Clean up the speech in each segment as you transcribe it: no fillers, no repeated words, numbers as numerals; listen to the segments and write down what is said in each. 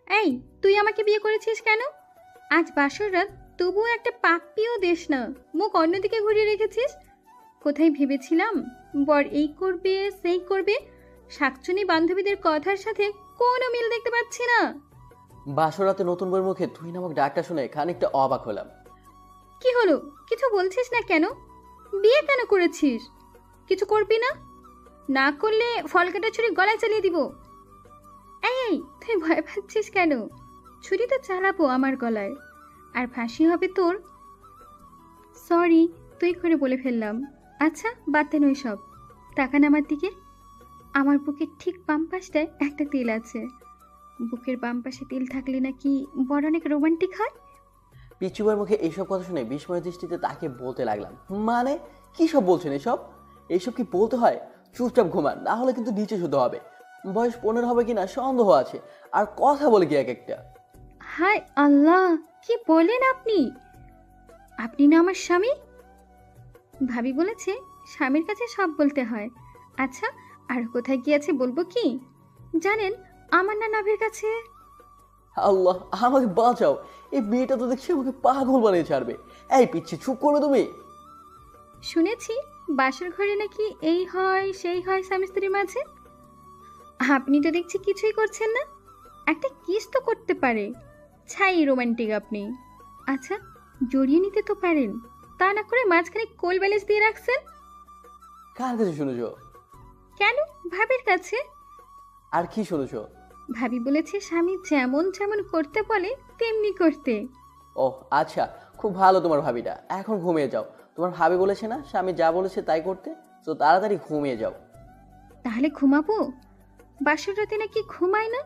এই, তুই আমাকে বিয়ে করেছিস কেন? আজ বাসর রাত, তবুও একটা পাপ্পিও দেশ না, মুখ অন্যদিকে ঘুরিয়ে রেখেছিস। কোথায় ভেবেছিলাম বর এই করবে সেই করবে, শাকচুনি বান্ধবীদের কথার সাথে কোনো মিল দেখতে পাচ্ছি না। বাসরাতে নতুন বউয়ের মুখে তুই নামক ডাকটা শুনে খানিকটা অবাক হলাম। কি হলো, কিছু বলছিস না কেন? বিয়ে কেন করেছিস? কিছু করবি না? না করলে ফল কাটা ছুরি গলায় চালিয়ে দিব। এই, তুই ভয় পাচ্ছিস কেন? ছুরি তো চালাবো আমার গলায়, আর ফাঁসি হবে তোর। সরি, তুই করে বলে ফেললাম। আচ্ছা, বাদ দেন ওই সব। তাকান আমার দিকে। আমার বুকের ঠিক বাম পাশটায় একটা তিল আছে। বুকের বাম পাশে তিল থাকলে নাকি বড় অনেক রোমান্টিক হয়। পিচ্চু বউয়ের মুখে এইসব কথা শুনে বিস্ময় দৃষ্টিতে তাকে বলতে লাগলাম, মানে কি সব বলছেন এসব? এইসব কি বলতে হয়? চুপচাপ ঘুমান, না হলে কিন্তু নিচে শুতে হবে। বয়স 15 হবে কিনা সন্দেহ আছে, আর কথা বলে কি এক একটা। হায় আল্লাহ, কি বলেন আপনি? আপনি না আমার স্বামী? ভাবি বলেছে স্বামীর কাছে সব বলতে হয়। আচ্ছা, আর কোথায় গিয়েছে বলবো কি? জানেন, আমার না নাভির কাছে। আল্লাহ আমাকে বাঁচাও, এই মেয়েটা তো দেখছি আমাকে পাগল বানিয়ে ছাড়বে। এই পিচ্ছি চুপ করো তুমি। শুনেছি বাসর ঘরে নাকি এই হয় সেই হয় স্বামী স্ত্রীর মাঝে। আপনি তো দেখছি কিছুই করছেন না। একটা কিস তো করতে পারে। ছাই রোমান্টিক আপনি। আচ্ছা, জড়িয়ে নিতে তো পারেন, তা না করে মাঝখানে কোল ব্যালেন্স দিয়ে রাখছেন কার কাছে শুনেছো? কেন? ভাবির কাছে। আর কি শুনেছো? ভাবি বলেছে স্বামী যেমন যেমন করতে বলে তেমনি করতে। ওহ আচ্ছা, খুব ভালো তোমার ভাবিটা। এখন ঘুমিয়ে যাও। তোমার ভাবি বলেছে না স্বামী যা বলেছে তাই করতে, তো তাড়াতাড়ি ঘুমিয়ে যাও। তাহলে ঘুমাবো? বাসর রাতে নাকি ঘুমায় না।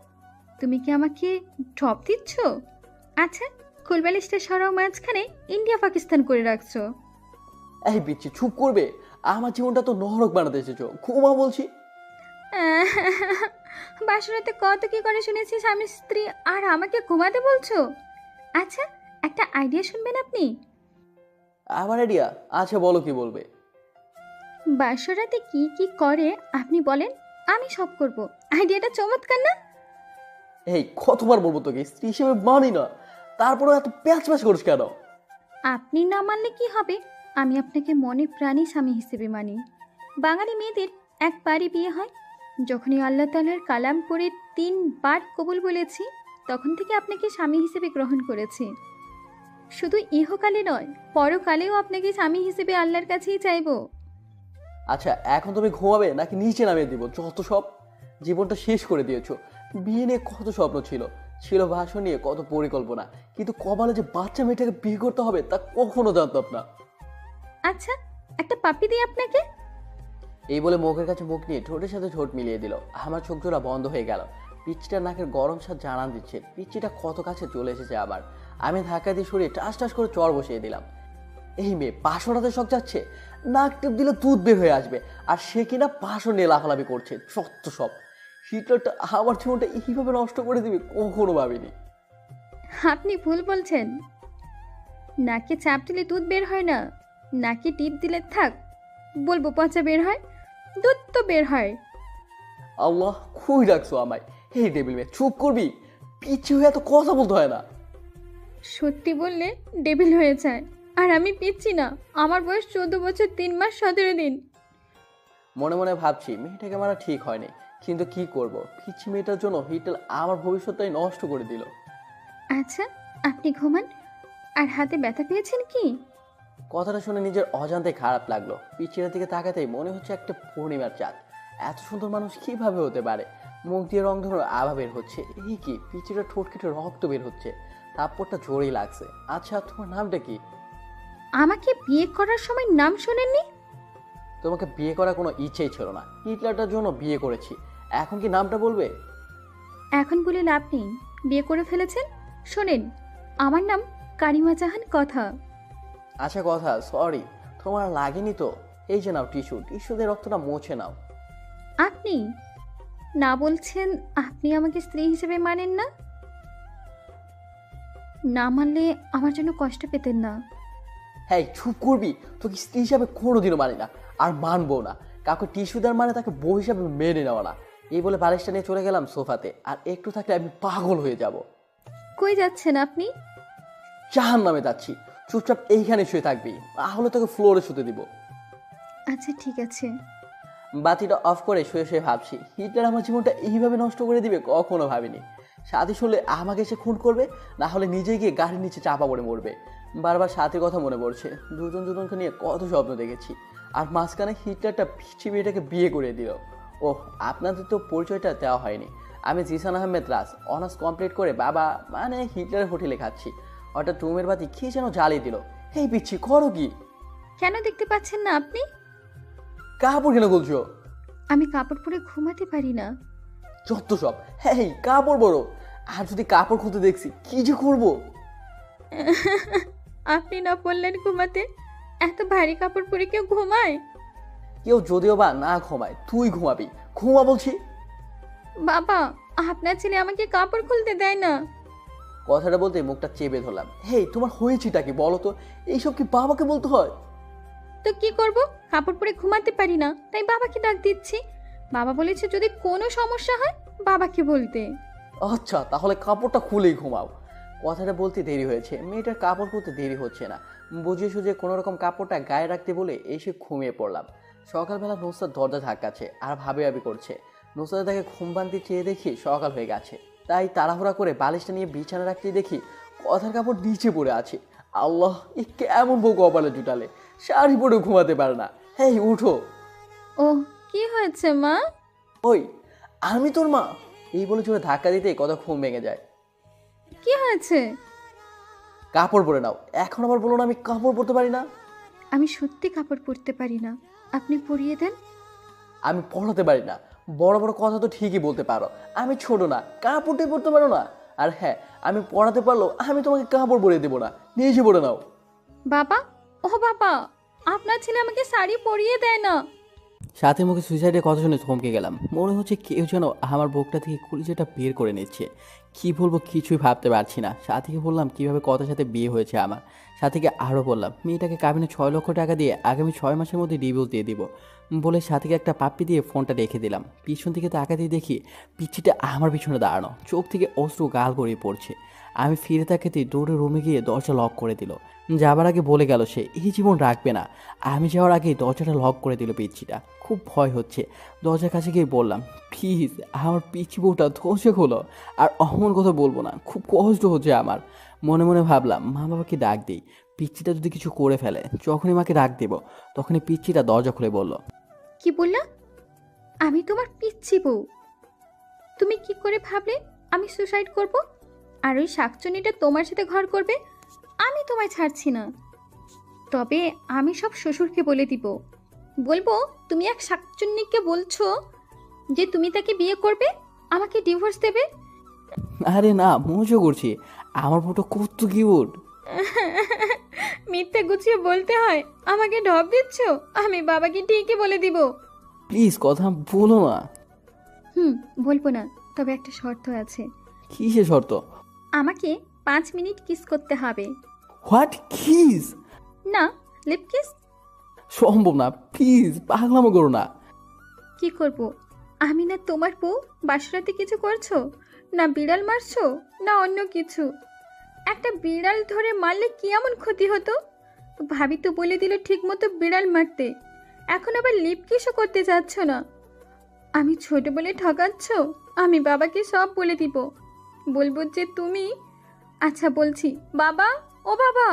তুমি কি আমাকে ড্রপ দিচ্ছ? আচ্ছা, কোলবালিশটা সরাও, মাঝখানে ইন্ডিয়া পাকিস্তান করে রাখছো। এই পিচ্ছি চুপ করবে? আমার জীবনটা তো নরক বানাতে এসেছো, ঘুমা বলছি। বাসরাতে কত কি করে শুনেছি স্বামী স্ত্রী, আর আমাকে ঘুমাতে বলছো? আচ্ছা, একটা আইডিয়া শুনবেন আপনি? আমার আইডিয়া? আচ্ছা বলো, কি বলবে? বাসরাতে কি কি করে আপনি বলেন, আমি সব করব। আইডিয়াটা চমৎকার না? এই কতবার বলবো তোকে স্ত্রী হিসেবে মানি না, তারপরে এত প্যাচ প্যাচ করিস কেন? আপনি না মানলে কি হবে, আমি আপনাকে মনে প্রাণী স্বামী হিসেবে মানি। বাঙালি মেয়েদের একবারই বিয়ে হয়। যখনই আল্লাহ তাআলার কালাম পড়ে 3 বার কবুল বলেছি, তখন থেকে আপনাকে স্বামী হিসেবে গ্রহণ করেছি। শুধু ইহকালে নয়, পরকালেও আপনাকে স্বামী হিসেবে আল্লাহর কাছেই চাইবো। আচ্ছা এখন তুমি ঘুমাবে নাকি নিচে নামিয়ে দিব? যত সব, জীবনটা শেষ করে দিয়েছো। বিয়ে নিয়ে কত স্বপ্ন ছিল, ছিল ভাষণ নিয়ে কত পরিকল্পনা, কিন্তু কপালে যে বাচ্চা মেয়েটাকে বিয়ে করতে হবে তা কখনো জানতাম না। আচ্ছা, একটা পাপ্পি দিই আপনাকে। এই বলে মুখের কাছে মুখ নিয়ে ঠোঁটের সাথে ঠোঁট মিলিয়ে দিল। আমার চোখ জোড়া বন্ধ হয়ে গেল। পিচ্চিটার নাকের গরম স্বাদ জানান দিচ্ছে পিচ্চিটা কত কাছে চলে এসেছে আবার। আমি ধাক্কা দিয়ে সরিয়ে টাস টাস করে চড় বসিয়ে দিলাম। এই মেয়ে পাশনাতে শখ যাচ্ছে, নাক টিপ দিলে দুধ বের হয়ে আসবে, আর সে কিনা পাশন নিয়ে লাফালাফি করছে। সত্য সব, হিটলারটা আমার জীবনটা এইভাবে নষ্ট করে দিবি কখনো ভাবিনি। আপনি ভুল বলছেন। নাকে চাপ দিলে দুধ বের হয় না, নাকে টিপ দিলে থাক বলবো পচা বের হয়। দুধ তো বের হয়। আল্লাহ খুবই রাখছো আমায়। এই টেবিল মেয়ে চুপ করবি? পিছিয়ে হয়ে এত কথা বলতে হয় না। সত্যি বললে ডেবিল হয়ে যায়। আর আমি পিচ্ছি না, আমার বয়স 14 বছর 3 মাস 17 দিন। মনে মনে ভাবছি মেয়েটাকে মারা ঠিক হয়নি, কিন্তু কি করব, পিচ্ছি মেয়েটার জন্য হিটলার আমার ভবিষ্যৎটাই নষ্ট করে দিল। আচ্ছা, আপনি ঘুমান। আর হাতে ব্যথা পেয়েছেন কি? কথাটা শুনে নিজের অজান্তে খারাপ লাগলো। পিচ্ছিটার দিকে তাকাতেই মনে হচ্ছে একটা পূর্ণিমার চাঁদ। এত সুন্দর মানুষ কিভাবে হতে পারে? মুখ দিয়ে রং ধরনের আভা বের হচ্ছে। এই কি, পিচ্ছিটা ঠোঁট কেটে রক্ত বের হচ্ছে। থাপ্পড়টা জোরেই লাগছে। আচ্ছা তোমার নামটা কি? আমাকে বিয়ে করার সময় নাম শোনেননি? তোমাকে বিয়ে করার কোনো ইচ্ছেই ছিল না, হিটলারটার জন্য বিয়ে করেছি। এখন কি নামটা বলবে? এখন বলে লাভ নেই, বিয়ে করে ফেলেছেন। শোনেন, আমার নাম কারিমা জাহান কথা। আচ্ছা কথা, সরি। তোমার লাগেনি তো? এই যে নাও টিস্যু, টিস্যু দিয়ে রক্তটা মুছে নাও। আপনি না বলছেন আপনি আমাকে স্ত্রী হিসেবে মানেন না? না মানলে আমার জন্য কষ্ট পেতেন না। হ্যাঁ চুপ করবি? তোকে স্ত্রী হিসাবে কোনোদিনও মানি না, আর মানবো না। কাউকে টিস্যু দেওয়ার মানে তাকে বউ হিসাবে মেনে নেওয়া না। এই বলে বালিশটা নিয়ে চলে গেলাম সোফাতে। আর একটু থাকলে আমি পাগল হয়ে যাব। কই যাচ্ছেন আপনি? জাহান্নামে যাচ্ছি। চুপচাপ এইখানে শুয়ে থাকবি, তাহলে তোকে ফ্লোরে শুতে দিব। আচ্ছা ঠিক আছে। বাতিটা অফ করে শুয়ে শুয়ে ভাবছি, হিটলার আমার জীবনটা এইভাবে নষ্ট করে দিবে কখনো ভাবিনি। সাথী শুনলে আমাকে এসে খুন করবে, না হলে নিজে গিয়ে গাড়ির নিচে চাপা পড়ে মরবে। বারবার সাথীর কথা মনে পড়ছে। দুজন দুজনকে নিয়ে কত স্বপ্ন দেখেছি। আর মাঝখানে হিটলারটা পিচ্ছি মেয়েটাকে বিয়ে করে দিল। ওহ, আপনাদের তো পরিচয়টা দেওয়া হয়নি। আমি জিসান আহমেদ রাজ, অনার্স কমপ্লিট করে বাবা মানে হিটলারের হোটেলে খাচ্ছি। হঠাৎ রুমের বাতি কি যেন জ্বালিয়ে দিল। এই পিচ্ছি, করো কি? কেন দেখতে পাচ্ছেন না আপনি? কাপড় কেন বলছো? আমি কাপড় পরে ঘুমাতে পারি না। যত সব। হ্যাঁ, কাপড় বড়। আর যদি কাপড় খুঁজতে দেখছি কি যে করবো। আপনি না বললেন ঘুমাতে? এত ভারী কাপড় পরে কেউ ঘুমায়? কেউ যদিও বা না ঘুমায়, তুই ঘুমাবি। ঘুমা বলছি। বাবা, আপনার ছেলে আমাকে কাপড় খুলতে দেয় না। কথাটা বলতে মুখটা চেপে ধরলাম। হেই, তোমার হয়েছেটা কি বলো তো? এইসব কি বাবাকে বলতে হয়? তো কি করব? কাপড় পরে ঘুমাতে পারি না, তাই বাবাকে ডাক দিচ্ছি। বাবা বলেছে যদি কোনো সমস্যা হয় বাবাকে বলতে। আচ্ছা, তাহলে কাপড়টা খুলেই ঘুমাও। কথাটা বলতে দেরি হয়েছে, মেয়েটার কাপড় খুলতে দেরি হচ্ছে না। বুঝিয়ে সুঝিয়ে কোনো রকম কাপড়টা গায়ে রাখতে বলে এসে ঘুমিয়ে পড়লাম। সকালবেলা নুসরাত দরজা ধাক্কাচ্ছে আর ভাবি করছে। নুসরাত তাকে ঘুম ভাঙতে চেয়ে দেখি সকাল হয়ে গেছে। তাই তাড়াহুড়া করে বালিশটা নিয়ে বিছানা রাখতে দেখি কথার কাপড় নিচে পড়ে আছে। আল্লাহ, এ কেমন বউ কপালে জুটালে! শাড়ি পরে ঘুমাতে পারে না। হেই, উঠো। ও, কি হয়েছে মা? ওই, আমি তোর মা। এই বলে জোরে ধাক্কা দিতেই কথা ঘুম ভেঙে যায়। কি হয়েছে? কাপড় পরে নাও। এখন আবার বলো না আমি কাপড় পরতে পারি না। আমি সত্যি কাপড় পরতে পারি না, আপনি পরিয়ে দেন। আমি পড়াতে পারি না। বড় বড় কথা তো ঠিকই বলতে পারো, আমি ছোট না, কাপড়টাই পরতে পারো না। আর হ্যাঁ, আমি পড়াতে পারলো আমি তোমাকে কাপড় পরিয়ে দেবো না, নিজে পরে নাও। বাবা, ও বাবা, আপনার ছেলে আমাকে শাড়ি পরিয়ে দেয় না। সাথে মুখে সুইসাইডের কথা শুনে থমকে গেলাম। মনে হচ্ছে কেউ যেন আমার বুকটা থেকে কলিজাটা বের করে নিচ্ছে। কি বলবো কিছুই ভাবতে পারছি না। সাথীকে বললাম কিভাবে কথার সাথে বিয়ে হয়েছে আমার। সাথীকে আরও বললাম মেয়েটাকে কাবিনে 6 লক্ষ টাকা দিয়ে আগামী 6 মাসের মধ্যে ডিভোর্স দিয়ে দিব বলে সাথীকে একটা পাপ্পি দিয়ে ফোনটা রেখে দিলাম। পিছন থেকে তাকাতেই দেখি পিচ্ছিটা আমার পিছনে দাঁড়ানো, চোখ থেকে অশ্রু গাল গড়িয়ে পড়ছে। আমি ফিরে তাকাতেই দৌড়ে রুমে গিয়ে দরজা লক করে দিল। যাবার আগে বলে গেল সে এই জীবন রাখবে না। আমি যাওয়ার আগেই দরজাটা লক করে দিল পিচ্ছিটা। খুব ভয় হচ্ছে। দরজার কাছে গিয়ে বললাম প্লিজ আমার পিচ্ছি বউটা দরজা খোলো। আর অমন কথা বলবো না, খুব কষ্ট হচ্ছে আমার। মনে মনে ভাবলাম মা বাবাকে ডাক দিই, পিচ্ছিটা যদি কিছু করে ফেলে। যখনই মাকে ডাক দেব তখনই পিচ্ছিটা দরজা খুলে বলল, কি বললা? আমি তোমার পিচ্ছি বউ? তুমি কি করে ভাবলে আমি সুসাইড করব? আর ওই শাকচুনিটা তোমার সাথে ঘর করবে? আমি তোমায় ছাড়ছি না। তবে আমি সব শ্বশুরকে বলে দিব। বলবো তুমি এক শাকচুন্নিকে বলছো যে তুমি তাকে বিয়ে করবে, আমাকে ডিভোর্স দেবে। আরে না, মজা করছি। আমার বউটা কত কিউট। মিথ্যে গুছিয়ে বলতে হয়, আমাকে ঢপ দিচ্ছ। আমি বাবাকে ঠিকই বলে দিব। প্লিজ কথা বলো না। বলবো না, তবে একটা শর্ত আছে। কিসের শর্ত? আমাকে 5 মিনিট কিস করতে হবে। What, kiss? না, লিপ কিস। সম্ভব না, প্লিজ পাগলামো করো না। কি করব? আমি না তোমার বউ? বাসরাতে কিছু করছো না, বিড়াল মারছো না অন্য কিছু? একটা বিড়াল ধরে মারলে কি এমন ক্ষতি হতো? ভাবি তো বলে দিল ঠিক মতো বিড়াল মারতে, এখন আবার লিপ কিসও করতে যাচ্ছ না। আমি ছোট বলে ঠকাচ্ছ? আমি বাবাকে সব বলে দিব। বলবো যে তুমি। আচ্ছা বলছি, বাবা, ও বাবা।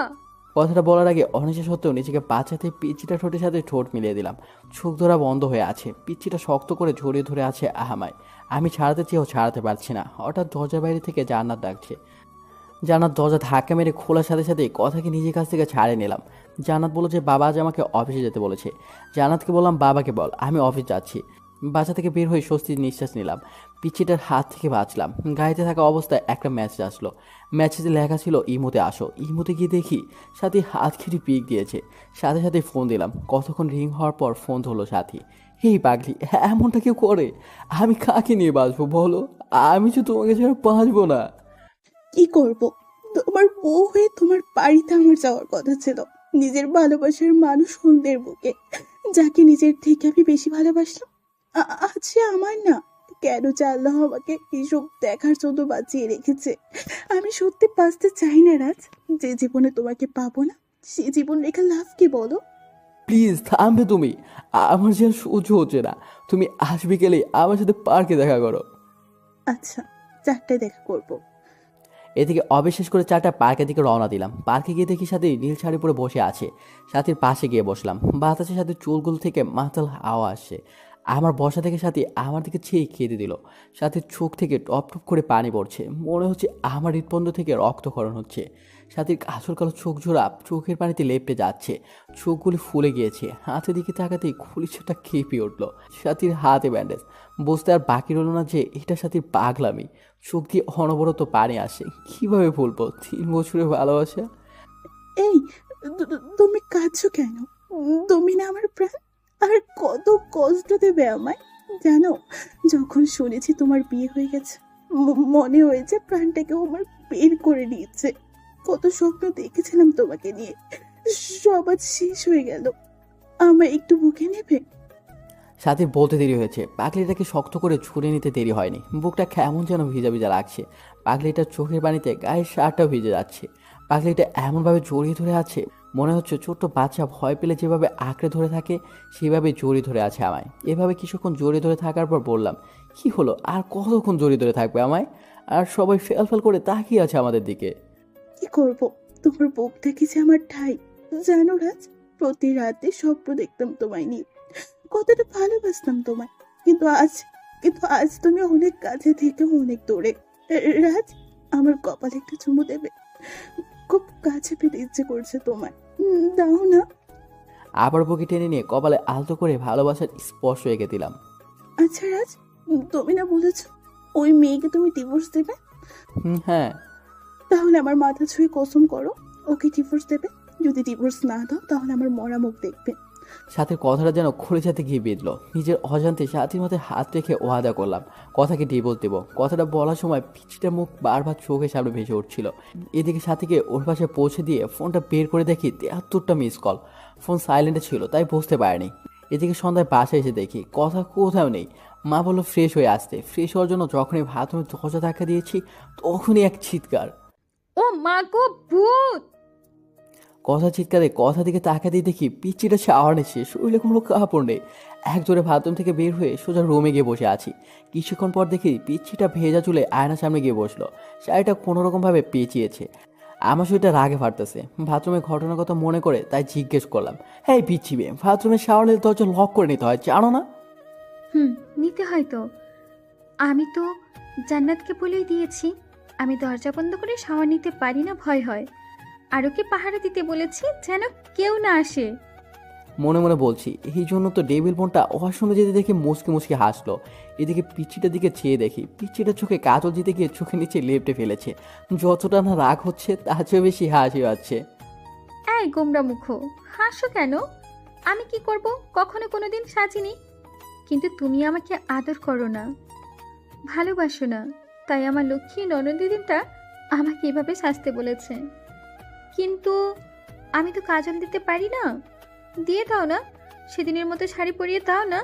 কথাটা বলার আগে অনিচ্ছা সত্ত্বেও নিজেকে বাঁচাতে পিচ্ছিটা ঠোঁটের সাথে ঠোঁট মিলিয়ে দিলাম। চোখ ধরা বন্ধ হয়ে আছে। পিচ্ছিটা শক্ত করে জড়িয়ে ধরে আছে আহামায়। আমি ছাড়াতে চেয়েও ছাড়াতে পারছি না। হঠাৎ দরজার বাইরে থেকে জান্নাত ডাকছে। জান্নাত দরজা ধাক্কা মেরে খোলার সাথে সাথে কথাকে নিজের কাছ থেকে ছাড়িয়ে নিলাম। জান্নাত বলল যে বাবা আজ আমাকে অফিসে যেতে বলেছে। জান্নাতকে বললাম বাবাকে বল আমি অফিস যাচ্ছি। বাসা থেকে বের হয়ে স্বস্তির নিঃশ্বাস নিলাম। পিচ্ছিটার হাত থেকে বাঁচলাম। গাড়িতে থাকা অবস্থায় একটা মেসেজ আসলো। মেসেজে লেখা ছিল ইমোতে আসো। ইমোতে গিয়ে দেখি সাথী হাত খেটে পিক দিয়েছে। সাথে সাথে ফোন দিলাম। কতক্ষণ রিং হওয়ার পর ফোন ধরলো সাথী। হেই পাগলি, এমনটা কেউ করে? আমি কাকে নিয়ে বাঁচবো বলো? আমি তো তোমাকে ছাড়া বাঁচবো না। কি করব? তোমার বউ হয়ে তোমার বাড়িতে আমার যাওয়ার কথা ছিল, নিজের ভালোবাসার মানুষ অন্যের বুকে, যাকে নিজের থেকে আমি বেশি ভালোবাসলাম। আজ সে আমার না, কেন আল্লাহ আমাকে এসব দেখার জন্য বাঁচিয়ে রেখেছে। আমি সত্যি বাঁচতে চাই না রাজ। যে জীবনে তোমাকে পাবো না সে জীবন রেখে লাভ কি বলো? প্লিজ থামবে তুমি। আমার যে আর সহ্য হচ্ছে না। তুমি আজ বিকেলে আমার সাথে পার্কে দেখা করো। আচ্ছা, 4টায় দেখা করবো। এদিকে অবিশ্বাস করে 4টা পার্কের দিকে রওনা দিলাম। পার্কে গিয়ে দেখি সাথী নীল শাড়ি পরে বসে আছে। সাথীর পাশে গিয়ে বসলাম। বাতাসের সাথে চুলগুলো থেকে মাতাল হাওয়া আসছে। আমার বসা থেকে সাথী আমার দিকে চেয়ে খেতে দিল। সাথীর চোখ থেকে টপ টপ করে পানি পড়ছে। মনে হচ্ছে আমার হৃৎপন্দ থেকে রক্তক্ষরণ হচ্ছে। সাথীর কাজল কালো চোখ জোড়া চোখের পানিতে লেপটে যাচ্ছে। চোখগুলি ফুলে গিয়েছে। হাতের দিকে তাকাতেই খুলিছাটা কেঁপে উঠল। সাথীর হাতে ব্যান্ডেজ। বুঝতে আর বাকি রইল না যে এটা সাথীর পাগলামি। চোখ দিয়ে অনবরত পানি আসে। কিভাবে ভুলবো 3 বছরের ভালোবাসা। এই, তুমি কাঁদছো কেন? তুমি না আমার প্রাণ। আর কত কষ্ট দেবে আমায় জানো? যখন শুনেছি তোমার বিয়ে হয়ে গেছে মনে হয়েছে প্রাণটাকেও আমার বের করে নিয়েছে। কত স্বপ্ন দেখেছিলাম তোমাকে নিয়ে, সব আজ শেষ হয়ে গেল। আমায় একটু বুকে নেবে? সাথীর বলতে দেরি হয়েছে। পাগলিটাকে শক্ত করে ছুঁড়ে নিতে দেরি হয়নি। বুকটা কেমন যেন ভিজা ভিজা লাগছে। পাগলিটার চোখের পানিতে গায়ের শার্টটাও ভিজে যাচ্ছে। পাগলিটা এমনভাবে জড়িয়ে ধরে আছে মনে হচ্ছে ছোট্ট বাচ্চা ভয় পেলে যেভাবে আঁকড়ে ধরে থাকে সেভাবে জড়িয়ে ধরে আছে আমায়। এভাবে কিছুক্ষণ জড়িয়ে ধরে থাকার পর বললাম, কি হলো? আর কতক্ষণ জড়িয়ে ধরে থাকবে আমায়? আর সবাই ফেল করে তাকিয়ে আছে আমাদের দিকে। কি করব? তোমার বুক দেখেছে আমার ঠাই। জানো রাজ, প্রতি রাতে স্বপ্ন দেখতাম তোমায় নিয়ে, কতটা ভালোবাসতাম তোমায়। কিন্তু আজ তুমি অনেক কাছে থেকে অনেক দূরে। রাজ, আমার কপালে একটা চুমু দেবে? খুব কাছে পেতে ইচ্ছে করছে তোমায়। দাও না। আবার বুকে টেনে নিয়ে কপালে আলতো করে ভালোবাসার স্পর্শ এঁকে দিলাম। আচ্ছা রাজ, তুমি না বলেছ ওই মেয়েকে তুমি ডিভোর্স দেবে? হ্যাঁ। তাহলে আমার মাথা ছুঁয়ে কসম করো ওকে ডিভোর্স দেবে। যদি ডিভোর্স না দাও তাহলে আমার মরা মুখ দেখবে। সাথে কথাটা যেন খলিজাতে গিয়ে বিঁধল। নিজের অজান্তে সাথীর মাথায় হাত রেখে ওয়াদা করলাম কথাকে ডিভোর্স দেব। কথাটা বলার সময় পিছিটা মুখ বারবার চোখের সামনে ভেসে উঠছিল। এদিকে সাথীকে ওর পাশে পৌঁছে দিয়ে ফোনটা বের করে দেখি 73টা মিস কল। ফোন সাইলেন্টে ছিল তাই বুঝতে পারিনি। এদিকে সন্ধ্যায় বাসায় এসে দেখি কথা কোথাও নেই। মা বললো ফ্রেশ হয়ে আসতে। ফ্রেশ হওয়ার জন্য যখনই বাথরুমে দরজা ধাক্কা দিয়েছি তখনই এক চিৎকার। ও মা গো, ভূত! কথা চিৎকারে কথা দিকে তাকা দিয়ে দেখি পিচ্চিটা শাওয়ার নিচ্ছে, শরীরে কোনো কাপড় নেই। এক জোরে বাথরুম থেকে বের হয়ে সোজা রুমে গিয়ে বসে আছি। কিছুক্ষণ পর দেখি পিচ্চিটা ভেজা চুলে আয়নার সামনে গিয়ে বসলো। শাড়িটা কোনোরকমভাবে পেঁচিয়েছে। আমার শরীরটা রাগে ফাটতেছে। বাথরুমে ঘটনার কথা মনে করে তাই জিজ্ঞেস করলাম, হ্যাঁ পিচ্ছি মেয়ে, বাথরুমে শাওয়ার নিলে দরজা লক করে নিতে হয়, জানো না? নিতে হয় তো। আমি তো জান্নাতকে বলেই দিয়েছি আমি দরজা বন্ধ করে শাওয়ার নিতে পারি না, ভয় হয়। আর ওকে পাহারা দিতে বলেছি যেন কেউ না আসে। মনে মনে বলছি, এই জন্য তো ডেভিল বোনটা ওয়াশরুমে যেতে দেখে মুচকি মুচকি হাসলো। এদিকে পিচ্চিটার দিকে চেয়ে দেখি পিচ্চিটার চোখে কাজল দিতে গিয়ে চোখের নিচে লেপটে ফেলেছে। যতটা না রাগ হচ্ছে তার চেয়ে বেশি হাসি পাচ্ছে। এই গোমরা মুখো, হাসো কেন? আমি কি করব? কখনো কোনোদিন সাজিনি। কিন্তু তুমি আমাকে আদর করো না, ভালোবাসো না, তাই আমার লক্ষ্মী ননদিদিটা আমাকে এভাবে সাজতে বলেছে। কিন্তু আমি তো কাজল দিতে পারি না। দিয়ে দাও না, সেদিনের মতো শাড়ি পরিয়ে দাও না।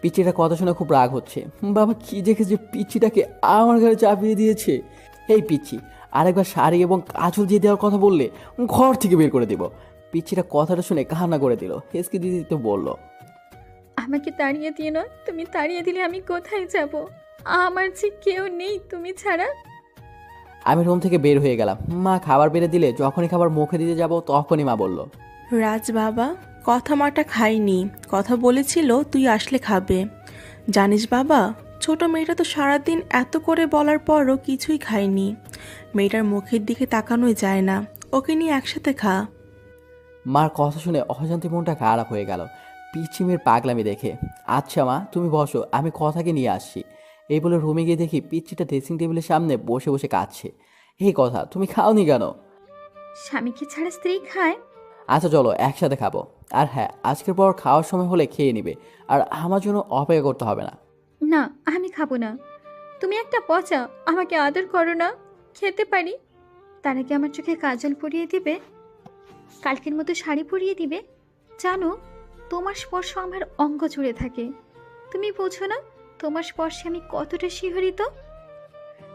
পিচ্চিটা কথা শুনে খুব রাগ হচ্ছে। বাবা কি দেখেছে পিচ্চিটাকে আমার ঘরে চাপিয়ে দিয়েছে। এই পিচ্ছি, আরেকবার শাড়ি এবং কাজল দিয়ে দেওয়ার কথা বললে ঘর থেকে বের করে দেব। পিচ্চিটা কথাটা শুনে কান্না করে দিল। হেসকে দিদি তো বলল, আমাকে তাড়িয়ে দিয়ে না, তুমি তাড়িয়ে দিলে আমি কোথায় যাব? আমার যে কেউ নেই তুমি ছাড়া। আমি রুম থেকে বের হয়ে গেলাম। মা খাবার বেড়ে দিলে যখনই খাবার মুখে দিতে যাব তখনই মা বলল, রাজ বাবা, কথা মাটা খাইনি, কথা বলেছিল তুই আসলে খাবে। জানিস বাবা, ছোট মেয়েটা তো সারাদিন এত করে বলার পরও কিছুই খায়নি। মেয়েটার মুখের দিকে তাকানোই যায় না, ওকে নিয়ে একসাথে খা। মার কথা শুনে অজান্তে মনটা খারাপ হয়ে গেল পিচ্চিমের পাগলামি দেখে। আচ্ছা মা তুমি বসো, আমি কথাকে নিয়ে আসছি। এই বলে রুমে গিয়ে দেখি পিচ্চিটা ড্রেসিং টেবিলের সামনে বসে বসে কাঁদছে। এই কথা তুমি খাওনি কেন? স্বামীকে ছাড়া স্ত্রী খায়? আচ্ছা চলো একসাথে খাবো। আর হ্যাঁ, আজকের পর খাওয়ার সময় হলে খেয়ে নিবে, আর আমার জন্য অপেক্ষা করতে হবে না। না, আমি খাবো না। তুমি একটা পচা, আমাকে আদর করো না, খেতে পারি। তার আগে আমার চোখে কাজল পরিয়ে দিবে, কালকের মতো শাড়ি পরিয়ে দিবে। জানো, তোমার স্পর্শ আমার অঙ্গ জুড়ে থাকে। তুমি বোঝো না তোমার স্পর্শে আমি কতটা শিহরিত।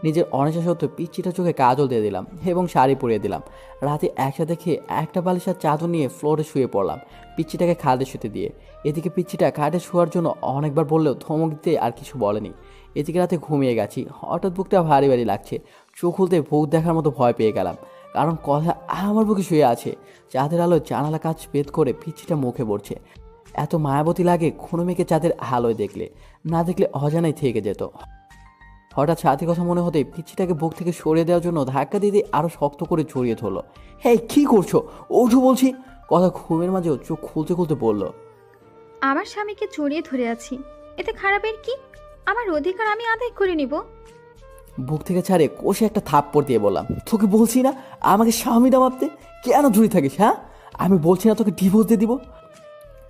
নিজের অনিচ্ছা সত্ত্বেও পিচ্চিটা চোখে কাজল দিয়ে দিলাম এবং শাড়ি পরিয়ে দিলাম। রাতে একসাথে খেয়ে একটা বালিশ আর চাদর নিয়ে ফ্লোরে শুয়ে পড়লাম, পিচ্চিটাকে খাটে শুতে দিয়ে। এদিকে পিচ্চিটা খাটে শোয়ার জন্য অনেকবার বললেও ধমক দিতে আর কিছু বলেনি। এদিকে রাতে ঘুমিয়ে গেছি, হঠাৎ বুকটা ভারী ভারী লাগছে। চোখ খুলতে ভূত দেখার মতো ভয় পেয়ে গেলাম, কারণ কথা আমার বুকে শুয়ে আছে। চাঁদের আলোয় জানালা কাচ ভেদ করে পিচ্চিটা মুখে পড়ছে। এত মায়াবতী লাগে কোনো মেয়েকে চাঁদের আলোয় দেখলে, না দেখলে অজানাই থেকে যেত। হঠাৎ সাথী কথা মনে হতেই পিচ্চিটাকে বুক থেকে সরিয়ে দেওয়ার জন্য ধাক্কা দিতে আরো শক্ত করে জড়িয়ে ধরলো। হ্যাঁ, কি করছো? ওঠো বলছি। কথা ঘুমের মাঝেও চোখ খুলতে খুলতে বলল, আমার স্বামীকে জড়িয়ে ধরে আছি, এতে খারাপের কি? আমার অধিকার আমি আদায় করে নিব। বুক থেকে ছাড়ে কষে একটা থাপ্পড় দিয়ে বললাম, তোকে বলছি না আমাকে স্বামীটা ভাবতে, কেন জড়িয়ে থাকিস? হ্যাঁ, আমি বলছি না তোকে ডিভোর্স দিয়ে দিব?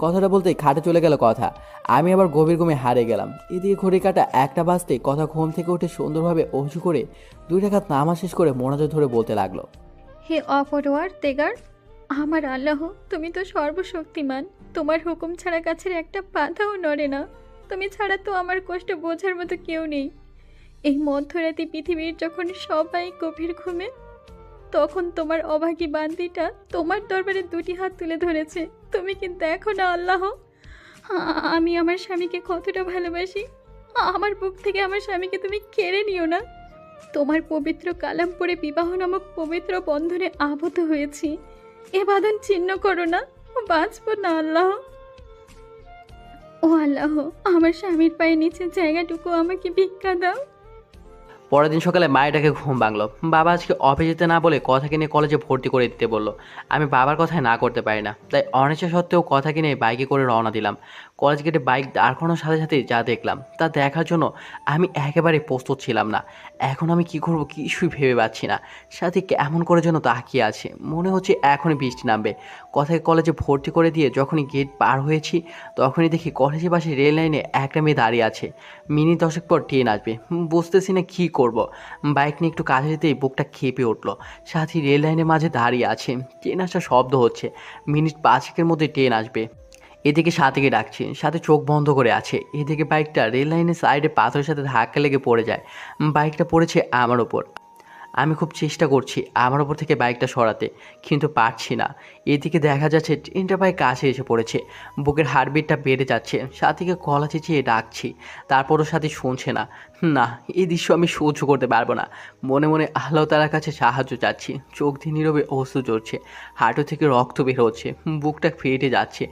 কথাটা বলতেই খাটে চলে গেল কথা। আমি আবার গভীর ঘুমে হারিয়ে গেলাম। এদিকে ঘড়ি কাটা 1টা বাজতে কথা ঘুম থেকে উঠে সুন্দরভাবে অজু করে 2 রাকাত নামাজ শেষ করে মোনাজাত ধরে বলতে লাগলো, হে অপরোয়ার তেগার, আমার আল্লাহ, তুমি তো সর্বশক্তিমান। তোমার হুকুম ছাড়া গাছের একটা পাতাও নড়ে না। তুমি ছাড়া তো আমার কষ্ট বোঝার মতো কেউ নেই। এই মধ্যরাতে পৃথিবীর যখন সবাই গভীর ঘুমে, তখন তোমার অভাগী বান্দিটা তোমার দরবারে 2টি হাত তুলে ধরেছে। তুমি কিন্তু এখন আল্লাহ, আমি আমার স্বামীকে কতটা ভালোবাসি। আমার বুক থেকে আমার স্বামীকে তুমি কেড়ে নিও না। তোমার পবিত্র কালাম পড়ে বিবাহ নামক পবিত্র বন্ধনে আবদ্ধ হয়েছি। এ বাঁধন ছিন্ন করো না, বাঁচব না আল্লাহ। ও আল্লাহ, আমার স্বামীর পায়ে নিচের জায়গাটুকু আমাকে ভিক্ষা দাও। পরের দিন সকালে মায়েরাকে ঘুম ভাঙলো। বাবা আজকে অফিস যেতে না বলে কথা কিনে কলেজে ভর্তি করে দিতে বললো। আমি বাবার কথায় না করতে পারি না, তাই অনিচ্ছা সত্ত্বেও কথা কিনে বাইকে করে রওনা দিলাম। কলেজ গেটে বাইক দাঁড় করানোর সাথে সাথে যা দেখলাম তা দেখার জন্য আমি একেবারে প্রস্তুত ছিলাম না। এখন আমি কি করব কিছুই ভেবে পাচ্ছি না। সাথে কেমন করে যেন তাকিয়ে আছে, মনে হচ্ছে এখনই বৃষ্টি নামবে। কথায় কলেজে ভর্তি করে দিয়ে যখনই গেট পার হয়েছি, তখনই দেখি কলেজের পাশে রেল লাইনে একটা মেয়ে দাঁড়িয়ে আছে। মিনিট 10 পর ট্রেন আসবে, বুঝতেছি না কী করব। বাইক নিয়ে একটু কাছে যেতেই বুকটা খেপে উঠলো। সাথী রেল লাইনের মাঝে দাঁড়িয়ে আছে, ট্রেন আসার শব্দ হচ্ছে। মিনিট 5-এর মধ্যে ট্রেন আসবে। এদিকে সাথীকে ডাকছি, সাথে চোখ বন্ধ করে আছে। এদিকে বাইকটা রেল লাইনের সাইডে পাথরের সাথে ধাক্কা লেগে পড়ে যায়। বাইকটা পড়েছে আমার ওপর। আমি খুব চেষ্টা করছি আমার ওপর থেকে বাইকটা সরাতে, কিন্তু পারছি না। এদিকে দেখা যাচ্ছে ট্রেনটা প্রায় কাছে এসে পড়েছে। বুকের হার্টবিটটা বেড়ে যাচ্ছে। সাথীকে গলা চেঁচিয়ে ডাকছি, তারপরও সাথী শুনছে না। না, এই দৃশ্য আমি সহ্য করতে পারবো না। মনে মনে আল্লাহ তাআলার কাছে সাহায্য চাচ্ছি। চোখ দিয়ে নীরবে অশ্রু ঝরছে, হাঁটু থেকে রক্ত বের হচ্ছে, বুকটা ফেটে যাচ্ছে।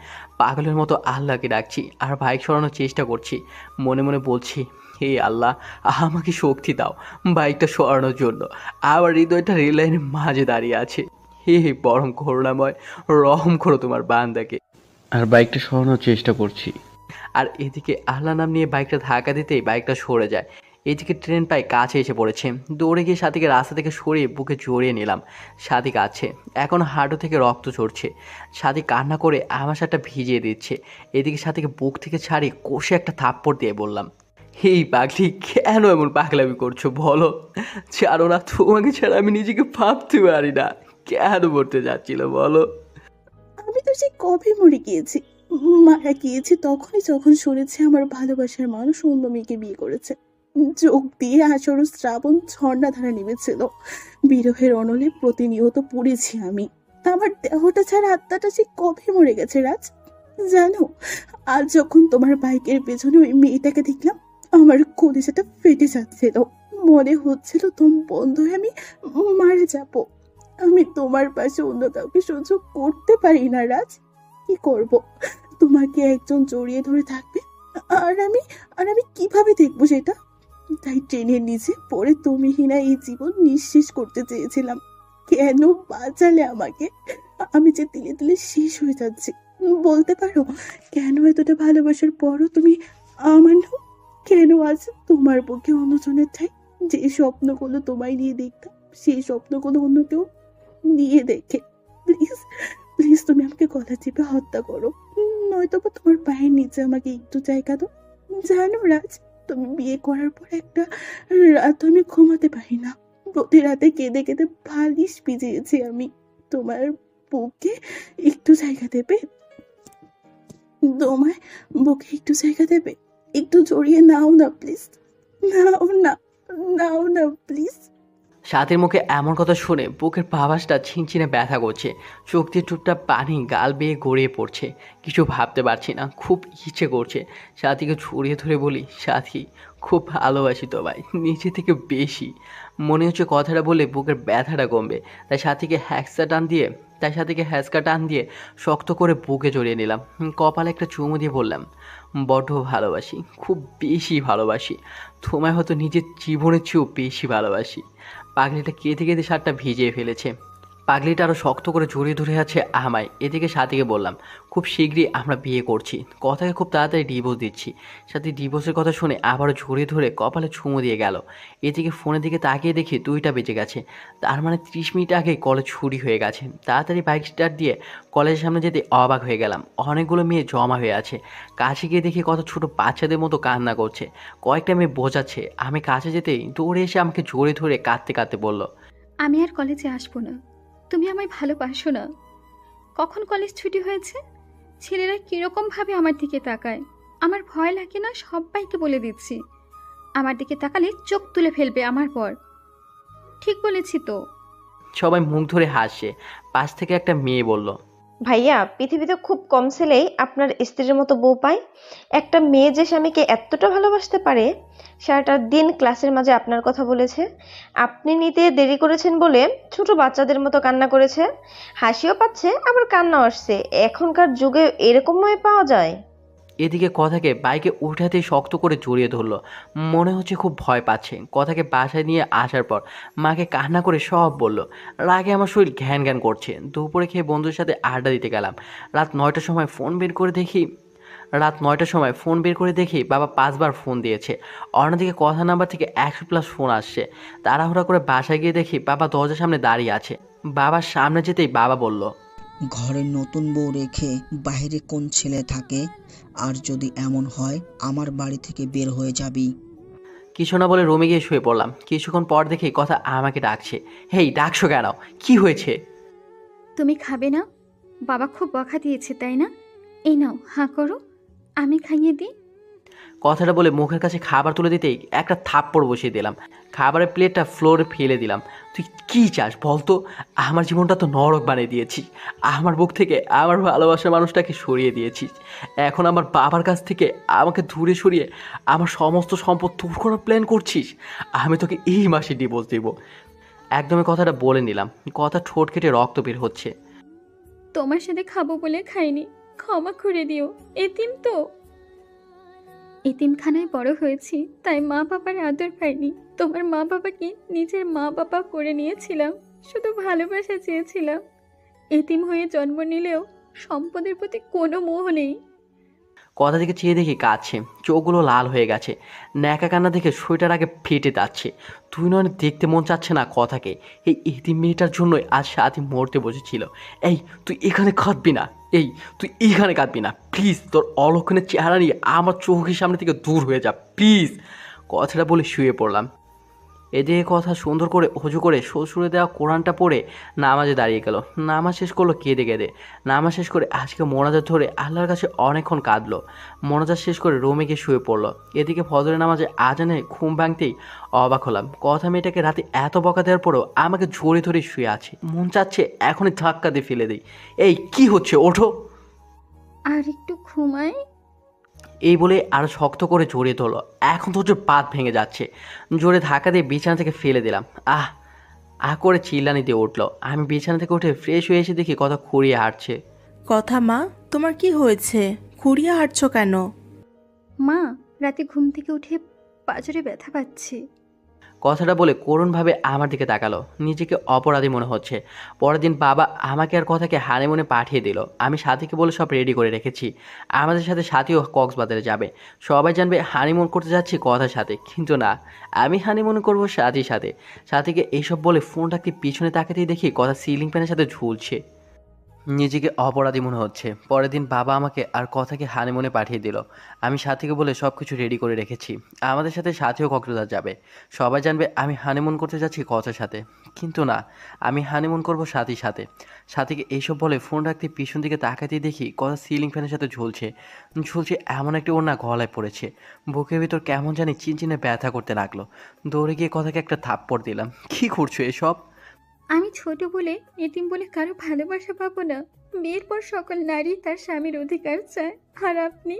পাগলের মতো আল্লাহকে ডাকছি আর বাইক সরানোর চেষ্টা করছি। মনে মনে বলছি, হে আল্লাহ, আমাকে শক্তি দাও বাইকটা সরানোর জন্য। আবার হৃদয়টা রেল লাইনের মাঝে দাঁড়িয়ে আছে। হে পরম করুণাময়, রহম করো তোমার বান্দাকে। আর বাইকটা সরানোর চেষ্টা করছি। আর এদিকে আল্লাহ নাম নিয়ে বাইকটা ধাক্কা দিতেই বাইকটা সরে যায়। এদিকে ট্রেন প্রায় কাছে এসে পড়েছে। দৌড়ে গিয়ে সাথীকে রাস্তা থেকে সরিয়ে বুকে জড়িয়ে নিলাম। সাথী কাছে, এখন হাঁটু থেকে রক্ত ঝরছে। সাথী কান্না করে আমার শার্টটা ভিজিয়ে দিচ্ছে। এদিকে সাথীকে বুক থেকে ছাড়িয়ে কষে একটা থাপ্পড় দিয়ে বললাম, হেই পাগলি, কেন এমন পাগলামি করছো বলো? ছাড়ো না, তোমাকে ছাড়া আমি নিজেকে ভাবতে পারি না। কেন মরতে যাচ্ছিল বলো? আমি তো সে কবে মরে গিয়েছি, মারা গিয়েছি তখনই যখন শুনেছি আমার ভালোবাসার মানুষ অন্য মেয়েকে বিয়ে করেছে। চোখ দিয়ে আসর শ্রাবণ ঝর্ণা ধারা নেমেছিল। বিরহের অনলে প্রতিনিয়ত পড়েছি আমি। আমার দেহটা ছাড়া আত্মাটা সে কবে মরে গেছে রাজ। জানো, আজ যখন তোমার বাইকের পেছনে ওই মেয়েটাকে দেখলাম, আমার কলিজাটা ফেটে যাচ্ছিল। মনে হচ্ছিল দম বন্ধ হয়ে আমি মারা যাব। আমি তোমার পাশে অন্য কাউকে সহ্য করতে পারি না রাজ। কি করব? তোমাকে একজন জড়িয়ে ধরে থাকবে, আর আমি কিভাবে দেখবো সেটা? তাই ট্রেনের নিচে পড়ে তুমিহীনা এই জীবন নিঃশেষ করতে চেয়েছিলাম। কেন বাঁচালে আমাকে? আমি যে তিলে তিলে শেষ হয়ে যাচ্ছি। বলতে পারো কেন এতটা ভালোবাসার পরও তুমি আমার নাও? কেন আজ তোমার পক্ষে অন্যজনের ঠাই? যে স্বপ্নগুলো তোমায় নিয়ে দেখতাম, সেই স্বপ্নগুলো অন্য কেউ নিয়ে দেখে। প্লিজ প্লিজ তুমি আমাকে গলা চেপে হত্যা করো, নয়তো বা তোমার পায়ের নিচে আমাকে একটু জায়গা দাও। জানো রাজ, তুমি বিয়ে করার পর একটা রাত আমি ঘুমাতে পারি না। প্রতি রাতে কেঁদে কেঁদে বালিশ ভিজিয়েছি আমি। তোমার বুকে একটু জায়গা দেবে? তোমার বুকে একটু জায়গা দেবে? একটু জড়িয়ে নাও না প্লিজ, নাও না, নাও না প্লিজ। সাথীর মুখে এমন কথা শুনে বুকের পাবাসটা ছিনছিনে ব্যথা করছে, চোখ দিয়ে টুপটা পানি গাল বেয়ে গড়িয়ে পড়ছে। কিছু ভাবতে পারছি না, খুব ইচ্ছে করছে সাথীকে ছড়িয়ে ধরে বলি, সাথী খুব ভালোবাসি তোমায়, নিজে থেকে বেশি। মনে হচ্ছে কথাটা বলে বুকের ব্যথাটা কমবে, তাই সাথীকে হ্যাঁচকা টান দিয়ে শক্ত করে বুকে জড়িয়ে নিলাম। কপালে একটা চুমু দিয়ে বললাম, বড্ড ভালোবাসি, খুব বেশি ভালোবাসি তোমায়, হয়তো নিজের জীবনের চেয়েও বেশি ভালোবাসি। পাগলিটা কেঁদে কেঁদে শার্টটা ভিজিয়ে ফেলেছে। পাগলিটা আরও শক্ত করে জড়িয়ে ধরে আছে আমায়। এদিকে সাথীকে বললাম, খুব শীঘ্রই আমরা বিয়ে করছি, কথাকে খুব তাড়াতাড়ি ডিভোর্স দিচ্ছি। সাথী ডিভোর্সের কথা শুনে আবারও জড়িয়ে ধরে কপালে চুমু দিয়ে গেল। এদিকে ফোনের দিকে তাকিয়ে দেখি 2টা বেজে গেছে, তার মানে 30 মিনিট আগে কলেজ ছুটি হয়ে গেছে। তাড়াতাড়ি বাইক স্টার্ট দিয়ে কলেজের সামনে যেতে অবাক হয়ে গেলাম, অনেকগুলো মেয়ে জমা হয়ে আছে। কাছে গিয়ে দেখি কত ছোট বাচ্চাদের মতো কান্না করছে, কয়েকটা মেয়ে বোঝাচ্ছে। আমি কাছে যেতেই দৌড়ে এসে আমাকে জড়িয়ে ধরে কাঁদতে কাঁদতে বলল, আমি আর কলেজে আসবো না, তুমি আমায় ভালোবাসো না। কখন কলেজ ছুটি হয়েছে? ছেলেরা কীরকমভাবে আমার দিকে তাকায়, আমার ভয় লাগে না? সবাইকে বলে দিচ্ছি, আমার দিকে তাকালে চোখ তুলে ফেলবে আমার পর। ঠিক বলেছি তো? সবাই মুখ ধরে হাসছে। পাশ থেকে একটা মেয়ে বলল, ভাইয়া, পৃথিবীতে খুব কম ছেলেই আপনার স্ত্রীর মতো বউ পায়। একটা মেয়ে যে স্বামীকে এতটা ভালোবাসতে পারে, সারাটা দিন ক্লাসের মাঝে আপনার কথা বলেছে, আপনি নিতে দেরি করেছেন বলে ছোট বাচ্চাদের মতো কান্না করেছে, হাসিও পাচ্ছে আবার কান্নাও আসছে। এখনকার যুগে এরকম মেয়ে পাওয়া যায়? এদিকে কথাকে বাইকে উঠাতেই শক্ত করে জড়িয়ে ধরলো, মনে হচ্ছে খুব ভয় পাচ্ছে। কথাকে বাসায় নিয়ে আসার পর মাকে কান্না করে সব বলল। রাগে আমার শরীর ঘ্যান ঘ্যান করছে। দুপুরে খেয়ে বন্ধুর সাথে আড্ডা দিতে গেলাম। রাত 9টার সময় ফোন বের করে দেখি বাবা 5বার ফোন দিয়েছে। অন্যদিকে কথা নাম্বার থেকে 100+ ফোন আসছে। তাড়াহুড়া করে বাসায় গিয়ে দেখি বাবা দরজার সামনে দাঁড়িয়ে আছে। বাবার সামনে যেতেই বাবা বলল, ঘরে নতুন বউ রেখে বাইরে কোন ছেলে থাকে? আর যদি এমন হয় আমার বাড়ি থেকে বের হয়ে যাবি। কিছু না বলে রুমে গিয়ে শুয়ে পড়লাম। কিছুক্ষণ পর দেখি কথা আমাকে ডাকছে। হেই, ডাকছো কেন? কি হয়েছে? তুমি খাবে না? বাবা খুব বকা দিয়েছে তাই না? এই নাও, হাঁ করো, আমি খাইয়ে দিই। কথাটা বলে মুখের কাছে খাবার তুলে দিতেই একটা থাপ্পড় বসিয়ে দিলাম। খাবারের প্লেটটা ফ্লোরে ফেলে দিলাম। তুই কি চাস বলতো? আমার জীবনটা তো নরক বানিয়ে দিয়েছিস। আমার বুক থেকে আমার ভালোবাসার মানুষটাকে সরিয়ে দিয়েছিস। এখন আমার বাবার কাছ থেকে আমাকে দূরে সরিয়ে আমার সমস্ত সম্পদ তোর করার প্ল্যান করছিস। আমি তোকে এই মাসে ডিভোর্স দেব। একদমই কথাটা বলে নিলাম। কথা ঠোঁট কেটে রক্ত বের হচ্ছে। তোমার সাথে খাবো বলে খাইনি, ক্ষমা করে দিও। এতিম তো, এতিমখানায় বড় হয়েছি, তাই মা বাবার আদর পাইনি। তোমার মা বাবাকে নিজের মা বাবা করে নিয়েছিলাম, শুধু ভালোবাসা চেয়েছিলাম। এতিম হয়ে জন্ম নিলেও সম্পদের প্রতি কোনো মোহ নেই। কথা দিকে চেয়ে দেখি কাঁদছে, চোখগুলো লাল হয়ে গেছে। ন্যাকা কান্না দেখে শরীরটার আগে ফেটে যাচ্ছে। তুই নয় দেখতে মন চাচ্ছে না কথাকে। এই এতিম মেয়েটার জন্যই আজ সাথী মরতে বসেছিল। এই তুই এখানে কাঁদবি না, প্লিজ। তোর অলক্ষণের চেহারা নিয়ে আমার চোখের সামনে থেকে দূর হয়ে যা প্লিজ। কথাটা বলে শুয়ে পড়লাম। এদিকে কথা সুন্দর করে অজু করে শ্বশুরে দেওয়া কোরআনটা পড়ে নামাজে দাঁড়িয়ে গেল। নামাজ শেষ করলো কেঁদে কেঁদে। নামাজ শেষ করে আজকে মোনাজাত ধরে আল্লাহর কাছে অনেকক্ষণ কাঁদলো। মোনাজাত শেষ করে রুমে গিয়ে শুয়ে পড়লো। এদিকে ফজরের নামাজে আজানে ঘুম ভাঙতেই অবাক হলাম। কথা মেয়েটাকে রাতে এত বকা দেওয়ার পরেও আমাকে জোরে ধরে শুয়ে আছে। মন চাচ্ছে এখনই ধাক্কা দিয়ে ফেলে দিই। এই কি হচ্ছে? ওঠো। আর একটু ঘুমাই। এই বলে আরো শক্ত করে জড়িয়ে ধরলো। এখন তো পাত ভেঙে যাচ্ছে। জোরে ধাক্কা দিয়ে বিছানা থেকে ফেলে দিলাম। করে চিল্লানি দিয়ে উঠলো। আমি বিছানা থেকে উঠে ফ্রেশ হয়ে এসে দেখি কথা খুঁড়িয়ে হাঁটছে। কথা মা, তোমার কি হয়েছে? খুঁড়িয়ে হাঁটছো কেন? মা, রাতে ঘুম থেকে উঠে পাঁজরে ব্যথা পাচ্ছি। কথাটা বলে করুণভাবে আমার দিকে তাকালো। নিজেকে অপরাধী মনে হচ্ছে। পরের দিন বাবা আমাকে আর কথাকে হানিমুনে পাঠিয়ে দিল। আমি সাথীকে বলে সব রেডি করে রেখেছি। আমাদের সাথে সাথীও কক্সবাজারে যাবে। সবাই জানবে হানিমুন করতে যাচ্ছি কথার সাথে, কিন্তু না, আমি হানিমুন করবো সাথীর সাথে। সাথীকে এইসব বলে ফোনটাকে পিছনে তাকাতেই দেখি কথা সিলিং ফ্যানের সাথে ঝুলছে। নিজেকে অপরাধী মনে হচ্ছে। পরের দিন বাবা আমাকে আর কথাকে হানিমুনে পাঠিয়ে দিল। আমি সাথীকে বলে সব কিছু রেডি করে রেখেছি। আমাদের সাথে সাথীও কক্সবাজার যাবে। সবাই জানবে আমি হানিমুন করতে যাচ্ছি কথার সাথে। কিন্তু না, আমি হানিমুন করব সাথীর সাথে। সাথীকে এইসব বলে ফোন রাখতে পিছন দিকে তাকাতেই দেখি কথা সিলিং ফ্যানের সাথে ঝুলছে। ঝুলছে এমন একটি ওড়না গলায় পড়েছে। বুকের ভিতর কেমন জানি চিনচিনে ব্যথা করতে লাগলো। দৌড়ে গিয়ে কথাকে একটা থাপ্পড় দিলাম। কি করছো এসব? আমি ছোট বলে, এতিম বলে কারো ভালোবাসা পাবো না? বিয়ের পর সকল নারী তার স্বামীর অধিকার চায়, আর আপনি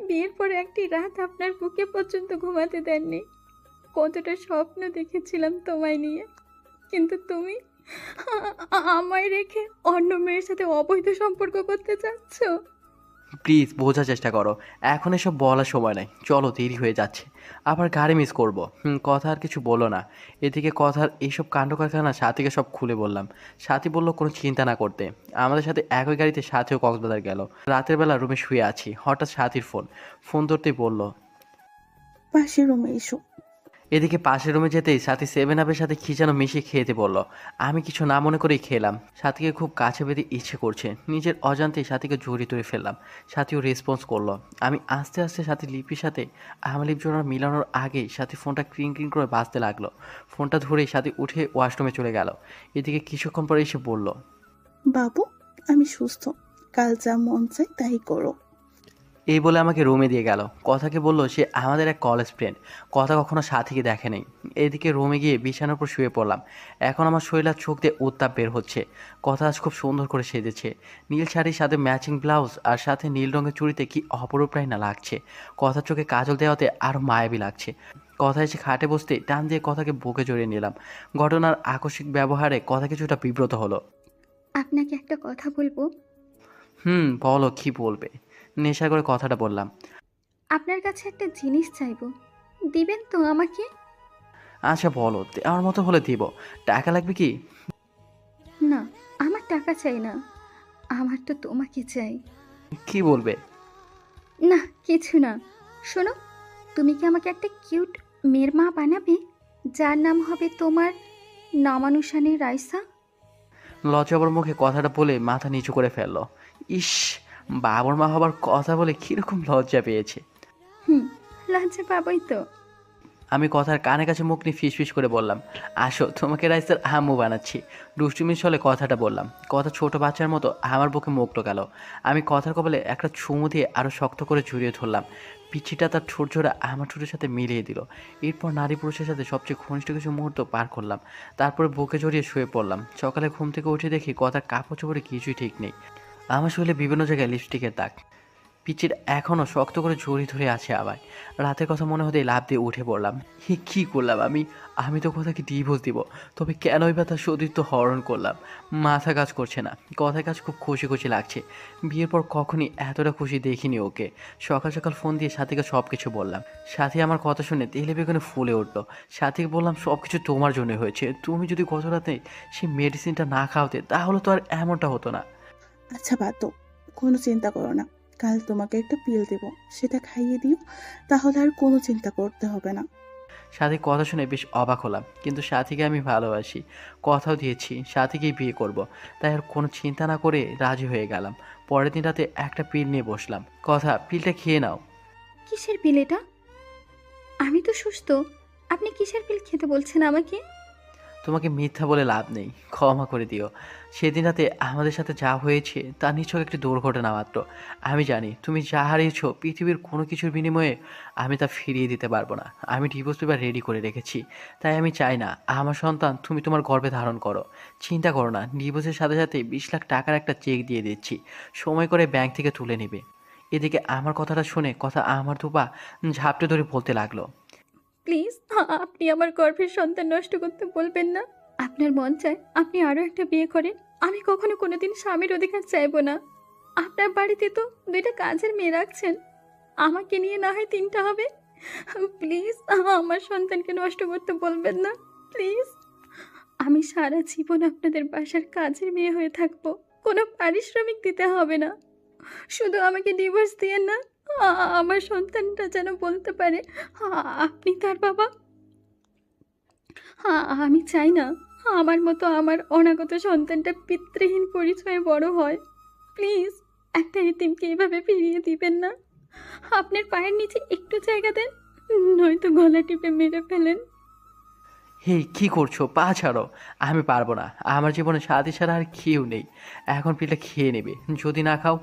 বিয়ের পর একটি রাত আপনার বুকে পর্যন্ত ঘুমাতে দেননি। কতটা স্বপ্ন দেখেছিলাম তোমায় নিয়ে, কিন্তু তুমি আমায় রেখে অন্য মেয়ের সাথে অবৈধ সম্পর্ক করতে চাচ্ছ। প্লিজ বোঝার চেষ্টা করো। এখন এসব বলার সময় নাই, চলো দেরি হয়ে যাচ্ছে। আবার গাড়ি মিস করব। কথা আর কিছু বলো না। এদিকে কথার এইসব কাণ্ড কারখানা সাথীকে সব খুলে বললাম। সাথী বলল কোনো চিন্তা না করতে। আমাদের সাথে একই গাড়িতে সাথীও কক্সবাজার গেল। রাতের বেলা রুমে শুয়ে আছি, হঠাৎ সাথীর ফোন ধরতেই বলল। পাশের রুমে এসো। এদিকে পাশের রুমে যেতেই সাথী 7 আপের সাথে কি যেন মিশিয়ে খেতে বলল। আমি কিছু না মনে করেই খেলাম। সাথীকে খুব কাছে পেতে ইচ্ছে করছে। নিজের অজান্তেই সাথীকে জড়িয়ে ধরে ফেললাম। সাথীও রেসপন্স করলো। আমি আস্তে আস্তে সাথী লিপির সাথে আমার লিপ জোড়া মিলানোর আগেই সাথী ফোনটা ক্রিং ক্রিং করে বাজতে লাগলো। ফোনটা ধরেই সাথী উঠে ওয়াশরুমে চলে গেল। এদিকে কিছুক্ষণ পরে এসে বলল। বাবু, আমি সুস্থ, কাল যা মন চায় তাই করো। এই বলে আমাকে রুমে দিয়ে গেল। কথাকে বলল সে আমাদের এক কলেজ ফ্রেন্ড। কথা কখনো সাথীকে দেখে নেই। এদিকে রুমে গিয়ে বিছানার উপর শুয়ে পড়লাম। এখন আমার শরীরের চোখ দিয়ে উত্তাপ বের হচ্ছে। কথা আজ খুব সুন্দর করে সেজেছে। নীল শাড়ির সাথে ম্যাচিং ব্লাউজ আর সাথে নীল রঙের চুড়িতে কি অপরূপটাই না লাগছে। কথার চোখে কাজল দেওয়াতে আরও মায়াবী লাগছে। কথা এসে খাটে বসতে টান দিয়ে কথাকে বুকে জড়িয়ে নিলাম। ঘটনার আকস্মিক ব্যবহারে কথা কিছুটা বিব্রত হলো। আপনাকে একটা কথা বলবো। বলো, কি বলবে? নেশা করে কথাটা বললাম। আপনার কাছে একটা জিনিস চাইবো, দিবেন তো আমাকে? আচ্ছা বলো, আমার মতো হলে দিব। টাকা লাগবে কি? না, আমার টাকা চাই না, আমার তো তোমাকে চাই। কি বলবে? না, কিছু না। শোনো, তুমি কি আমাকে একটা কিউট মেয়ের মা বানাবে, যার নাম হবে তোমার নামানুসানে রাইসা? লজ্জাবর মুখে কথাটা বলে মাথা নিচু করে ফেললো। ইস, বাবর মা হবার কথা বলে কিরকম লজ্জা পেয়েছে। হুম, লজ্জা পাবই তো। আমি কথার কানে কাছে মুখ নিয়ে ফিস ফিস করে বললাম, আসো তোমাকে রাইসের আম্মু বানাচ্ছি। দুষ্টুমির ছলে কথাটা বললাম। কথা ছোট বাচ্চার মতো আমার বুকে মুখ টোকাল। আমি কথার কপালে একটা চুমু দিয়ে আরও শক্ত করে জড়িয়ে ধরলাম। পিছিটা তার ঠোঁটজোড়া আমার ঠোঁটের সাথে মিলিয়ে দিল। এরপর নারী পুরুষের সাথে সবচেয়ে ঘনিষ্ঠ কিছু মুহূর্ত পার করলাম। তারপরে বুকে জড়িয়ে শুয়ে পড়লাম। সকালে ঘুম থেকে উঠে দেখি কথার কাপড় চোপড়ে কিছুই ঠিক নেই। আমার শরীরে বিভিন্ন জায়গায় লিপস্টিকের দাগ। পিচির এখনও শক্ত করে জড়ি ধরে আছে আবার। রাতের কথা মনে হতেই লাফ দিয়ে উঠে পড়লাম। কী করলাম আমি তো কথাকে ডিভোর্স দিব, তবে কেনই বা তার সতীর্থ হরণ করলাম? মাথা কাজ করছে না। কথার কাজ খুব খুশি খুশি লাগছে। বিয়ের পর কখনই এতটা খুশি দেখিনি ওকে। সকাল সকাল ফোন দিয়ে সাথীকে সব কিছু বললাম। সাথী আমার কথা শুনে তেলে বেগুনে ফুলে উঠলো। সাথীকে বললাম সব কিছু তোমার জন্য হয়েছে। তুমি যদি গত রাতে সেই মেডিসিনটা না খাওয়াতে তাহলে তো আর এমনটা হতো না। আচ্ছা বাদ দাও, কোনো চিন্তা করো না। কাল তোমাকে একটা পিল দেবো, সেটা খাইয়ে দিও, তাহলে আর কোনো চিন্তা করতে হবে না। সাথী কথা শুনে বেশ অবাক হলাম, কিন্তু সাথীকে আমি ভালোবাসি, কথাও দিয়েছি সাথীকেই বিয়ে করব। তাই আর কোনো চিন্তা না করে রাজি হয়ে গেলাম। পরের দিন রাতে একটা পিল নিয়ে বসলাম। কথা, পিলটা খেয়ে নাও। কিসের পিল এটা? আমি তো সুস্থ, আপনি কিসের পিল খেতে বলছেন আমাকে? তোমাকে মিথ্যা বলে লাভ নেই, ক্ষমা করে দিও। সেদিন রাতে আমাদের সাথে যা হয়েছে তা নিছক একটি দুর্ঘটনা মাত্র। আমি জানি তুমি যা হারিয়েছো পৃথিবীর কোনো কিছুর বিনিময়ে আমি তা ফিরিয়ে দিতে পারবো না। আমি ডিভোর্স পেপার রেডি করে রেখেছি। তাই আমি চাই না আমার সন্তান তুমি তোমার গর্ভে ধারণ করো। চিন্তা করো না, ডিভোর্সের সাথে সাথে 20 লাখ টাকার একটা চেক দিয়ে দিচ্ছি, সময় করে ব্যাংক থেকে তুলে নেবে। এদিকে আমার কথাটা শুনে কথা আমার দুপা ঝাপটে ধরে বলতে লাগলো। প্লিজ, আপনি আমার গর্ভের সন্তান নষ্ট করতে বলবেন না। আপনার মন চায় আপনি আরও একটা বিয়ে করেন, আমি কখনো কোনোদিন স্বামীর অধিকার চাইবো না। আপনার বাড়িতে তো 2টা কাজের মেয়ে রাখছেন, আমাকে নিয়ে না হয় 3টা হবে। প্লিজ, আমার সন্তানকে নষ্ট করতে বলবেন না প্লিজ। আমি সারা জীবন আপনাদের বাসার কাজের মেয়ে হয়ে থাকবো, কোনো পারিশ্রমিক দিতে হবে না। শুধু আমাকে ডিভোর্স দিয়ে না, আমার সন্তানটা যেন বলতে পারে আপনি তার বাবা। আমি চাই না আমার মতো আমার অনাগত সন্তানটা পিতৃহীন পরিচয়ে বড় হয়। প্লিজ একটা এতিমকে এভাবে ফিরিয়ে দিবেন না। আপনার পায়ের নিচে একটু জায়গা দেন, নয়তো গলা টিপে মেরে ফেলেন। হে কি করছো? পা ছাড়ো। আমি পারবো না। আমার জীবনে সাথী ছাড়া আর কেউ নেই। এখন পিলটা খেয়ে নেবে। যদি না খাও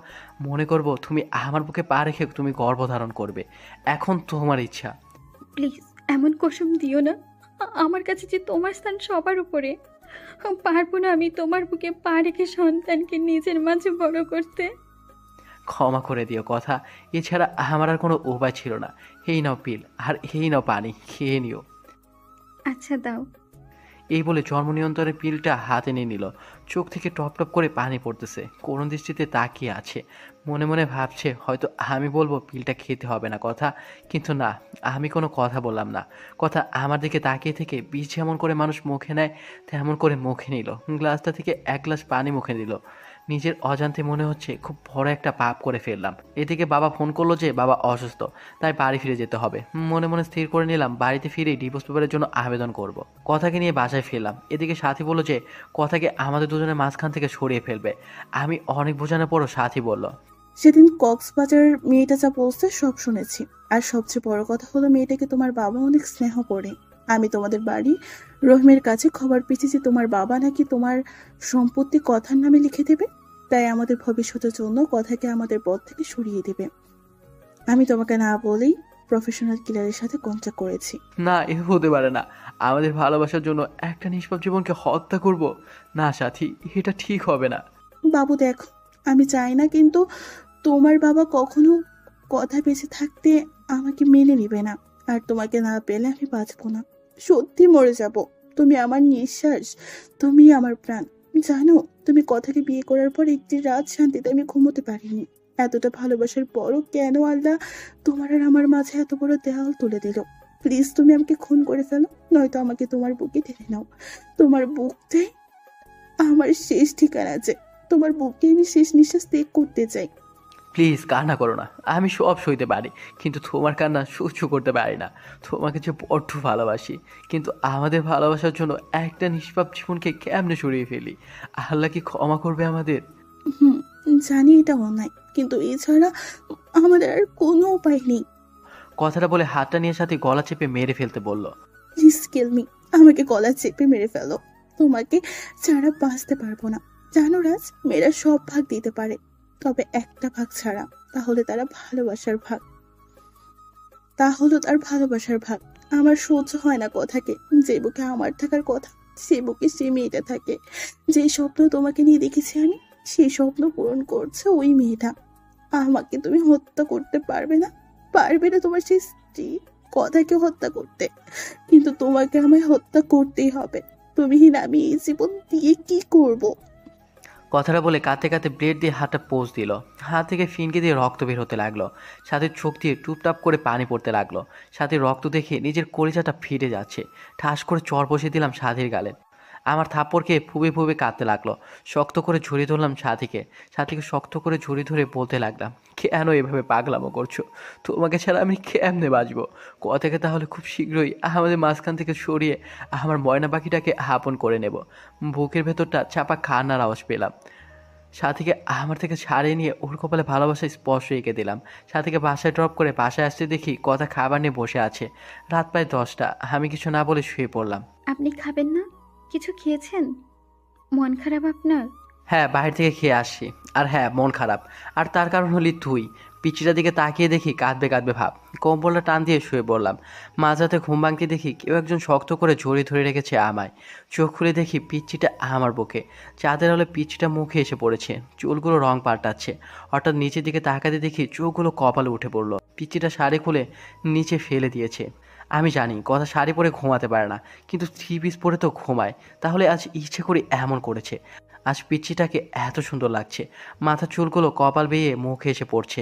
মনে করবো তুমি আমার বুকে পা রেখে তুমি গর্ভধারণ করবে। এখন তোমার ইচ্ছা। প্লিজ এমন কসম দিও না। আমার কাছে যে তোমার স্থান সবার উপরে। পারবো না আমি তোমার বুকে পা রেখে সন্তানকে নিজের মাঝে বড় করতে। ক্ষমা করে দিও কথা, এছাড়া আমার আর কোনো উপায় ছিল না। এই নাও পিল, আর এই নাও পানি, খেয়ে নিও। আচ্ছা দাও। এই বলে জন্ম নিয়ন্ত্রণের পিলটা হাতে নিয়ে নিল। চোখ থেকে টপ টপ করে পানি পড়তেছে। করুণ দৃষ্টিতে তাকিয়ে আছে। মনে মনে ভাবছে হয়তো আমি বলবো পিলটা খেতে হবে না কথা, কিন্তু না, আমি কোনো কথা বললাম না। কথা আমার দিকে তাকিয়ে থেকে বিষ যেমন করে মানুষ মুখে নেয় তেমন করে মুখে নিল। গ্লাসটা থেকে এক গ্লাস পানি মুখে নিল। নিজের অজান্তে মনে হচ্ছে খুব বড় একটা পাপ করে ফেললাম। এদিকে বাবা ফোন করলো যে বাবা অসুস্থ, তাই বাড়ি ফিরে যেতে হবে। মনে মনে স্থির করে নিলাম বাড়িতে ফিরে ডিভোর্স পেপারের জন্য আবেদন করব। কথাকে নিয়ে বাসায় ফিরলাম। এদিকে সাথী বলল যে কথাকে আমাদের দুজনের মাঝখান থেকে সরিয়ে ফেলবে। আমি অনেক বোঝানোর পরও সাথী বলল, সেদিন কক্সবাজার মেয়েটা যা বলছে সব শুনেছি। আর সবচেয়ে বড় কথা হলো মেয়েটাকে তোমার বাবা অনেক স্নেহ করে। আমি তোমাদের বাড়ি রহিমের কাছে খবর পেয়েছি যে তোমার বাবা নাকি তোমার সম্পত্তি কথার নামে লিখে দেবে। তাই আমাদের ভবিষ্যতের জন্য কথাকে আমাদের পথ থেকে সরিয়ে দেবে। আমি তোমাকে না বলেই প্রফেশনাল কিলারের সাথে কন্ট্যাক্ট করেছি। না, এ হতে পারে না। আমাদের ভালোবাসার জন্য একটা নিষ্পাপ জীবনকে হত্যা করব? না সাথী, এটা ঠিক হবে না। বাবু দেখো, আমি চাই না, কিন্তু তোমার বাবা কখনো কথা বেঁচে থাকতে আমাকে মেনে নেবে না। আর তোমাকে না পেলে আমি বাঁচবো না, সত্যি মরে যাব। তুমি আমার নিঃশ্বাস, তুমি আমার প্রাণ। জানো, তুমি কথাকে বিয়ে করার পর একটি রাত শান্তিতে আমি ঘুমোতে পারিনি। এতটা ভালোবাসার পরও কেন আল্লাহ তোমার আর আমার মাঝে এত বড় দেওয়াল তুলে দিল? প্লিজ তুমি আমাকে খুন করে ফেলো, নয়তো আমাকে তোমার বুকে টেনে নাও। তোমার বুকতে আমার শেষ ঠিকানা আছে। তোমার বুকে আমি শেষ নিঃশ্বাস ত্যাগ করতে চাই। প্লিজ কান্না করো না। আমি সব সইতে পারি, কিন্তু তোমার কান্না সহ্য করতে পারি না। তোমাকে যে বড্ড ভালোবাসি, কিন্তু আমাদের ভালোবাসার জন্য একটা নিষ্পাপ জীবনকে কেমনে সরিয়ে ফেলি? আল্লাহ কি ক্ষমা করবে আমাদের? হুম, জানি এটা অন্যায়, কিন্তু এছাড়া আমাদের আর কোনো উপায় নেই। কথাটা বলে হাতটা নিয়ে সাথে গলা চেপে মেরে ফেলতে বলল। প্লিজ কিল মি, আমাকে গলা চেপে মেরে ফেলো। তোমাকে ছাড়া বাঁচতে পারবো না। জানো রাজ, মেয়েরা সব ভাগ দিতে পারে, তবে একটা ভাগ ছাড়া। তাহলে তারা ভালোবাসার ভাগ, তা হলো তার ভালোবাসার ভাগ। আমার সহ্য হয় না কথাকে। যে বুকে আমার থাকার কথা সে বুকে সে মেয়েটা থাকে। যে স্বপ্ন তোমাকে নিয়ে দেখেছি আমি, সেই স্বপ্ন পূরণ করছে ওই মেয়েটা। আমাকে তুমি হত্যা করতে পারবে না, পারবে না তোমার সেই স্ত্রী কথাকে হত্যা করতে, কিন্তু তোমাকে আমায় হত্যা করতেই হবে। তুমিহীন আমি এই জীবন দিয়ে কি করব? কথাটা বলে কাঁদতে কাঁদতে ব্লেড দিয়ে হাতটা পোঁচ দিল। হাত থেকে ফিনকে দিয়ে রক্ত বের হতে লাগলো। সাথে চোখ দিয়ে টুপটাপ করে পানি পড়তে লাগলো। সাথে রক্ত দেখে নিজের কলিজাটা ফিরে যাচ্ছে। ঠাস করে চর বসে দিলাম সাথীর গালে। আমার থাপ্পড় খেয়ে ফুবে ফুবে কাঁদতে লাগলো। শক্ত করে ঝরিয়ে ধরলাম সাথীকে। সাথীকে শক্ত করে ঝরিয়ে ধরে বলতে লাগলাম, কেন এভাবে পাগলামো করছো? তোমাকে ছাড়া আমি কেমনে বাঁচবো? কথাকে তাহলে খুব শীঘ্রই আমাদের মাঝখান থেকে সরিয়ে আমার ময়না পাখিটাকে আপন করে নেব। বুকের ভেতরটা চাপা কান্নার আওয়াজ পেলাম। সাথীকে আমার থেকে ছাড়িয়ে নিয়ে ওর কপালে ভালোবাসায় স্পর্শ এঁকে দিলাম। সাথীকে বাসায় ড্রপ করে বাসায় আসতে দেখি কথা খাবার নিয়ে বসে আছে। রাত প্রায় 10টা। আমি কিছু না বলে শুয়ে পড়লাম। আপনি খাবেন না? কিছু খেয়েছেন? মন খারাপ আপনার? হ্যাঁ, বাইরে থেকে খেয়ে আসছি। আর হ্যাঁ, মন খারাপ। আর তার কারণ হলি তুই। পিচিটার দিকে তাকিয়ে দেখি কাঁদবে কাঁদবে ভাব। কম্বলটা টান দিয়ে শুয়ে পড়লাম। মাঝরাতে ঘুম ভাঙতে দেখি কেউ একজন শক্ত করে জড়িয়ে ধরে রেখেছে আমায়। চোখ খুলে দেখি পিচ্চিটা আমার বুকে। চাঁদের আলো পিচ্চিটা মুখে এসে পড়েছে। চুলগুলো রং পাল্টাচ্ছে। হঠাৎ নিচের দিকে তাকাতে দেখি চোখগুলো কপালে উঠে পড়লো। পিচ্চিটা শাড়ি খুলে নিচে ফেলে দিয়েছে। আমি জানি কথা শাড়ি পরে ঘুমাতে পারে না, কিন্তু 3 পিস পরে তো ঘুমায়। তাহলে আজ ইচ্ছে করে এমন করেছে। আজ পিচ্চিটাকে এত সুন্দর লাগছে। মাথার চুলগুলো কপাল বেয়ে মুখে এসে পড়ছে।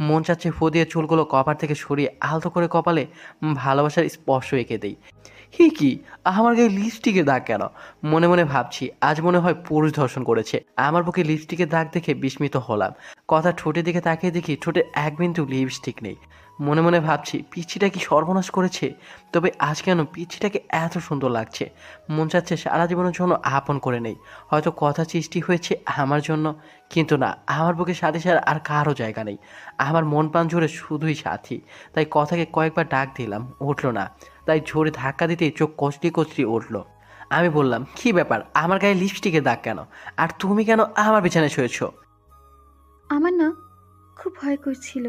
মন চাচ্ছে ফু দিয়ে চুলগুলো কপাল থেকে সরিয়ে আলতো করে কপালে ভালোবাসার স্পর্শ এঁকে দেই। কি আমার গায়ে লিপস্টিকের দাগ কেন? মনে মনে ভাবছি আজ মনে হয় পুরুষ ধর্ষণ করেছে। আমার বুকে লিপস্টিকের দাগ দেখে বিস্মিত হলাম। কথা ঠোঁটের দিকে তাকিয়ে দেখি ঠোঁটে এক বিন্দু লিপস্টিক নেই। মনে মনে ভাবছি পিচ্ছিটা কি সর্বনাশ করেছে। তবে আজ কেন পিচ্ছিটাকে এত সুন্দর লাগছে, মন চাচ্ছে সারা জীবনের জন্য আপন করে নেই। হয়তো কথা সৃষ্টি হয়েছে আমার জন্য, কিন্তু না, আমার বুকে সাথী ছাড়া আর কারো জায়গা নেই। আমার মন প্রাণ জুড়ে শুধুই সাথী। তাই কথাকে কয়েকবার ডাক দিলাম, উঠলো না। তাই জোরে ধাক্কা দিতেই চোখ কচলি কচলি উঠলো। আমি বললাম, কি ব্যাপার, আমার গায়ে লিপস্টিকের দাগ কেন? আর তুমি কেন আমার বিছানায় শুয়েছো? আমার না খুব ভয় করছিল।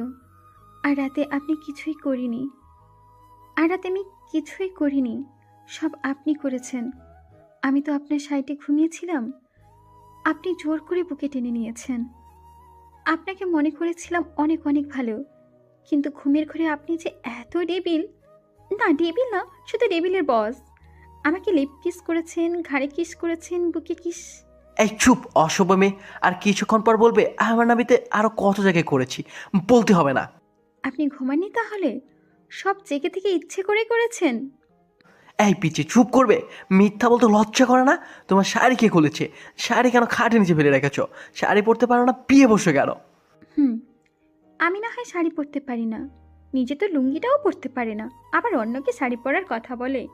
আর রাতে আপনি কিছুই করিনি। সব আপনি করেছেন। আমি তো আপনার সাইডে ঘুমিয়েছিলাম, আপনি জোর করে বুকে টেনে নিয়েছেন। আপনাকে মনে করেছিলাম অনেক অনেক ভালো, কিন্তু ঘুমের ঘরে আপনি যে এত ডেবিল। না, ডেবিল না, শুধু ডেবিলের বস। আমাকে লিপ কিস করেছেন, ঘাড়ে কিস করেছেন, বুকে কিস। এই চুপ অসভ্য মেয়ে! আর কিছুক্ষণ পর বলবে আমার নাবিতে আরো কত জায়গায় করেছি, বলতে হবে না। আপনি ঘুমাননি তাহলে? সব জেগে থেকে ইচ্ছে করে করেছেন? এই পিচ্ছি, চুপ করবে? মিথ্যা বলতে লজ্জা করে না? তোমার শাড়ি কে খুলেছে? শাড়ি কেন খাটে নিচে ফেলে রেখেছো? শাড়ি পরতে পারো না, বিয়ে বসে গেল। আমি না হয় শাড়ি পরতে পারি না, নিজে তো লুঙ্গিটাও পরতে পারে না, আবার অন্যকে শাড়ি পরার কথা বলে।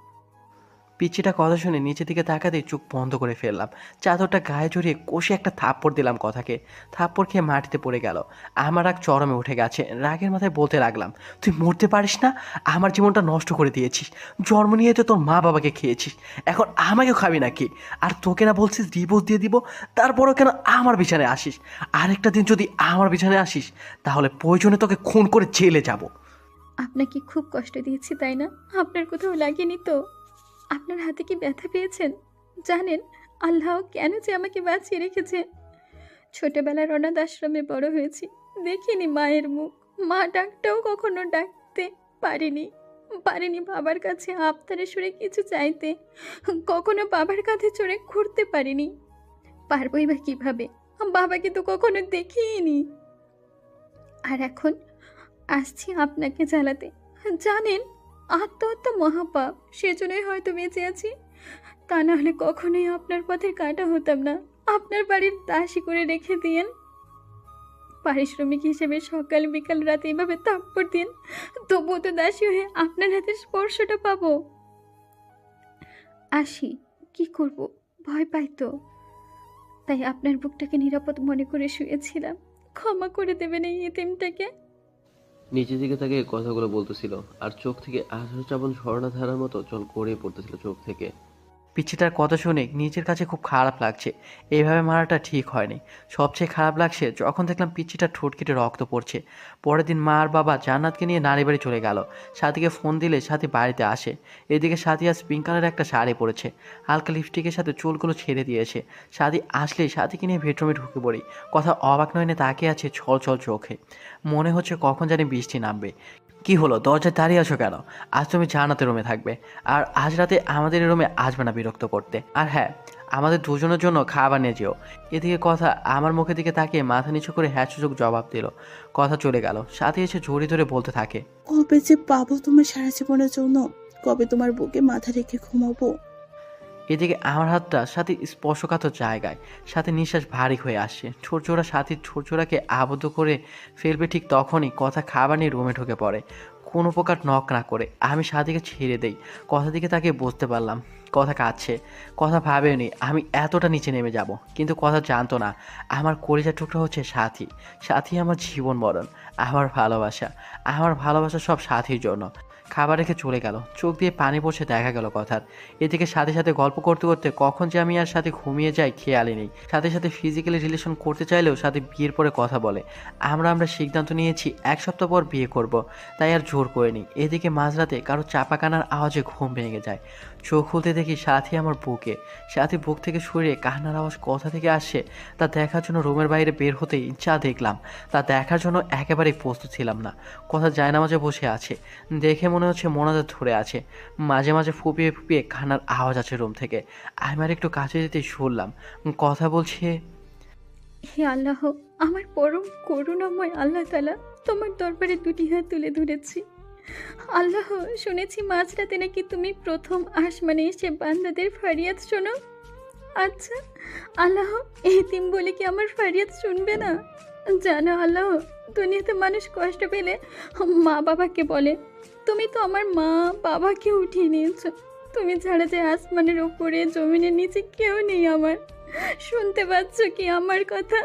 পিচ্ছিটা কথা শুনে নিচের দিকে তাকাতেই চোখ বন্ধ করে ফেললাম। চাদরটা গায়ে জড়িয়ে কষে একটা থাপ্পড় দিলাম কথাকে। থাপ্পড় খেয়ে মাটিতে পড়ে গেল। আমার রাগ চরমে উঠে গেছে। রাগের মাথায় বলতে লাগলাম, তুই মরতে পারিস না? আমার জীবনটা নষ্ট করে দিয়েছিস। জন্ম নিয়ে তো তোর মা বাবাকে খেয়েছিস, এখন আমাকেও খাবি নাকি? আর তোকে না বলছিস ডিভোর্স দিয়ে দিব, তারপরও কেন আমার বিছানায় আসিস? আরেকটা দিন যদি আমার বিছানায় আসিস, তাহলে প্রয়োজনে তোকে খুন করে জেলে যাব। আপনাকে খুব কষ্ট দিয়েছি তাই না? আপনার কোথাও লাগেনি তো? আপনার হাতে কি ব্যথা পেয়েছেন? জানেন আল্লাহ কেন যে আমাকে বাঁচিয়ে রেখেছে? ছোটবেলার অনাথ আশ্রমে বড় হয়েছি, দেখিনি মায়ের মুখ। মা ডাকটাও কখনো ডাকতে পারিনি বাবার কাছে আবতারে সুরে কিছু চাইতে। কখনো বাবার কাঁধে চড়ে ঘুরতে পারিনি। পারবই বা কিভাবে? বাবাকে তো কখনো দেখিনি। আর এখন আসছি আপনাকে জ্বালাতে। জানেন আত্মহত্যা মহাপাপ, সেজন্যই হয়তো বেঁচে আছি। তা না হলে কখনোই আপনার পথে কাটা হতাম না। আপনার বাড়ির দাসী করে রেখে দিয়েন, পারিশ্রমিক হিসেবে সকাল বিকাল রাতে এইভাবে থাপ্পড় দিন, তবুও তো দাসী হয়ে আপনার হাতের স্পর্শটা পাবো। আসি, কি করব, ভয় পাই তো। তাই আপনার বুকটাকে নিরাপদ মনে করে শুয়েছিলাম। ক্ষমা করে দেবেন এই এতিমটাকে। নিচের দিকে তাকে কথাগুলো বলতেছিল, আর চোখ থেকে আঠারো চাবন ঝর্ণা ধারার মতো জল গড়িয়ে পড়তেছিল চোখ থেকে। পিচ্ছিটার কথা শুনে নিজের কাছে খুব খারাপ লাগছে। এইভাবে মারাটা ঠিক হয়নি। সবচেয়ে খারাপ লাগছে যখন দেখলাম পিচ্ছিটার ঠোঁট কেটে রক্ত পড়ছে। পরের দিন মা আর বাবা জান্নাতকে নিয়ে নানি বাড়ি চলে গেল। সাথীকে ফোন দিলে সাথী বাড়িতে আসে। এদিকে সাথী আজ পিঙ্ক কালারের একটা শাড়ি পরেছে, হালকা লিপস্টিকের সাথে চুলগুলো ছেড়ে দিয়েছে। সাথী আসলেই সাথীকে নিয়ে বেডরুমে ঢুকে পড়ি। কথা অবাক নয়নে তাকিয়ে আছে ছল ছল চোখে। মনে হচ্ছে কখন জানি বৃষ্টি নামবে। কি হলো, দরজায় দাঁড়িয়ে আছো কেন? আজ তুমি জান্নাতের রুমে থাকবে, আর আজ রাতে আমাদের রুমে আসবে না বিরক্ত করতে। আর হ্যাঁ, আমাদের দুজনের জন্য খাবার নিয়ে যেও। এদিকে কথা আমার মুখের দিকে তাকিয়ে মাথা নিচু করে হ্যাঁ সূচক জবাব দিল। কথা চলে গেল। সাথে এসে জড়িয়ে ধরে বলতে থাকে, কবে যে পাবো তোমার সারা জীবনের জন্য, কবে তোমার বুকে মাথা রেখে ঘুমাবো। এদিকে আমার হাতটা সাথীর স্পর্শকাতর জায়গায়। সাথে নিঃশ্বাস ভারী হয়ে আসছে। ছোটজোড়া সাথীর ছোটজোড়াকে আবদ্ধ করে ফেলবে ঠিক তখনই কথা খাবার নিয়ে রুমে ঢুকে পড়ে। কোনো প্রকার নক না করে আমি সাথীকে ছেড়ে দেই। কথা দিকে তাকে বুঝতে পারলাম কথা কাঁদছে। কথা ভাবেনি আমি এতটা নিচে নেমে যাব, কিন্তু কথা জানতো না আমার কলিজার টুকরা হচ্ছে সাথী। সাথী আমার জীবন মরণ, আমার ভালোবাসা সব সাথীর জন্য। খাবার রেখে চলে গেল। চোখ দিয়ে পানি পড়ছে দেখা গেল কথার। এদিকে সাথে সাথে গল্প করতে করতে কখন যে আমি আর সাথে ঘুমিয়ে যাই খেয়ালই নেই। সাথে সাথে ফিজিক্যালি রিলেশন করতে চাইলেও সাথে বিয়ের পরে কথা বলে। আমরা সিদ্ধান্ত নিয়েছি 1 সপ্তাহ পর বিয়ে করব, তাই আর জোর করিনি। এদিকে মাঝরাতে কারো চাপা কান্নার আওয়াজে ঘুম ভেঙে যায়। চোখ খুলতে দেখি সাথী আমার বুকে। সাথী বুক থেকে সরিয়ে কান্নার আওয়াজ কোথা থেকে আসছে তা দেখার জন্য রুমের বাইরে বের হতেই যা দেখলাম তা দেখার জন্য একেবারেই প্রস্তুত ছিলাম না। কথা জায়নামাজে বসে আছে, দেখে মনে হচ্ছে মোনাজাত ধরে আছে। মাঝে মাঝে ফুপিয়ে ফুপিয়ে কান্নার আওয়াজ আছে রুম থেকে। আমি আর একটু কাছে যেতেই শুনলাম কথা বলছে, হে আল্লাহ, আমার পরম করুণাময় আল্লাহ তাআলা, তোমার দরবারে দুটি হাত তুলে ধরেছি। আল্লাহ, শুনেছি মাঝরাতে নাকি তুমি প্রথম আসমানে এসে বান্দাদের ফরিয়াদ শোনো। আচ্ছা আল্লাহ, এতিম বলে কি আমার ফরিয়াদ শুনবে না? জানো আল্লাহ, দুনিয়াতে মানুষ কষ্ট পেলে মা বাবাকে বলে, তুমি তো আমার মা বাবাকে উঠিয়ে নিয়েছো। তুমি ছাড়া যে আসমানের উপরে জমিনের নিচে কেউ নেই আমার। শুনতে পাচ্ছ কি আমার কথা?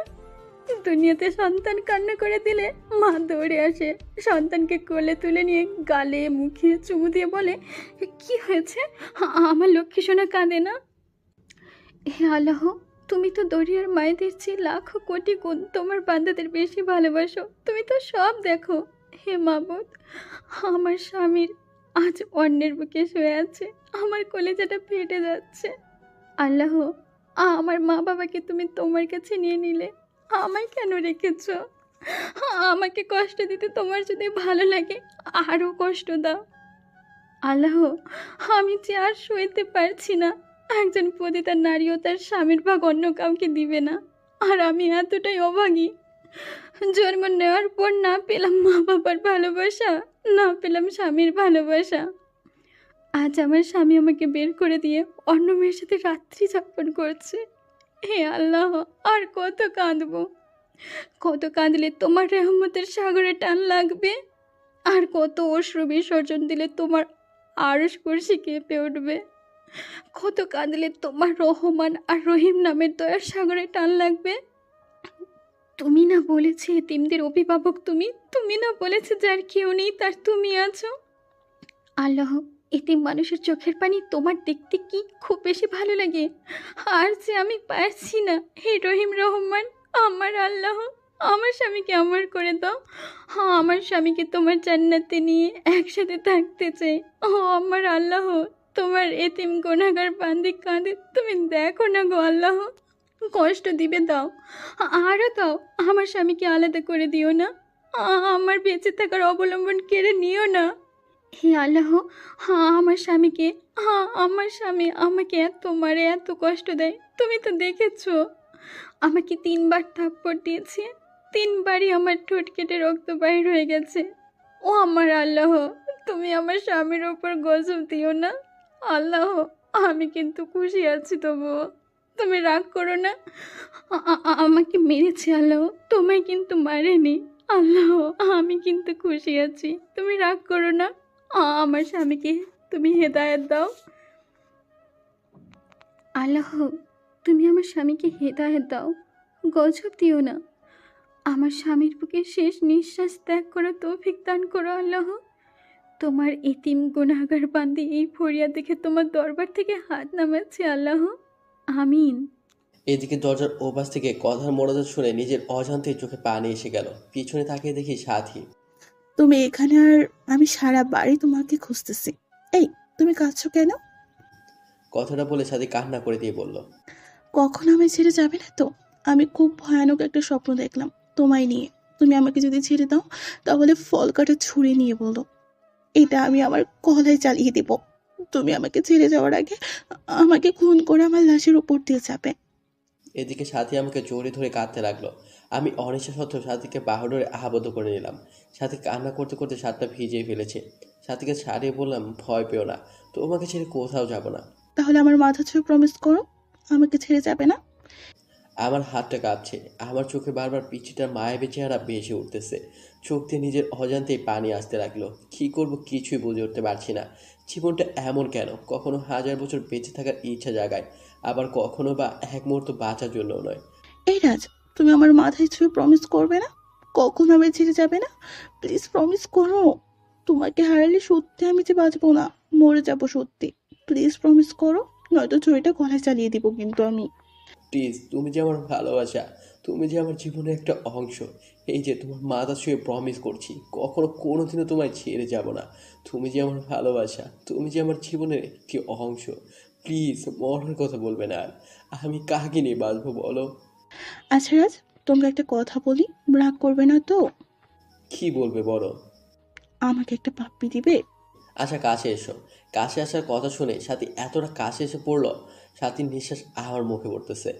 দুনিয়াতে সন্তান কান্না করে দিলে মা দৌড়ে আসে, সন্তানকে কোলে তুলে নিয়ে গালে মুখে চুমু দিয়ে বলে, কি হয়েছে, আমার লক্ষ্মী সোনা কাঁদে না? হে আল্লাহ, তুমি তো দরিয়ার মায়েদের চেয়ে লাখো কোটি গুণ তোমার বান্দাদের বেশি ভালোবাসো। তুমি তো সব দেখো। হে মাবুদ, আমার স্বামীর আজ অন্যের বুকে শুয়ে আছে, আমার কলেজাটা ফেটে যাচ্ছে। আল্লাহ, আমার মা বাবাকে তুমি তোমার কাছে নিয়ে নিলে, আমায় কেন রেখেছ? আমাকে কষ্ট দিতে তোমার যদি ভালো লাগে আরও কষ্ট দাও। আল্লাহ, আমি যে আর সইতে পারছি না। একজন পতিতা নারীও তার স্বামীর ভাগ অন্য কাউকে দিবে না, আর আমি এতটাই অভাগী। জন্ম নেওয়ার পর না পেলাম মা বাবার ভালোবাসা, না পেলাম স্বামীর ভালোবাসা। আজ আমার স্বামী আমাকে বের করে দিয়ে অন্য মেয়ের সাথে রাত্রি যাপন করছে। হে আল্লাহ, আর কত কাঁদবো? কত কাঁদলে তোমার রহমতের সাগরে টান লাগবে? আর কত অশ্রু বিসর্জন দিলে তোমার আরশ কুরসি কেঁপে উঠবে? কত কাঁদলে তোমার রহমান আর রহিম নামের দয়ার সাগরে টান লাগবে? তুমি না বলেছে এতিমদের অভিভাবক তুমি? তুমি না বলেছে যার কেউ নেই তার তুমি আছো? আল্লাহ, এতিম মানুষের চোখের পানি তোমার দেখতে কি খুব বেশি ভালো লাগে? আর যে আমি পারছি না। হে রহিম রহমান, আমার আল্লাহ, আমার স্বামীকে আমার করে দাও। হ্যাঁ, আমার স্বামীকে তোমার জান্নাতে নিয়ে একসাথে থাকতে চাই। ও আমার আল্লাহ, তোমার এতিম গুনাহগার বান্দি কাঁদে, তুমি দেখো না গো আল্লাহ। কষ্ট দিবে দাও, আরও দাও। আমার স্বামীকে আলাদা করে দিও না। আমার বেঁচে থাকার অবলম্বন কেড়ে নিও না। হে আল্লাহ, হ্যাঁ আমার স্বামীকে, হ্যাঁ আমার স্বামী আমাকে এত মারে, এত কষ্ট দেয়। তুমি তো দেখেছো, আমাকে 3বার থাপ্পড় দিয়েছে, 3বারই আমার ঠোঁট কেটে রক্ত বাইর হয়ে গেছে। ও আমার আল্লাহ, তুমি আমার স্বামীর ওপর গজব দিও না। আল্লাহ, আমি কিন্তু খুশি আছি তবুও, তুমি রাগ করো না। আমাকে মেরেছে আল্লাহ, তোমায় কিন্তু মারেনি। আল্লাহ, আমি কিন্তু খুশি আছি, তুমি রাগ করো না। আমার স্বামীকে তুমি হেদায়েত দাও। আল্লাহ, তুমি আমার স্বামীকে হেদায়েত দাও, গজব দিও না। আমার স্বামীর বুকে শেষ নিঃশ্বাস ত্যাগ করো, তৌফিক দান করো আল্লাহ। তোমার এতিম গুনাহগার বান্দি এই ফরিয়াদ দেখে তোমার দরবার থেকে হাত নামাচ্ছে আল্লাহ। আমিন। এদিকে দরজার ওপাশ থেকে কথার মনোযোগ শুনে নিজের অজান্তেই চোখে পানি এসে গেল। পিছনে তাকিয়ে দেখি সাথী। তুমি এখানে, আর আমি সারা বাড়ি তোমাকে খুঁজতেছি। এই, তুমি কাঁদছো কেন? কথাটা বলে সাথী কান্না করে দিয়ে বলল, কখনো আমায় ছেড়ে যাবে না তো? আমি খুব ভয়ানক একটা স্বপ্ন দেখলাম তোমায় নিয়ে। তুমি আমাকে যদি ছেড়ে দাও তাহলে ফল কাটা ছুরি নিয়ে বলো, এটা আমি আমার গলায় চালিয়ে দেব। তুমি আমাকে ছেড়ে যাওয়ার আগে আমাকে খুন করে আমার লাশের উপর দিয়ে যাবে। এদিকে সাথী আমাকে জড়িয়ে ধরে কাঁদতে লাগলো। আমি অনিচ্ছা সত্ত্বেও সাথীকে বাহুডোরে আবদ্ধ করে নিলাম। সাথী কান্না করতে করতে শার্টটা ভিজিয়ে ফেলেছে। সাথীকে ছাড়িয়ে বললাম, ভয় পেও না, তোমাকে ছেড়ে কোথাও যাব না। তাহলে আমার মাথা ছুঁয়ে প্রমিস করো আমাকে ছেড়ে যাবে না। আমার হাতটা কাঁপছে, আমার চোখে বারবার পিচ্চিটার মায়াবী চেহারা ভেসে উঠতেছে। চোখ দিয়ে নিজের অজান্তেই পানি আসতে লাগলো। কী করব কিছুই বুঝে উঠতে পারছি না। জীবনটা এমন কেন? কখনো 1000 বছর বেঁচে থাকার ইচ্ছা জাগায়, আবার কখনো বা এক মুহূর্ত বাঁচার জন্যও নয়। এই রাজ, তুমি আমার মাথায় ছুঁয়ে প্রমিস করবে না? কখনো আমি ছেড়ে যাবে না? প্লিজ প্রমিস করো। তোমাকে হারালে সত্যি আমি যে বাঁচবো না, মরে যাবো সত্যি। প্লিজ প্রমিস করো, নয়তো ছুরিটা গলায় চালিয়ে দিব কিন্তু আমি। প্লিজ, তুমি যে আমার ভালোবাসা, তুমি যে আমার জীবনের একটা অংশ। এই যে তোমার মাথা ছুঁয়ে প্রমিস করছি, কখনো কোনোদিনও তোমায় ছেড়ে যাব না। তুমি যে আমার ভালোবাসা, তুমি যে আমার জীবনের একটি অংশ। প্লিজ মরার কথা বলবে না আর। আমি কাকে নিয়ে বাঁচবো বলো? আচ্ছা রাজ, তোমাকে একটা কথা বলি, রাগ করবে না তো? কি বলবে বলো? আমাকে একটা পাপ্পি দিবে? আচ্ছা কাছে এসো। কাছে আসার কথা শুনে সাথী এতটা কাছে এসে পড়লো, সাথীর নিঃশ্বাস আমার মুখে পড়তেছে।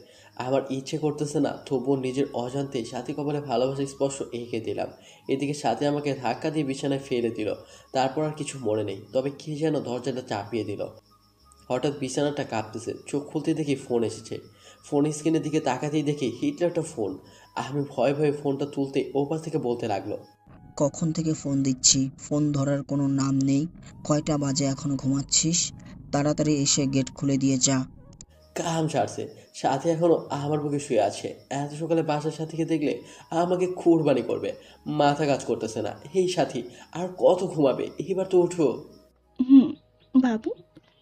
আমার ইচ্ছে করতেছে না, তবুও নিজের অজান্তেই সাথী কপালে ভালোবাসার স্পর্শ এঁকে দিলাম। এদিকে সাথী আমাকে ধাক্কা দিয়ে বিছানায় ফেলে দিল। তারপর আর কিছু মনে নেই, তবে কি যেন দরজাটা চাপিয়ে দিল। হঠাৎ বিছানাটা কাঁপতেছে, চোখ খুলতে দেখি ফোন এসেছে। ফোন স্ক্রিনের দিকে তাকাতেই দেখি হিটলারটা ফোন। আমি ভয়ে ভয়ে ফোনটা তুলতে ওপাশ থেকে বলতে লাগলো, কখন থেকে ফোন দিচ্ছি, ফোন ধরার কোনো নাম নেই। কয়টা বাজে, এখনো ঘুমাচ্ছিস? তাড়াতাড়ি এসে গেট খুলে দিয়ে যা। কাম ছাড়ছে, সাথী এখনো আমার বুকে শুয়ে আছে। এত সকালে বাসার সাথীকে দেখলে আমাকে কুরবানি করবে। মাথা কাজ করতেছে না। এই সাথী, আর কত ঘুমাবে? এবার তো উঠো। হুম, বাবু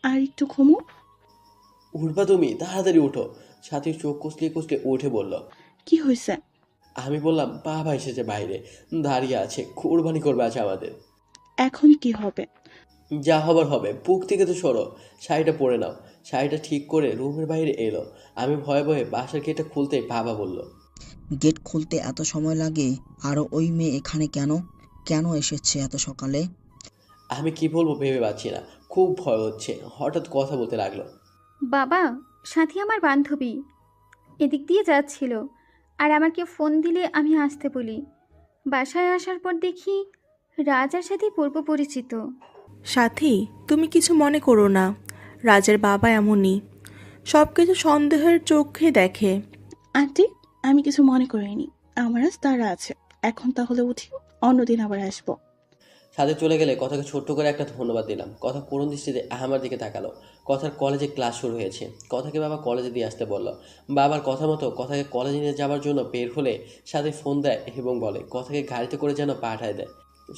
আর একটু ঘুমো। উঠবা তুমি? তাড়াতাড়ি উঠো। সাথী চোখ কুচলে কুচলে উঠে বলল। কি হয়েছে? আমি বললাম, বাবা এসেছে বাইরে, দাঁড়িয়ে আছে, কুরবানি করবে আছে আমাদের। এখন কি হবে? যা হবার হবে। বুক থেকে তো সরো, শাড়িটা পরে নাও। শাড়িটা ঠিক করে রুমের বাইরে এলো। আমি ভয়ে ভয়ে বাসার গেটটা খুলতেই বাবা বলল, গেট খুলতে এত সময় লাগে? আর ওই মেয়ে এখানে কেন? কেন এসেছে এত সকালে? আমি কি বলবো ভেবে পাচ্ছি না, খুব ভয় হচ্ছে। হঠাৎ কথা বলতে লাগলো, বাবা, সাথী আমার বান্ধবী, এদিক দিয়ে যাচ্ছিল আর আমাকে ফোন দিলে আমি আসতে বলি। বাসায় আসার পর দেখি রাজার সাথে পূর্ব পরিচিত। সাথী, তুমি কিছু মনে করো না, রাজের বাবা এমনই, সব কিছু সন্দেহের চোখে দেখে। আন্টি, আমি কিছু মনে করিনি। আমার আজ তারা আছে। এখন তাহলে উঠি, অন্যদিন আবার আসবো। সাথে চলে গেলে কথাকে ছোট্ট করে একটা ধন্যবাদ দিলাম। কথা করুণ দৃষ্টিতে আমার দিকে তাকালো। কথার কলেজে ক্লাস শুরু হয়েছে। কথাকে বাবা কলেজে দিয়ে আসতে বলল। বাবার কথা মতো কথাকে কলেজে নিয়ে যাওয়ার জন্য বের হলে সাথে ফোন দেয় এবং বলে কথাকে গাড়িতে করে যেন পাঠায় দেয়।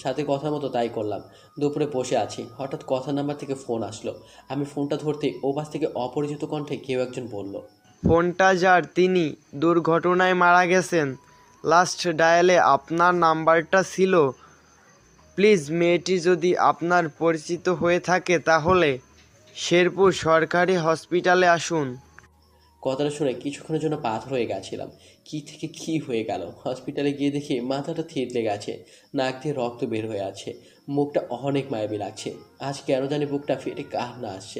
সাথে কথা মতো তাই করলাম। দুপুরে বসে আছি, হঠাৎ কথার নাম্বার থেকে ফোন আসলো। আমি ফোনটা ধরতে ওপাশ থেকে অপরিচিত কণ্ঠে কেউ একজন বলল, ফোনটা যার তিনি দুর্ঘটনায় মারা গেছেন, লাস্ট ডায়ালে আপনার নাম্বারটা ছিল। প্লিজ, মেয়েটি যদি আপনার পরিচিত হয়ে থাকে তাহলে শেরপুর সরকারি হসপিটালে আসুন। কথাটা শুনে কিছুক্ষণের জন্য পাথর হয়ে গেছিলাম। কি থেকে কি হয়ে গেল? হসপিটালে গিয়ে দেখি মাথাটা থেতলে গেছে, নাক দিয়ে রক্ত বের হয়ে আছে, মুখটা অনেক মায়াবী লাগছে। আজ কেন জানি বুকটা ফেটে কান্না আসছে।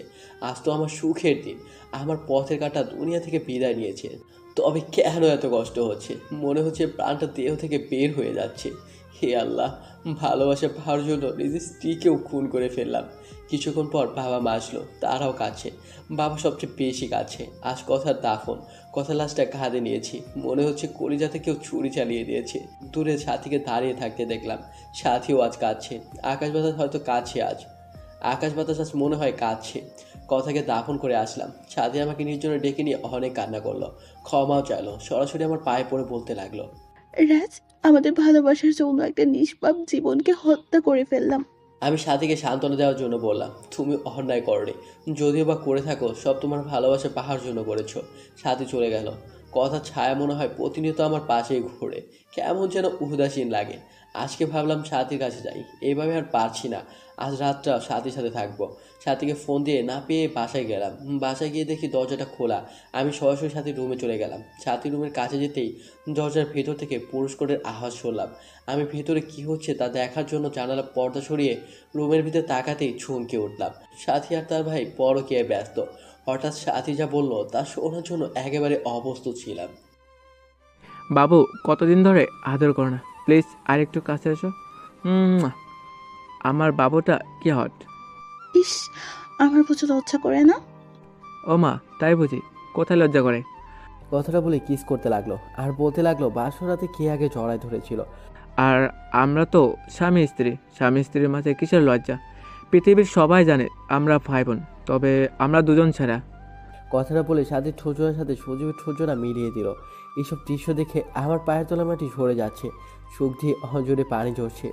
আজ তো আমার সুখের দিন, আমার পথের কাঁটা দুনিয়া থেকে বিদায় নিয়েছে। তবে কেন এত কষ্ট হচ্ছে? মনে হচ্ছে প্রাণটা দেহ থেকে বের হয়ে যাচ্ছে। হে আল্লাহ, ভালোবাসা পাওয়ার জন্য নিজের স্ত্রীকেও খুন করে ফেললাম। কিছুক্ষণ পর বাবা মা আসলো, তারাও কাছে। বাবা সবচেয়ে বেশি কাছে। আজ কথার দাফন, কথা লাশটা কাঁধে নিয়েছি। মনে হচ্ছে কলিজাতে কেউ ছুরি চালিয়ে দিয়েছে। দূরে সাথীকে দাঁড়িয়ে থাকতে দেখলাম। সাথীও আজ কাঁদছে। আকাশ বাতাস হয়তো কাঁদছে আজ। আকাশ বাতাস আজ মনে হয় কাঁদছে। কথাকে দাফন করে আসলাম। সাথী আমাকে নির্জনে ডেকে নিয়ে অনেক কান্না করলো, ক্ষমাও চাইলো। সরাসরি আমার পায়ে পড়ে বলতে লাগলো, রাজ, আমাদের ভালোবাসার জন্য একটা নিষ্পাপ জীবনকে হত্যা করে ফেললাম। আমি সাথীকে সান্ত্বনা দেওয়ার জন্য বললাম, তুমি অন্যায় করনি। যদিও বা করে থাকো, সব তোমার ভালোবাসা পাওয়ার জন্য করেছো। সাথী চলে গেল। কথা ছায়া মনে হয় প্রতিনিয়ত আমার পাশেই ঘুরে। কেমন যেন উদাসীন লাগে। আজকে ভাবলাম সাথীর কাছে যাই। এইভাবে আর পারছি না। আজ রাতটা সাথীর সাথে থাকবো। সাথীকে ফোন দিয়ে না পেয়ে বাসায় গেলাম। বাসায় গিয়ে দেখি দরজাটা খোলা। আমি সরাসরি সাথীর রুমে চলে গেলাম। সাথী রুমের কাছে যেতেই দরজার ভেতর থেকে পুরুষ কোটের আওয়াজ শুনলাম। আমি ভেতরে কি হচ্ছে তা দেখার জন্য জানালা পর্দা সরিয়ে রুমের ভিতরে তাকাতেই চমকে উঠলাম। সাথী আর তার ভাই পরকীয়ায় ব্যস্ত। হঠাৎ সাথী যা বললো তা শোনার জন্য একেবারে অপ্রস্তুত ছিলাম। বাবু, কতদিন ধরে আদর করো না, প্লিজ আর একটু কাছে এসো। আমার বাবুটা কি হট। ইস, আমার বুঝে লজ্জা করে না? ও মা, তাই বুঝি? কোথায় লজ্জা করে? কথাটা বলে কিস করতে লাগলো আর বলতে লাগলো বাসর রাতে কে আগে জড়ায় ধরেছিল। আর আমরা তো স্বামী স্ত্রীর মাঝে কিসের লজ্জা? পৃথিবীর সবাই জানে আমরা ভাই বোন, তবে আমরা দুজন ছাড়া। কথাটা বলে সাথীর ঠোঁজোড়ার সাথে সজীবের ঠোঁজোড়া মিলিয়ে দিল। এইসব দৃশ্য দেখে আমার পায়ের তলা মাটি সরে যাচ্ছে, চোখ দিয়ে অজরে পানি ঝরছে।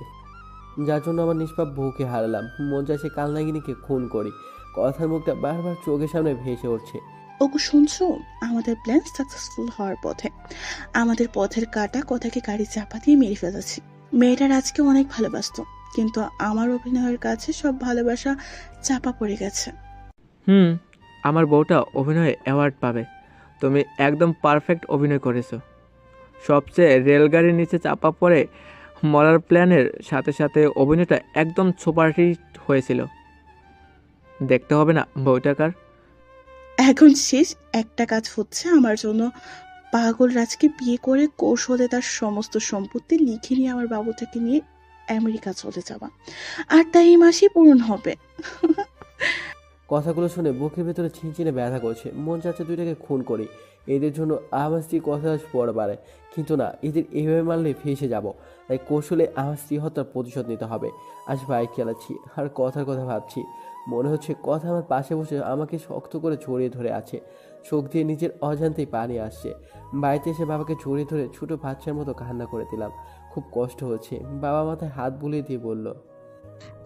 যার জন্য আমার নিষ্পাপ বউকে হারালাম। মন চাইছে কালনাগিনীকে খুন করি। কথার মুখটা বারবার চোখের সামনে ভেসে উঠছে। ওগো শুনছো, আমাদের প্ল্যান সাকসেসফুল হওয়ার পথে। আমাদের পথের কাটা কথাকে গাড়ি চাপা দিয়ে মেরে ফেলেছি। মেয়েটার আজকে অনেক ভালোবাসতো, কিন্তু আমার অভিনয়ের কাছে সব ভালোবাসা চাপা পড়ে গেছে। আমার বউটা অভিনয়ে অ্যাওয়ার্ড পাবে। তুমি একদম পারফেক্ট অভিনয় করেছো। সবচেয়ে রেলগাড়ির নিচে চাপা পড়ে মরার প্ল্যানের সাথে সাথে অভিনয়টা একদম সুপারহিট হয়েছিল। দেখতে হবে না বউটাকার? এখন শেষ একটা কাজ হচ্ছে, আমার জন্য পাগল রাজকে বিয়ে করে কৌশলে তার সমস্ত সম্পত্তি লিখে নিয়ে আমার বাবুটাকে নিয়ে আমেরিকা চলে যাওয়া। আর তাই এই মাসেই পূরণ হবে। কথাগুলো শুনে বুকের ভেতরে ছিনচিনে ব্যথা করছে। মন চাচ্ছে দুইটাকে খুন করি, এদের জন্য আমার স্ত্রী কথা পড়ে পারে, কিন্তু না, এদের এইভাবে মারলে ফেসে যাব। তাই কৌশলে আমার স্ত্রী হত্যার প্রতিশোধ নিতে হবে। আজ বাইক চালাচ্ছি আর কথার কথা ভাবছি, মনে হচ্ছে কথা আমার পাশে বসে আমাকে শক্ত করে জড়িয়ে ধরে আছে। চোখ দিয়ে নিজের অজান্তেই পানি আসছে। বাড়িতে এসে বাবাকে জড়িয়ে ধরে ছোট বাচ্চার মতো কান্না করে দিলাম। খুব কষ্ট হচ্ছে। বাবা মাথায় হাত বুলিয়ে দিয়ে বলল,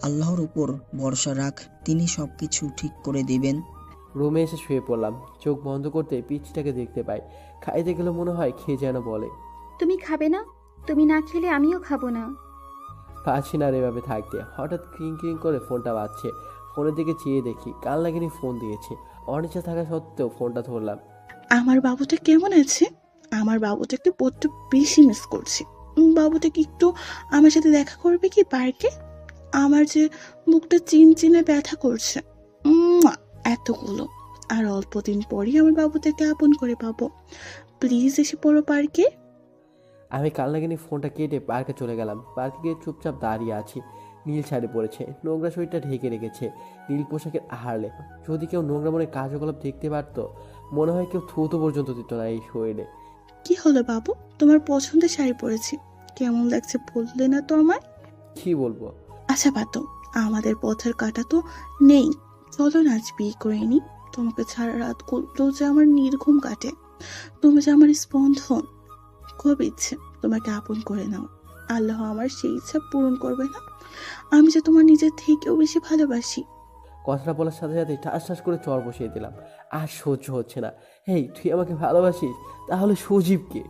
আল্লাহর উপর ভরসা রাখ, তিনি সবকিছু ঠিক করে দিবেন। রুমে এসে শুয়ে পড়লাম। চোখ বন্ধ করতে পিচ্ছিটাকে দেখতে পাই। খাইতে গেলে মনে হয় খেয়ে যেন বলে, তুমি খাবে না? তুমি না খেলে আমিও খাবো না। পারছি না আর এভাবে থাকতে। হঠাৎ ক্রিং ক্রিং করে ফোনটা বাজছে। ফোনের দিকে চেয়ে দেখি কাল লাগিনি ফোন দিয়েছে। অনিচ্ছা থাকা সত্ত্বেও ফোনটা ধরলাম। আমার বাবুটা কেমন আছে? আমার বাবুটাকে বড্ড বেশি মিস করছি। বাবুটা কি একটু আমার সাথে দেখা করবে কি পার্কে? আমার যে মুখটা চিনচিনে ব্যথা করছে। এতগুলো আর অল্প দিন পরই আমার বাবুটাকে আপন করে পাবো। প্লিজ এসে পড়ো পার্কে। আমি কাল লাগিনি ফোনটা কেটে পার্কে চলে গেলাম। পার্কে গিয়ে চুপচাপ দাঁড়িয়ে আছি। নীল শাড়ি পরেছে, নোংরা শরীরটা ঢেকে রেখেছে নীল পোশাকের আড়ালে। যদি কেউ নোংরা মনে কার্যকলাপ দেখতে পারতো, মনে হয় কেউ থুতো পর্যন্ত দিত না এই শরীরে। কি হলো বাবু, তোমার পছন্দের শাড়ি পরেছি, কেমন লাগছে বললে না তো আমার? কি বলবো? আচ্ছা বাতো, আমাদের পথের কাটা তো নেই, চলো না আজ বিয়ে করে নি। তোমাকে ছাড়া রাত করতেও যে আমার নির্ঘুম কাটে। তুমি যে আমার স্পন্দন। খুব ইচ্ছে তোমাকে আপন করে নাও। আল্লাহ আমার সেই ইচ্ছা পূরণ করবে না? আমি যে তোমার নিজের থেকেও বেশি ভালোবাসি। কথাটা বলার সাথে সাথে ঠাস ঠাস করে চর বসিয়ে দিলাম। আর সহ্য হচ্ছে না। হেই, তুই আমাকে ভালোবাসিস? তাহলে সজীবকে?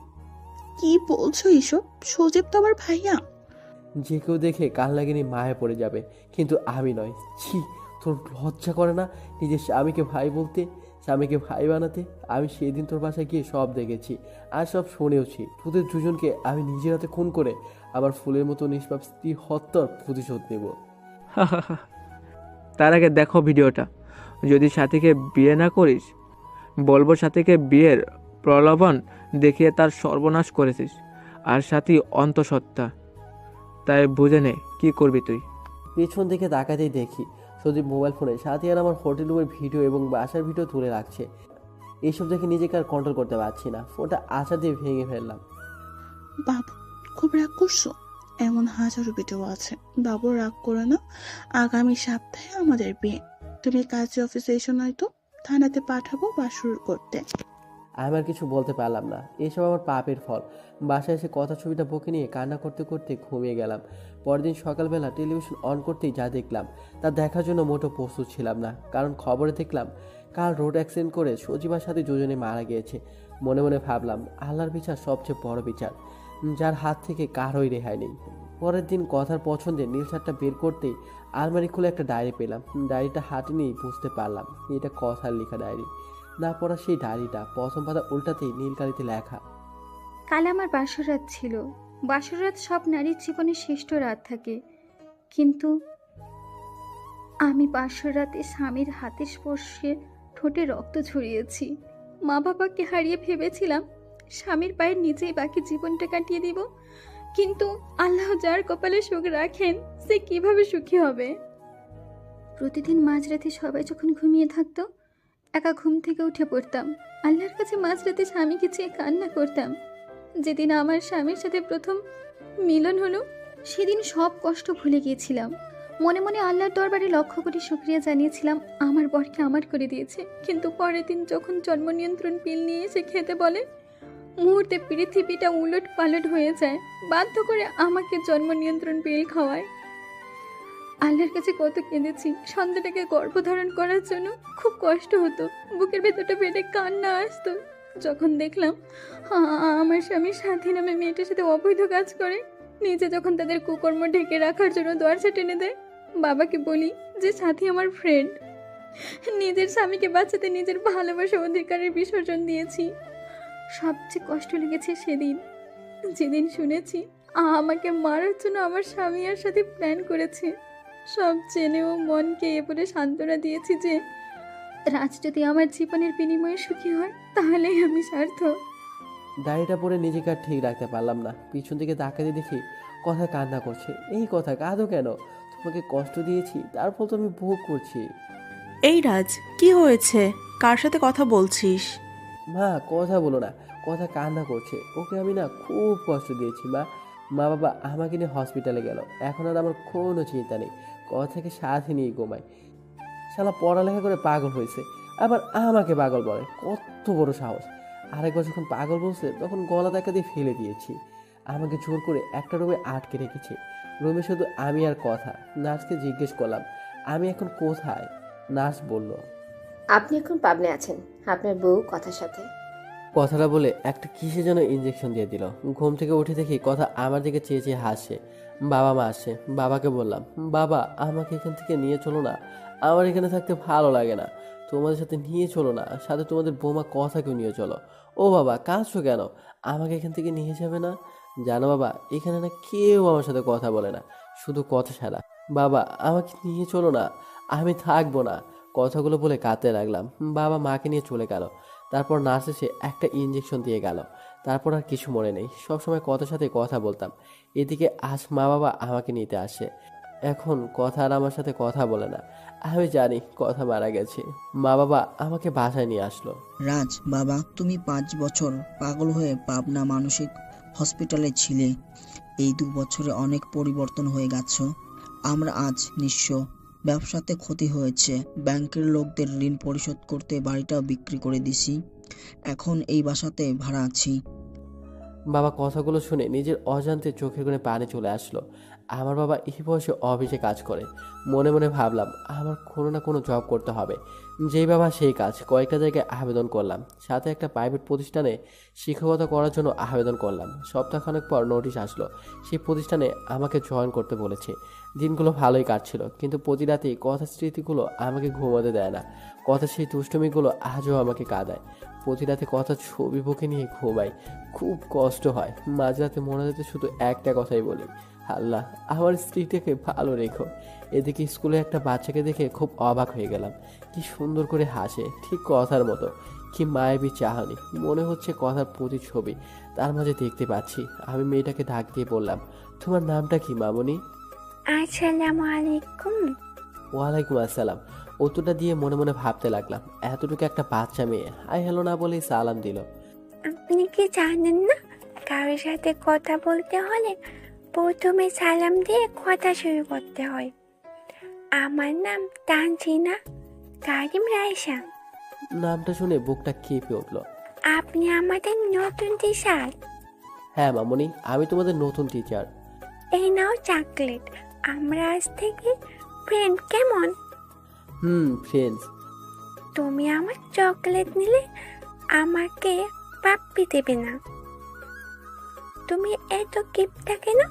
কি বলছো এসব? সজীব তো আমার ভাইয়া। যে কেউ দেখে কাল লাগিনি মায়ে পড়ে যাবে, কিন্তু আমি নয়। ছি, তোর লজ্জা করে না নিজের স্বামীকে ভাই বলতে, স্বামীকে ভাই বানাতে? আমি সেদিন তোর বাসায় গিয়ে সব দেখেছি আর সব শুনেওছি। তোদের দুজনকে আমি নিজের হাতে খুন করে আমার ফুলের মতো নিষ্পাপ স্ত্রী হত্যার প্রতিশোধ নেব। তার আগে দেখো ভিডিওটা। যদি সাথীকে বিয়ে না করিস, বলবো সাথীকে বিয়ের প্রলোভন দেখিয়ে তার সর্বনাশ করেছিস। আর সাথী অন্তঃসত্ত্বা, তাই বুঝে নে কি করবি তুই। পেছন দিকে তাকাতেই দেখি সজীব মোবাইল ফোনে সাথী আর আমার হোটেল রুমের ভিডিও এবং বাসার ভিডিও তুলে রাখছে। এইসব দেখে নিজেকে আর কন্ট্রোল করতে পারছি না। ফোনটা আশা দিয়ে ভেঙে ফেললাম। বাবু খুব রাগ করছো? এমন হাজারো ভিডিও আছে। বাবু রাগ করে না, আগামী সপ্তাহে আমাদের বিয়ে। তুমি কাজে অফিসে এসো, নয়তো থানাতে পাঠাবো বাসর করতে। আমি আর কিছু বলতে পারলাম না। এসব আমার পাপের ফল। বাসায় এসে কথা ছবিটা বকে নিয়ে কান্না করতে করতে ঘুমিয়ে গেলাম। পরদিন সকালবেলা টেলিভিশন অন করতেই যা দেখলাম তা দেখার জন্য মোটো প্রস্তুত ছিলাম না। কারণ খবরে দেখলাম কাল রোড অ্যাক্সিডেন্ট করে সজীবার সাথে দুজনে মারা গিয়েছে। মনে মনে ভাবলাম, আল্লাহর বিচার সবচেয়ে বড় বিচার, যার হাত থেকে কারোই রেহাই নেই। পরের দিন কথার পছন্দে নীল শার্টটা বের করতেই আলমারি খুলে একটা ডায়েরি পেলাম। ডায়েরিটা হাতে নিয়েই বুঝতে পারলাম এটা কথার লেখা ডায়েরি। না পড়া সেই ডায়েরিটা প্রথম পাতা উল্টাতেই নীল কালিতে লেখা, কাল আমার বাসরাত ছিল। বাসরাত সব নারীর জীবনে শ্রেষ্ঠ রাত থাকে, কিন্তু আমি বাসরাতে স্বামীর হাতের স্পর্শে ঠোঁটে রক্ত ঝরিয়েছি। মা বাবাকে হারিয়ে ভেবেছিলাম স্বামীর পায়ের নিচেই বাকি জীবনটা কাটিয়ে দিব, কিন্তু আল্লাহ যার কপালে সুখ রাখেন সে কিভাবে সুখী হবে। প্রতিদিন মাঝরাতে সবাই যখন ঘুমিয়ে থাকতো, একা ঘুম থেকে উঠে পড়তাম। আল্লাহর কাছে মাঝরাতে স্বামীকে চেয়ে কান্না করতাম। যেদিন আমার স্বামীর সাথে প্রথম মিলন হলো, সেদিন সব কষ্ট ভুলে গিয়েছিলাম। মনে মনে আল্লাহর দরবারে লক্ষ্য কোটি শুকরিয়া জানিয়েছিলাম আমার বরকে আমার করে দিয়েছে। কিন্তু পরের দিন যখন জন্ম নিয়ন্ত্রণ পিল নিয়ে এসে খেতে বলে, মুহূর্তে পৃথিবীটা উলট পালট হয়ে যায়। বাধ্য করে আমাকে জন্ম নিয়ন্ত্রণ পিল খাওয়ায়। আল্লাহর কাছে কত কেঁদেছি। সন্তানটাকে গর্ভধারণ করার জন্য খুব কষ্ট হতো, বুকের ভেতরটা ফেটে কান্না আসতো যখন দেখলাম আমার স্বামীর সাথী নামে মেয়েটার সাথে অবৈধ কাজ করে। নিজে যখন তাদের কুকর্ম ঢেকে রাখার জন্য দরজা টেনে দেয়। বাবাকে বলি যে সাথী আমার ফ্রেন্ড। নিজের স্বামীকে বাঁচাতে নিজের ভালোবাসা অধিকারের বিসর্জন দিয়েছি। সবচেয়ে কষ্ট লেগেছে সেদিন, যেদিন শুনেছি আমাকে মারার জন্য আমার স্বামী আর সাথে প্ল্যান করেছে। সব জেনেও মনকে এ বলে সান্ত্বনা দিয়েছি যে রাজ যদি আমার জীবনের বিনিময়ে সুখী হয় তাহলেই আমি সার্থক। ডায়েরিটা পড়ে নিজেকে আর ঠিক রাখতে পারলাম না। পিছন দিকে তাকাতে দেখি কথা কান্না করছে। এই কথা কাঁদো কেন? তোমাকে কষ্ট দিয়েছি, তার ফল তো আমি ভোগ করছি। এই রাজ, কি হয়েছে? কার সাথে কথা বলছিস? মা কথা বলো না, কথা কান্না করছে। ওকে আমি না খুব কষ্ট দিয়েছি মা। মা বাবা আমাকে নিয়ে হসপিটালে গেল, এখন আর আমার কোনো চিন্তা নেই। কথাকে সাথে নিয়ে ঘুমাই। শালা পড়ালেখা করে পাগল হয়েছে, আবার আমাকে পাগল বলে, কত বড় সাহস! আরেকবার যখন পাগল বলছে তখন গলা ধাক্কা দিয়ে ফেলে দিয়েছি। আমাকে জোর করে একটা রুমে আটকে রেখেছে। রুমে শুধু আমি আর কথা। নার্সকে জিজ্ঞেস করলাম আমি এখন কোথায়। নার্স বলল, আপনি এখন পাবনে আছেন আপনার বউ কথার সাথে। কথাটা বলে একটা কিসে যেন ইঞ্জেকশন দিয়ে দিল। ঘুম থেকে উঠে দেখি কথা আমার দিকে চেয়ে চেয়ে হাসছে। বাবা মা আসে। বাবাকে বললাম, বাবা আমাকে এখান থেকে নিয়ে চলো না, আমার এখানে থাকতে ভালো লাগে না। তোমাদের সাথে নিয়ে চলো না, সাথে তোমাদের বৌমা কথাকেও নিয়ে চলো। ও বাবা কাঁদছো কেন? আমাকে এখান থেকে নিয়ে যাবে না? জানো বাবা, এখানে না কেউ আমার সাথে কথা বলে না, শুধু কথা ছাড়া। বাবা আমাকে নিয়ে চলো না, আমি থাকবো না। কথাগুলো বলে কাঁদতে লাগলাম। বাবা মাকে নিয়ে চলে গেল। তারপর নার্স এসে একটা ইঞ্জেকশন দিয়ে গেল। তারপর আর কিছু মনে নেই। সবসময় কথার সাথে কথা বলতাম। এদিকে আজ মা বাবা আমাকে নিতে আসে। এখন কথা আর আমার সাথে কথা বলে না। আমি জানি কথা মারা গেছে। মা বাবা আমাকে বাসায় নিয়ে আসলো। রাজ বাবা, তুমি 5 বছর পাগল হয়ে পাবনা মানসিক হসপিটালে ছিলে। এই 2 বছরে অনেক পরিবর্তন হয়ে গেছো। আমরা আজ নিঃস্ব, ব্যবসাতে ক্ষতি হয়েছে, ব্যাংকের লোকদের ঋণ পরিশোধ করতে বাড়িটাও বিক্রি করে দিছি। এখন এই বাসাতে ভাড়া আছি। বাবা কথাগুলো শুনে নিজের অজান্তে চোখের কোণে পানি চলে আসলো। আমার বাবা এই বয়সে অফিসে কাজ করে। মনে মনে ভাবলাম আমার কোনো না কোনো জব করতে হবে। যেই বাবা সেই কাজ। কয়েকটা জায়গায় আবেদন করলাম, সাথে একটা প্রাইভেট প্রতিষ্ঠানে শিক্ষকতা করার জন্য আবেদন করলাম। সপ্তাহখানেক পর নোটিশ আসলো, সেই প্রতিষ্ঠানে আমাকে জয়েন করতে বলেছে। দিনগুলো ভালোই কাটছিল, কিন্তু প্রতি রাতেই কথার স্মৃতিগুলো আমাকে ঘুমাতে দেয় না। কথার সেই দুষ্টুমিগুলো আজও আমাকে কাঁদায়। প্রতি রাতে কথার ছবি বুকে নিয়ে ঘুমাই, খুব কষ্ট হয়। মাঝরাতে মনে যেতে শুধু একটা কথাই বলি, আল্লাহ আমার স্ত্রীটাকে ভালো রেখো। এদিকে স্কুলে একটা বাচ্চাকে দেখে খুব অবাক হয়ে গেলাম। কি সুন্দর করে হাসে, ঠিক কথার মতো। কি মায়াবী চাহনি, মনে হচ্ছে কথার প্রতিচ্ছবি তার মাঝে দেখতে পাচ্ছি। আমি মেয়েটাকে ডাক দিয়ে বললাম, তোমার নামটা কি মামনি? আসসালামু আলাইকুম। ওয়ালাইকুম আসসালাম। উত্তরটা দিয়ে মনে মনে ভাবতে লাগলাম, এতটুকু একটা বাচ্চা মেয়ে হাই হ্যালো না বলেই সালাম দিল। আপনি কি জানেন না, কারোর সাথে কথা বলতে হলে প্রথমে সালাম দিয়ে কথা শুরু করতে হয়? আমার নাম তানজিনা কারিম রাইসা। নামটা শুনে বুকটা কেঁপে উঠল। আপনি আমাদের নতুন টিচার। হ্যাঁ মামনি, আমি তোমাদের নতুন টিচার। এই নাও চকলেট, আমরা আজ থেকে ফ্রেন্ড, কেমন? ফ্রেন্ডস। তুমি আমার চকলেট নিলে আমাকে পাপ্পি দেবে না? তুমি এত কিপটা কেন?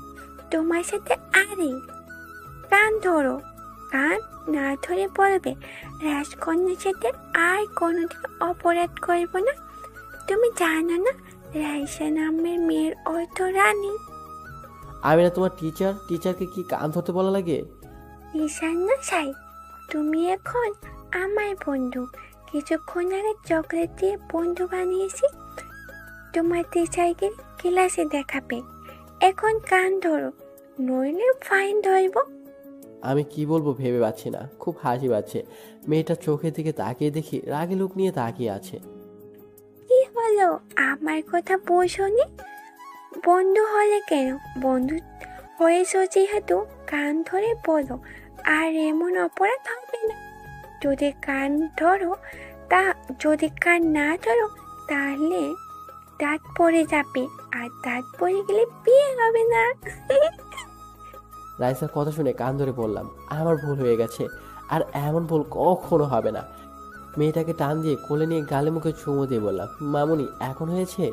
তোমার সাথে আরে কান ধরো, কান না ধরে বলবে রাজকন্যার সাথে আর কোনোদিন অপরাধ করব না। তুমি জানো না রাইসা নামের মেয়ের অর্থ রানী? আমি না তোমার টিচার, টিচারকে কি কান ধরতে বলা লাগে? ঈশান না সাই, তুমি এখন আমার বন্ধু। কিছুক্ষণ আগে চকলেট দিয়ে বন্ধু বানিয়েছি, তোমার টিচারকে ক্লাসে দেখাবে। এখন কান ধরো, নইলে ফাইন ধরবো। আমি কি বলবো ভেবে পাচ্ছি না, খুব হাসি পাচ্ছে। মেয়েটার চোখের দিকে তাকিয়ে দেখি রাগী লোক নিয়ে তাকিয়ে আছে। কি হলো, আমার কথা বোঝনি? বন্ধু হলে কেন? বন্ধু হয়েছো যেহেতু কান ধরে বলো, আর এমন অপরাধ হবে না। যদি কান ধরো যদি কান না ধরো তাহলে দাঁত পড়ে যাবে, আর দাঁত পড়ে গেলে বিয়ে হবে না। রাইসার কথা শুনে কান ধরে বললাম, আমার ভুল হয়ে গেছে, আর এমন ভুল কখনো হবে না। মেয়েটাকে টান দিয়ে কোলে নিয়ে গালে মুখে চুমু দিয়ে বললাম, মামুনি এখন হয়েছে?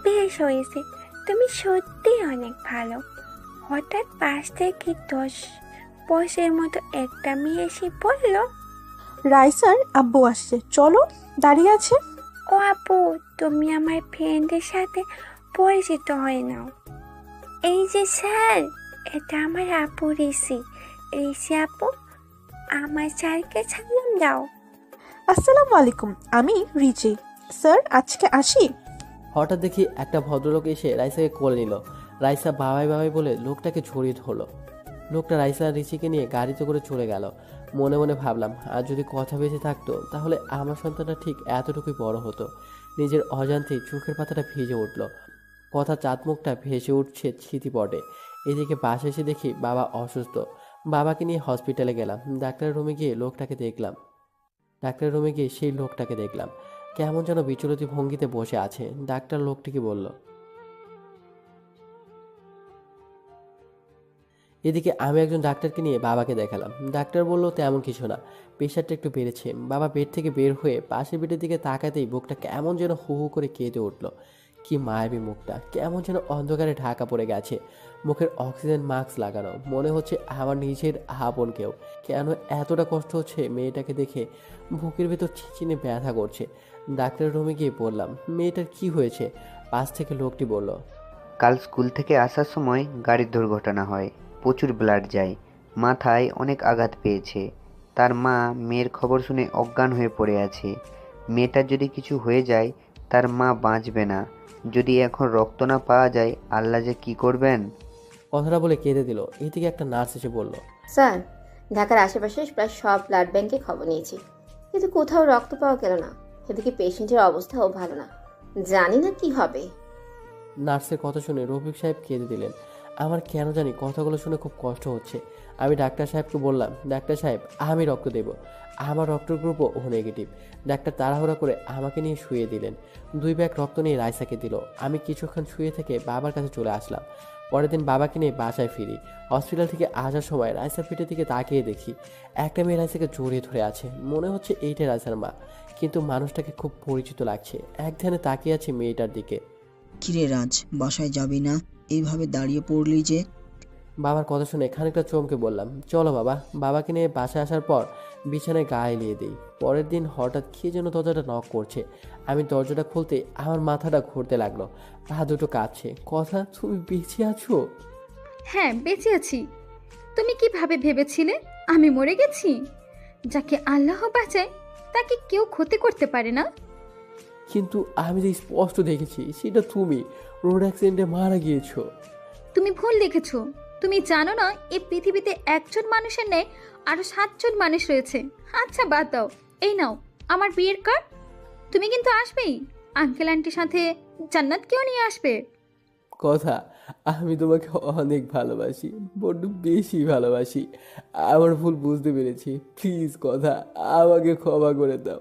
বেশ হয়েছে, তুমি সত্যি অনেক ভালো। হঠাৎ পাশ থেকে 10 বছরের মতো একটা মেয়ে এসে বললো, রাইসার আব্বু আসছে, চলো। দাঁড়িয়ে আছে। ও আপু, তুমি আমার ফ্রেন্ডের সাথে পরিচিত হয়ে নাও। এই যে স্যার, এটা আমার আপু ঋষি। ঋষি আপু, আমার স্যারকে সালাম দাও। আসসালামু আলাইকুম, আমি রিচি। স্যার আজকে আসি? হঠাৎ দেখি একটা ভদ্রলোক এসে রাইসাকে কোলে নিল। রাইসা বাবাই বাবাই বলে লোকটাকে ছড়িয়ে ধরলো। লোকটা রাইসা আর রিচিকে নিয়ে গাড়িতে করে চলে গেল। মনে মনে ভাবলাম, আর যদি কথা বেঁচে থাকতো তাহলে আমার সন্তানটা ঠিক এতটুকুই বড় হতো। নিজের অজান্তেই চোখের পাতাটা ভিজে উঠল। কথা চাঁদমুখটা ভেসে উঠছে স্মৃতিপটে। এদিকে বাসায় এসে দেখি বাবা অসুস্থ। বাবাকে নিয়ে হসপিটালে গেলাম। ডাক্তারের রুমে গিয়ে সেই লোকটাকে দেখলাম কেমন যেন বিচলিত ভঙ্গিতে বসে আছে। ডাক্তার লোকটিকে বলল। এদিকে আমি একজন ডাক্তারকে নিয়ে বাবাকে দেখালাম। ডাক্তার বলল তেমন কিছু না, প্রেশারটা একটু বেড়েছে। বাবা বেড থেকে বের হয়ে পাশের বেডের দিকে তাকাতেই বুকটা কেমন যেন হু হু করে কেঁদে উঠল। কি মায়াবী মুখটা, কেমন যেন অন্ধকারে ঢাকা পড়ে গেছে। মুখের অক্সিজেন মাস্ক লাগানো, মনে হচ্ছে আমার নিজের আপন কেউ। কেন এতটা কষ্ট হচ্ছে মেয়েটাকে দেখে, বুকের ভেতর ছিচিনে ব্যথা করছে। ডাক্তারের রুমে গিয়ে বললাম, মেয়েটার কি হয়েছে? পাশ থেকে লোকটি বলল, কাল স্কুল থেকে আসার সময় গাড়ির দুর্ঘটনা হয়, প্রচুর ব্লাড যায়, মাথায় অনেক আঘাত পেয়েছে। তার মা মেয়ের খবর শুনে অজ্ঞান হয়ে পড়ে আছে। মেয়েটার যদি কিছু হয়ে যায় তার মা বাঁচবে না। যদি এখন রক্ত না পাওয়া যায় আল্লাহ যে কি করবেন। কথাটা বলে কেঁদে দিল। এদিকে একটা নার্স এসে বলল, স্যার, ঢাকার আশেপাশে প্রায় সব ব্লাড ব্যাংকে খবর নিয়েছি, কিন্তু কোথাও রক্ত পাওয়া গেল না। এদিকে পেশেন্টের অবস্থাও ভালো না, জানি না কি হবে। নার্সের কথা শুনে রফিক সাহেব কেঁদে দিলেন। আমার কেন জানি কথাগুলো শুনে খুব কষ্ট হচ্ছে। আমি ডাক্তার সাহেবকে বললাম, ডাক্তার সাহেব আমি রক্ত দেব, আমার রক্তের গ্রুপও ও নেগেটিভ। ডাক্তার তাড়াহুড়া করে আমাকে নিয়ে শুয়ে দিলেন। 2 ব্যাগ রক্ত নিয়ে রাইসাকে দিল। আমি কিছুক্ষণ শুয়ে থেকে বাবার কাছে চলে আসলাম। পরের দিন বাবাকে নিয়ে বাসায় ফিরি। হসপিটাল থেকে আসার সময় রাইসার পিঠের দিকে তাকিয়ে দেখি একটা মেয়ে রাইসাকে জড়িয়ে ধরে আছে। মনে হচ্ছে এইটাই রাইসার মা, কিন্তু মানুষটাকে খুব পরিচিত লাগছে। এক ধ্যানে তাকিয়ে আছে মেয়েটার দিকে। কিরে রাজ, বাসায় যাবি না? এইভাবে দাঁড়িয়ে পড়লি যে? বাবার কথা শুনে খানিকটা চমকে বললাম, চলো বাবা। বাবাকে নিয়ে বাসায় আসার পর বিছানায় গা এলিয়ে দিই। পরের দিন হঠাৎ কে যেন দরজাটা নক করছে। আমি দরজাটা খুলতে আমার মাথাটা ঘুরতে লাগলো, পা দুটো কাঁপছে। কথা, তুমি বেঁচে আছো? হ্যাঁ, বেঁচে আছি। তুমি কিভাবে ভেবেছিলে আমি মরে গেছি? যাকে আল্লাহ বাঁচায় তাকে কেউ ক্ষতি করতে পারে না। কিন্তু আমি যে স্পষ্ট দেখেছি সেটা তুমি রোড অ্যাক্সিডেন্টে মারা গিয়েছো। তুমি ভুল দেখেছো। তুমি জানো না এই পৃথিবীতে একজন মানুষের নেই আরো 7 জন মানুষ রয়েছে। আচ্ছা বাদ দাও, এই নাও আমার বিয়ের কার্ড। তুমি কিন্তু আসবেই, আঙ্কেল আন্টির সাথে জান্নাতকেও নিয়ে আসবে। কথা, আমি তোমাকে অনেক ভালোবাসি, বড্ড বেশি ভালোবাসি। আমার ভুল বুঝতে পেরেছি। প্লিজ কথা, আমাকে ক্ষমা করে দাও।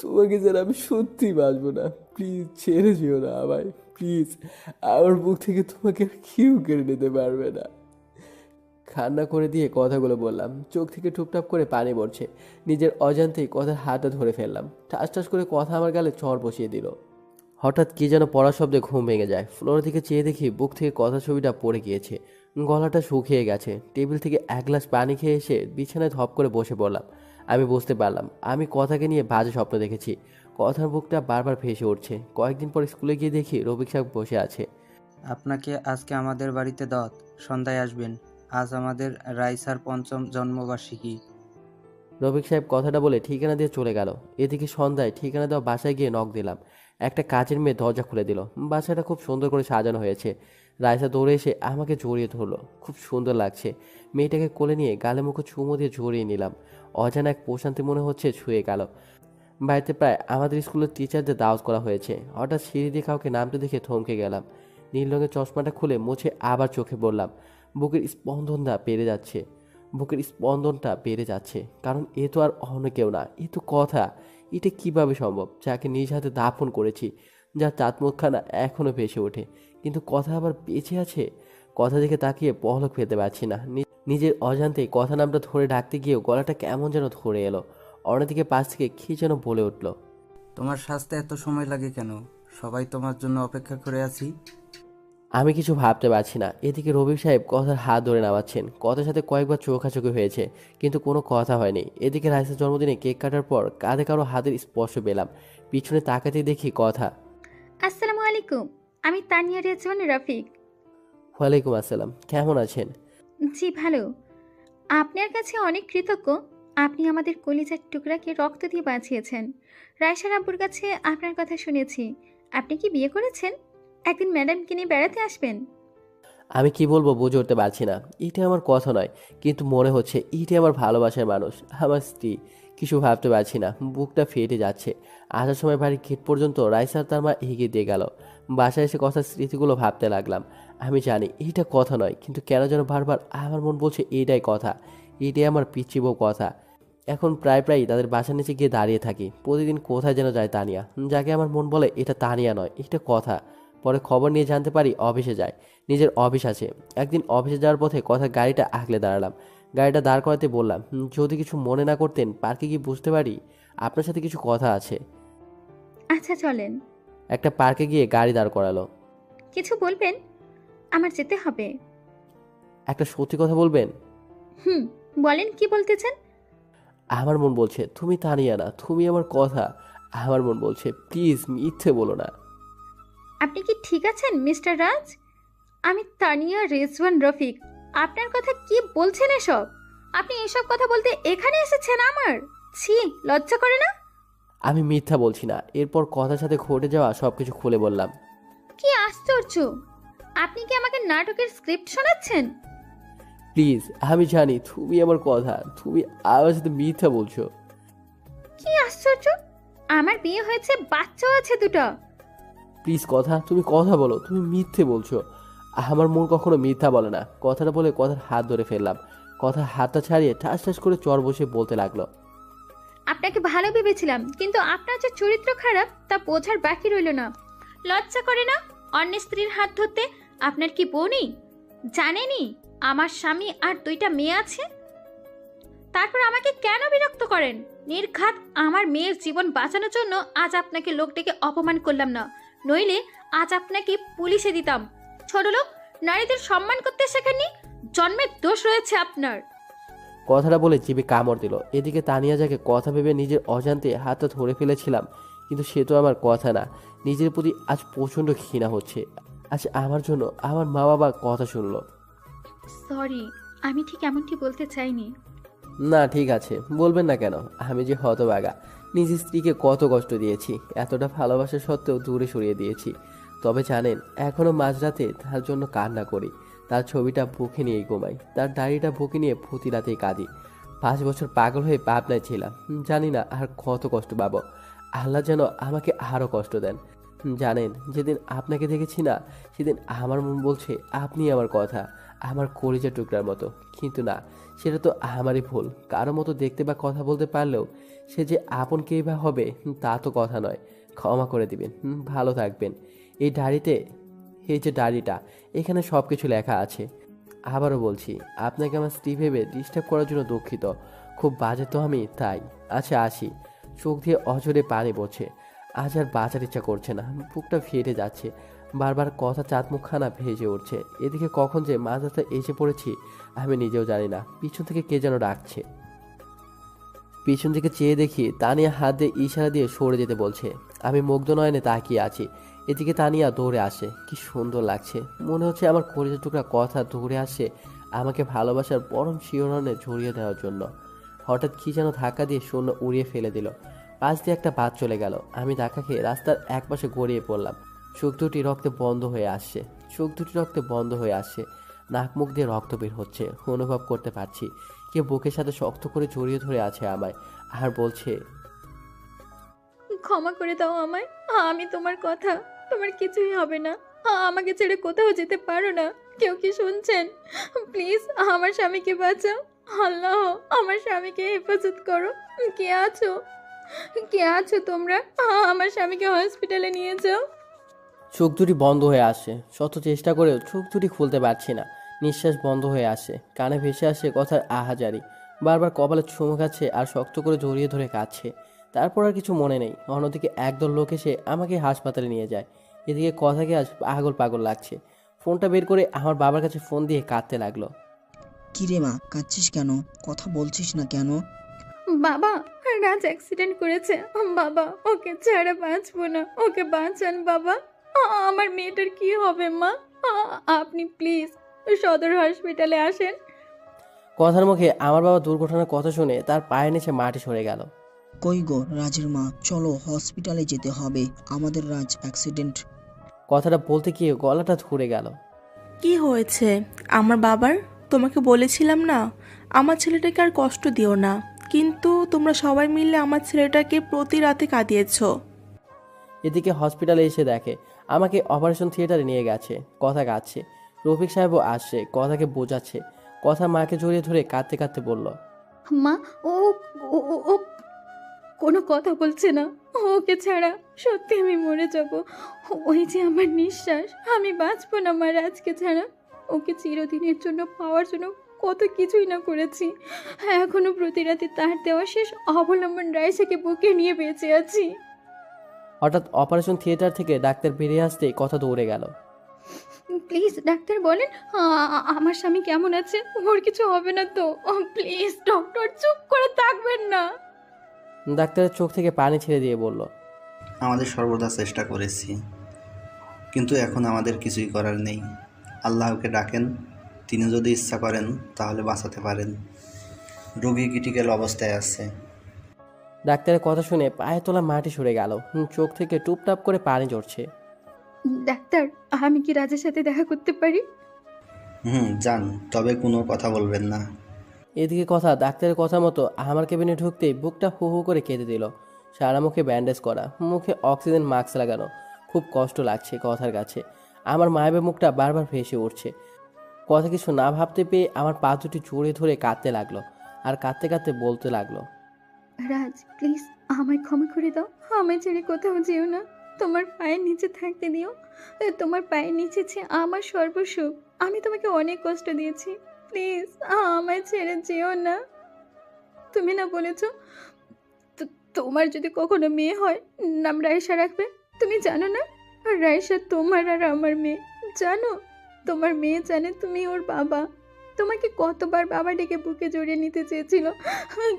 তোমাকে ছাড়া আমি সত্যি বাঁচবো না। প্লিজ ছেড়ে যেও না আমায়, প্লিজ। আমার বুক থেকে তোমাকে আর কেউ কেড়ে নিতে পারবে না। কান্না করে দিয়ে কথাগুলো বললাম। চোখ থেকে টুপটাপ করে পানি পড়ছে। নিজের অজান্তেই কথার হাতটা ধরে ফেললাম। ঠাস ঠাস করে কথা আমার গালে চড় বসিয়ে দিল। হঠাৎ কি যেন পড়ার শব্দে ঘুম ভেঙে যায়। ফ্লোরের দিকে চেয়ে দেখি বুক থেকে কথা ছবিটা পড়ে গিয়েছে। গলাটা শুকিয়ে গেছে। টেবিল থেকে 1 গ্লাস পানি খেয়ে এসে বিছানায় ধপ করে বসে পড়লাম। আমি বুঝতে পারলাম আমি কথাকে নিয়ে বাজে স্বপ্ন দেখেছি। কথার বুকটা বারবার ভেসে উঠছে। কয়েকদিন পর স্কুলে গিয়ে দেখি রফিক সাহেব বসে আছে। আপনাকে আজকে আমাদের বাড়িতে দাওয়াত, সন্ধ্যায় আসবেন। আজ আমাদের রাইসার 5ম জন্মবার্ষিকী। রফিক সাহেব কথাটা বলে ঠিকানা দিয়ে চলে গেল। এদিকে সন্ধ্যায় ঠিকানা দেওয়া বাসায় গিয়ে নক দিলাম। একটা কাজের মেয়ে দরজা খুলে দিল। বাসাটা খুব সুন্দর করে সাজানো হয়েছে। রাইসা দৌড়ে এসে আমাকে জড়িয়ে ধরলো। খুব সুন্দর লাগছে। মেয়েটাকে কোলে নিয়ে গালে মুখে চুমু দিয়ে জড়িয়ে নিলাম। অজানা এক প্রশান্তি মনে হচ্ছে ছুঁয়ে গেল। বাড়িতে প্রায় আমাদের স্কুলের টিচারদের দাওয়াত করা হয়েছে। হঠাৎ সিঁড়ি দিয়ে কাউকে নামতে দেখে থমকে গেলাম। নীল রঙের চশমাটা খুলে মুছে আবার চোখে পড়লাম। বুকের স্পন্দনটা বেড়ে যাচ্ছে। কারণ এ তো আর অন্য কেউ না, এ তো কথা। এটা কিভাবে সম্ভব? যাকে নিজ হাতে দাফন করেছি, যার চাঁদমুখখানা এখনো ভেসে ওঠে, কিন্তু কথা আবার বেঁচে আছে। কথা দিকে তাকিয়ে পলক ফেলতে পারছি না। নিজের অজান্তেই কথা নামটা ধরে ডাকতে গিয়েও গলাটা কেমন যেন ধরে এলো। অন্যদিকে পাশ থেকে কি যেন বলে উঠল, তোমার সাজতে এত সময় লাগে কেন? সবাই তোমার জন্য অপেক্ষা করে আছি। আমি কিছু ভাবতে পারছি না। এদিকে রফিক সাহেব কথার হাত ধরে নামাচ্ছেন। কথার সাথে কয়েকবার চোখাচোখি হয়েছে, কিন্তু কোনো কথা হয়নি। এদিকে রাইসার জন্মদিনে কেক কাটার পর কাঁধে কারো হাতের স্পর্শ পেলাম। পিছনে তাকাতে দেখি কথা। আসসালামু আলাইকুম, আমি তানিয়া রেজওয়ান রফিক। ওয়ালাইকুম আসসালাম, কেমন আছেন? জি ভালো। আপনার কাছে অনেক কৃতজ্ঞ। আপনি আমাদের কলিজার টুকরাকে রক্ত দিয়ে বাঁচিয়েছেন। রায়সার আব্বুর কাছে আপনার কথা শুনেছি। আপনি কি বিয়ে করেছেন? একদিন ম্যাডামকে নিয়ে বেড়াতে আসবেন। আমি কি বলবো বুঝে উঠতে পারছি না। এটা আমার কথা নয়, কিন্তু মনে হচ্ছে এটা আমার ভালোবাসার মানুষ, আমার স্ত্রী। কিছু ভাবতে পারছি না, বুকটা ফেটে যাচ্ছে। আসার সময় বাড়ির গেট পর্যন্ত রাইসার তার মা এগিয়ে দিয়ে গেল। বাসায় এসে কথার স্মৃতিগুলো ভাবতে লাগলাম। আমি জানি এটা কথা নয়, কিন্তু কেন যেন বারবার আমার মন বলছে এটাই কথা, এটাই আমার পিচ্চি বউ কথা। এখন প্রায় তাদের বাসার নিচে গিয়ে দাঁড়িয়ে থাকি। প্রতিদিন কোথায় যেন যায় তানিয়া, যাকে আমার মন বলে এটা তানিয়া নয়, এটা কথা। পরে খবর নিয়ে জানতে পারি অফিসে যায়, নিজের অফিস আছে। একদিন অফিসে যাওয়ার পথে কথা গাড়িটা আগলে দাঁড়ালাম। গাড়িটা দাঁড় করাতে বললাম, যদি কিছু মনে না করতেন পার্কে গিয়ে বুঝতে পারি আপনার সাথে কিছু কথা আছে। আচ্ছা চলেন। একটা পার্কে গিয়ে গাড়ি দাঁড় করালো। কিছু বলবেন? আমার যেতে হবে। একটা সত্যি কথা বলবেন? বলেন, কি বলতে চান? আমার মন বলছে তুমি তানিয়া না, তুমি আমার কথা। আমার মন বলছে প্লিজ মিথ্যে বলো না। আপনি কি ঠিক আছেন মিস্টার রাজ? আমি তানিয়া রেজওয়ান রফিক। আপনার কথা কি বলছেন এসব? আপনি এসব কথা বলতে এখানে এসেছেন আমার? ছি, লজ্জা করে না? আমি মিথ্যা বলছি না। এরপর কথার সাথে ঘটে যাওয়া সবকিছু খুলে বললাম। কি আশ্চর্য! আপনি কি আমাকে নাটকের স্ক্রিপ্ট শোনাচ্ছেন? প্লিজ, আমি জানি তুমি আমার কথা, তুমি আমার সাথে মিথ্যা বলছো। কি আশ্চর্য! আমার বিয়ে হয়েছে, বাচ্চাও আছে দুটো। প্লিজ কথা, তুমি কথা বলো, তুমি মিথ্যে বলছো। আমার মন কখনো মিথ্যা বলে না। কথাটা বলে কথার হাত ধরে ফেললাম। কথার হাতটা ছাড়িয়ে ঠাস ঠাস করে চর বসে বলতে লাগলো। আপনাকে ভালো ভেবেছিলাম, কিন্তু আপনার যে চরিত্র খারাপ তা বোঝার বাকি রইল না। লজ্জা করে না অন্য স্ত্রীর হাত ধরতে? আপনার কি বউ নেই? জানেনই আমার স্বামী আর 2টা মেয়ে আছে। তারপর আমাকে কেন বিরক্ত করেন? নির্ঘাত আমার মেয়ের জীবন বাঁচানোর জন্য আজ আপনাকে লোক ডেকে অপমান করলাম না, নইলে আজ আপনাকে পুলিশে দিতাম। ছোট লোক, নারীদের সম্মান করতে শেখেননি, জন্মের দোষ রয়েছে আপনার। কথাটা বলে জিভে কামড় দিল। এদিকে তানিয়া যাকে কথা ভেবে নিজের অজান্তে হাতটা ধরে ফেলেছিলাম, কিন্তু সে তো আমার কথা না। নিজের প্রতি আজ প্রচণ্ড ঘৃণা হচ্ছে। আজ আমার জন্য আমার মা বাবা কথা শুনলো। সরি, আমি ঠিক এমনটি বলতে চাইনি। না ঠিক আছে, বলবেন না কেন? আমি যে হতভাগা, নিজের স্ত্রীকে কত কষ্ট দিয়েছি, এতটা ভালোবাসা সত্ত্বেও দূরে সরিয়ে দিয়েছি। তবে জানেন, এখনও মাঝরাতে তার জন্য কান্না করি। তার ছবিটা বুকে নিয়েই ঘুমাই, তার ডায়েরিটা বুকে নিয়ে প্রতি রাতেই কাঁদি। 5 বছর পাগল হয়ে পাবনায় ছিলাম, জানি না আর কত কষ্ট পাবো। আল্লাহ যেন আমাকে আরও কষ্ট দেন। জানেন, যেদিন আপনাকে দেখেছি না, সেদিন আমার মন বলছে আপনি আমার কথা, আমার কলিজার টুকরার মতো। কিন্তু না, সেটা তো আমারই ভুল। কারো মতো দেখতে বা কথা বলতে পারলেও সে যে আপন কেই বা হবে তা তো কথা নয়। ক্ষমা করে দিবেন, ভালো থাকবেন। এই যে ডায়েরিটা, এখানে সব কিছু লেখা আছে। আবারও বলছি, আপনাকে আমার স্ত্রী ভেবে ডিস্টার্ব করার জন্য দুঃখিত। খুব বাজে তো আমি, তাই। আচ্ছা আসি। চোখ দিয়ে অঝরে পানি পড়ছে। আজ আর বাঁচার ইচ্ছা করছে না, বুকটা ফেটে যাচ্ছে। বারবার কথা চাঁদমুখখানা ভেসে উঠছে। এদিকে কখন যে মাঝরাতে এসে পড়েছি আমি নিজেও জানি না। পিছন থেকে কে যেন ডাকছে। পিছন দিকে চেয়ে দেখি তানিয়া হাত দিয়ে ইশারা দিয়ে সরে যেতে বলছে। আমি মুগ্ধ নয়নে তাকিয়ে আছি। এদিকে তানিয়া দৌড়ে আসে। কি সুন্দর লাগছে, মনে হচ্ছে আমার কলিজার টুকরা কথা দৌড়ে আসে আমাকে ভালোবাসার পরম শিহরণে জড়িয়ে দেওয়ার জন্য। হঠাৎ কি যেন ধাক্কা দিয়ে শূন্য উড়িয়ে ফেলে দিল। পাশ দিয়ে একটা বাস চলে গেল। আমি ধাক্কা খেয়ে রাস্তার একপাশে গড়িয়ে পড়লাম। চোখ দুটি রক্তে বন্ধ হয়ে আসছে। নাক মুখ দিয়ে রক্ত বের হচ্ছে। অনুভব করতে পারছি কে বুকের সাথে শক্ত করে জড়িয়ে ধরে আছে আমায়, আর বলছে, ক্ষমা করে দাও আমায়। আমি তোমার কথা, তোমার কিছুই হবে না। আমাকে ছেড়ে কোথাও যেতে পারো না। কেউ কি শুনছেন? প্লিজ আমার স্বামীকে বাঁচাও। আল্লাহ, আমার স্বামীকে হেফাজত করো। কে আছো তোমরা? আমার স্বামীকে হসপিটালে নিয়ে যাও। চোখ দুটি বন্ধ হয়ে আসে। শত চেষ্টা করেও চোখ দুটি খুলতে পারছি না। নিঃশ্বাস বন্ধ হয়ে আসে। কানে ভেসে আসে কথার আহাজারি। বারবার কপালে চুমু খাচ্ছে আর শক্ত করে জড়িয়ে ধরে কাঁদছে। তারপর আর কিছু মনে নেই। অন্যদিকে একদল লোক এসে আমাকে হাসপাতালে নিয়ে যায়। এদিকে কথাকে আজ পাগল লাগছে। ফোনটা বের করে আমার বাবার কাছে ফোন দিয়ে কাঁদতে লাগলো। কিরে মা, কাঁদছিস কেন? কথা বলছিস না কেন? বাবা, রাজ অ্যাক্সিডেন্ট করেছে। বাবা, ওকে ছাড়া বাঁচবো না। ওকে বাঁচান বাবা। আমার মেয়েটার কি হবে মা? আপনি প্লিজ সদর হসপিটালে আসেন। কথার মুখে আমার বাবা দুর্ঘটনার কথা শুনে তার পায়ের নিচে মাটি সরে গেল। কই গো রাজের মা, চলো হসপিটালে যেতে হবে, আমাদের রাজ অ্যাক্সিডেন্ট। কথাটা বলতে গিয়ে গলাটা ধরে গেল। কি হয়েছে আমার বাবার? তোমাকে বলেছিলাম না আমার ছেলেটাকে আর কষ্ট দিও না, কিন্তু তোমরা সবাই মিলে আমার ছেলেটাকে প্রতি রাতে কাঁদিয়েছো। এদিকে হসপিটালে এসে দেখে আমাকে অপারেশন থিয়েটারে নিয়ে গেছে, কথা কাঁদছে। রফিক সাহেবও আসছে, কথাকে বোঝাচ্ছে। কথা মাকে জড়িয়ে ধরে কাঁদতে কাঁদতে বলল, মা, ও ও ও- ও কোনো কথা বলছে না। ওকে ছাড়া সত্যি আমি মরে যাব। ওই যে আমার নিঃশ্বাস, আমি বাঁচবো না মা রাজকে ছাড়া। ওকে চিরদিনের জন্য পাওয়ার জন্য কত কিছুই না করেছি। এখনো প্রতি রাতে তার দেওয়া শেষ অবলম্বন রাইসাকে বুকে নিয়ে বেঁচে আছি। হঠাৎ অপারেশন থিয়েটার থেকে ডাক্তার বেরিয়ে আসতেই কথা দৌড়ে গেল। প্লিজ ডাক্তার বলেন আমার স্বামী কেমন আছে, ওর কিছু হবে না তো? প্লিজ ডক্টর, চুপ করে থাকবেন না। ডাক্তারের চোখ থেকে পানি ছেড়ে দিয়ে বলল, আমাদের সর্বদা চেষ্টা করেছি, কিন্তু এখন আমাদের কিছুই করার নেই। আল্লাহকে ডাকেন, তিনি যদি ইচ্ছা করেন তাহলে বাঁচাতে পারেন। রোগী ক্রিটিক্যাল অবস্থায় আছে। ডাক্তারের কথা শুনে পায়ে তোলা মাটি সরে গেল। চোখ থেকে টুপটাপ করে পানি ঝরছে। ডাক্তার, আমি কি রাজের সাথে দেখা করতে পারি? যান, তবে কোনো কথা বলবেন না। এদিকে কথা ডাক্তারের কথা মতো আমার কেবিনে ঢুকতেই বুকটা হু হু করে কেঁদে দিল। সারা মুখে ব্যান্ডেজ করা, মুখে অক্সিজেন মাস্ক লাগানো। খুব কষ্ট লাগছে কথার কাছে। আমার মায়ের মুখটা বারবার ভেসে উঠছে। কথা কিছু না ভাবতে পেয়ে আমার পা দুটি জড়িয়ে ধরে কাঁদতে লাগলো, আর কাঁদতে কাঁদতে বলতে লাগলো, রাজ প্লিজ আমায় ক্ষমা করে দাও, আমায় ছেড়ে কোথাও যেও না। তোমার পায়ের নিচে থাকতে দিও। তোমার পায়ের নিচে আমার সর্বসুখ। আমি তোমাকে অনেক কষ্ট দিয়েছি, প্লিজ আমায় ছেড়ে যেও না। তুমি না বলেছ তোমার যদি কখনো মেয়ে হয় নাম রাইসা রাখবে? তুমি জানো না রাইসা তোমার আর আমার মেয়ে? জানো, তোমার মেয়ে জানে তুমি ওর বাবা। তোমাকে কতবার বাবা ডেকে বুকে জড়িয়ে নিতে চেয়েছিল,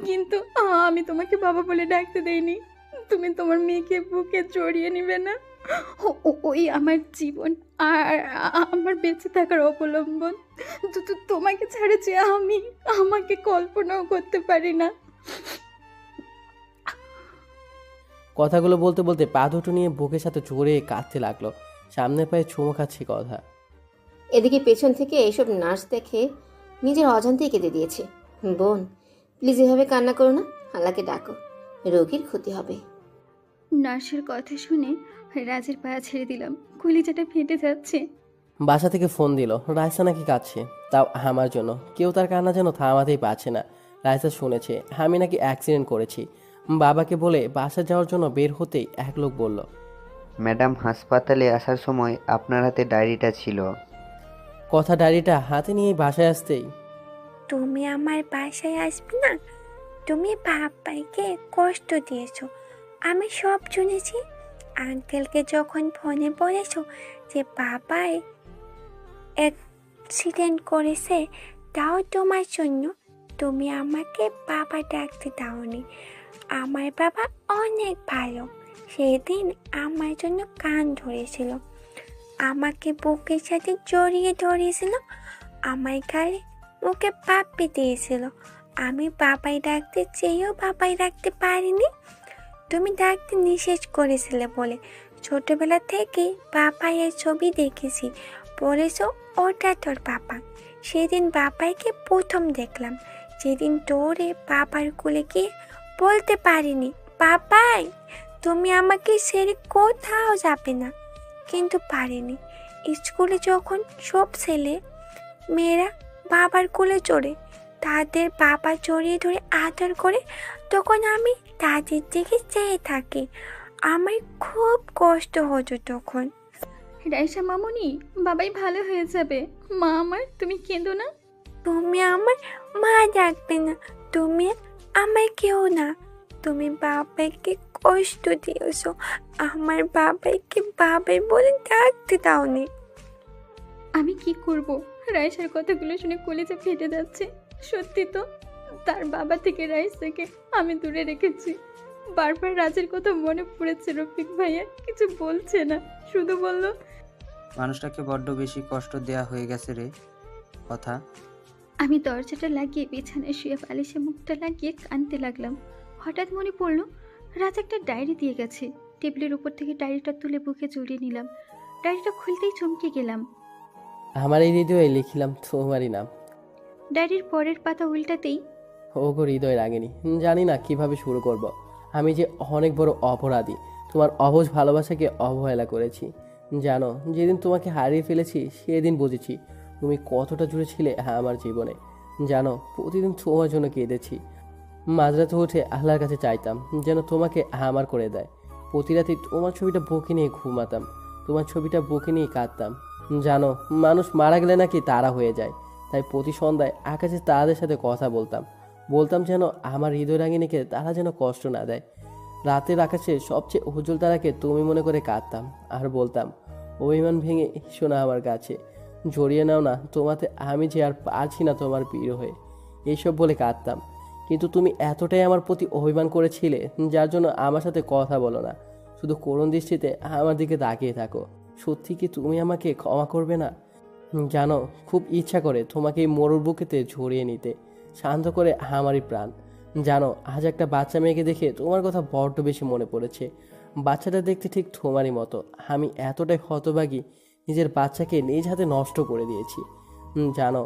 কিন্তু আমি তোমাকে বাবা বলে ডাকতে দেইনি। তুমি তোমার মেয়েকে বুকে জড়িয়ে নিবে না? ওই আমার জীবন আর আমার বেঁচে থাকার অবলম্বন। তোমাকে ছাড়া যে আমি আমাকে কল্পনাও করতে পারি না। কথাগুলো বলতে বলতে পা দুটো নিয়ে বুকের সাথে জড়িয়ে কাঁদতে লাগলো। সামনের পায়ে চুমো খাচ্ছি কথা। এদিকে পেছন থেকে এইসব নার্স দেখে নিজের অজান্তেই কেঁদে দিয়েছে। বোন, প্লিজ এভাবে কান্না করো না, আল্লাহকে ডাকো, রোগীর ক্ষতি হবে। নার্সের কথা শুনে রাজের পায়া ছেড়ে দিলাম, কলিজাটা ফেটে যাচ্ছে। বাসা থেকে ফোন দিল, রাইসা নাকি কাঁদছে, তাও আমার জন্য। কেউ তার কান্না যেন থামাতেই পারছে না। রাইসা শুনেছে আমি নাকি অ্যাক্সিডেন্ট করেছি। বাবাকে বলে বাসা যাওয়ার জন্য বের হতেই এক লোক বলল, ম্যাডাম, হাসপাতালে আসার সময় আপনার হাতে ডায়েরিটা ছিল। কথা ডায়েরিটা হাতে নিয়ে বাসায় আসতেই, তুমি আমার বাসায় আসবে না? তুমি বাবাইকে কষ্ট দিয়েছো, আমি সব শুনেছি। আঙ্কেলকে যখন ফোনে বলেছো যে বাবাই অ্যাক্সিডেন্ট করেছে, তাও তোমার জন্য তুমি আমাকে বাবা ডাকতে দাওনি। আমার বাবা অনেক ভালো, সেদিন আমার জন্য কান ধরেছিল, আমাকে বুকের সাথে জড়িয়ে ধরেছিল, আমার গালে মুখে পাপ্পি দিয়েছিল। আমি বাবাই ডাকতে চেয়েও বাবাই ডাকতে পারিনি। তুমি ডাকতে নিষেধ করেছিলে বলে ছোটবেলা থেকে বাবাইয়ের ছবি দেখেছি, বলেছো ওটা তোর বাবা। সেদিন বাবাইকে প্রথম দেখলাম, সেদিন দৌড়ে বাবার কোলে গিয়ে বলতে পারিনি বাবাই তুমি আমাকে ছেড়ে কোথাও যাবে না, কিন্তু পারিনি। স্কুলে যখন সব ছেলে মেয়েরা বাবার কোলে চড়ে তাদের বাবা জড়িয়ে ধরে আদর করে, তখন আমি তাদের দিকে চেয়ে থাকি। আমার খুব কষ্ট হতো তখন। রাইসা মামুনি, বাবাই ভালো হয়ে যাবে। মা আমার, তুমি কেঁদো না। তুমি আমার মা ডাকবে না, তুমি আমার কেউ না। তুমি বাবাইকে কষ্ট দিয়েছো, আমার বাবাইকে বাবাই বলে ডাকতে দাওনি। আমি কি করব? রাইসার কথাগুলো শুনে কলিজা ফেটে যাচ্ছে। সত্যি তো, তার বাবা থেকে রাইসাকে আমি দূরে রেখেছি। বারবার রাজের কথা মনে পড়েছে। রফিক ভাইয়া কিছু বলছে না, শুধু বলল, মানুষটাকে বড্ড বেশি কষ্ট দেয়া হয়ে গেছে রে কথা। আমি দরজাটা লাগিয়ে বিছানায় শুয়ে বালিশে মুখটা লাগিয়ে কাঁদতে লাগলাম। হঠাৎ মনে পড়লো রাজ একটা ডায়েরি দিয়ে গেছে। টেবিলের উপর থেকে ডায়েরিটা তুলে বুকে জড়িয়ে নিলাম। ডায়েরিটা খুলতেই চমকে গেলাম। আমার এই হৃদয়ে লিখিলাম তোমারই নাম। ডায়েরির পরের পাতা উল্টাতেই ওগো হৃদয় রাগিনী, জানি না কিভাবে শুরু করব। আমি যে অনেক বড় অপরাধী, তোমার অবুঝ ভালোবাসাকে অবহেলা করেছি। জানো, যেদিন তোমাকে হারিয়ে ফেলেছি সেদিন বুঝেছি তুমি কতটা জুড়ে ছিলে আমার জীবনে। জানো, প্রতিদিন তোমার জন্য কেঁদেছি। মাঝরাতে উঠে আল্লাহর কাছে চাইতাম যেন তোমাকে আমার করে দেয়। প্রতি রাতে তোমার ছবিটা বুকে নিয়ে ঘুমাতাম, তোমার ছবিটা বুকে নিয়ে কাঁদতাম। জানো, মানুষ মারা গেলে নাকি তারা হয়ে যায়, তাই প্রতি সন্ধ্যায় আকাশে তারাদের সাথে কথা বলতাম যেন আমার হৃদয় রাঙিনীকে তারা যেন কষ্ট না দেয়। রাতের আকাশে সবচেয়ে উজ্জ্বল তারাকে তুমি মনে করে কাঁদতাম আর বলতাম, অভিমান ভেঙে এসো না আমার কাছে, জড়িয়ে নাও না তোমাতে, আমি যে আর পারছি না তোমার প্রিয় হয়ে। এইসব বলে কাঁদতাম, কিন্তু তুমি এতটাই আমার প্রতি অভিমান করেছিলে যার জন্য আমার সাথে কথা বলো না, শুধু করুণ দৃষ্টিতে আমার দিকে তাকিয়ে থাকো। সত্যি কি তুমি আমাকে ক্ষমা করবে না? জানো, খুব ইচ্ছা করে তোমাকে এই মরুর বুকেতে ঝরিয়ে নিতে, শান্ত করে আমারই প্রাণ। জানো, আজ একটা বাচ্চা মেয়েকে দেখে তোমার কথা বড্ড বেশি মনে পড়েছে। বাচ্চাটা দেখতে ঠিক তোমারই মতো। আমি এতটাই হতভাগী, নিজের বাচ্চাকে নিজ হাতে নষ্ট করে দিয়েছি। জানো,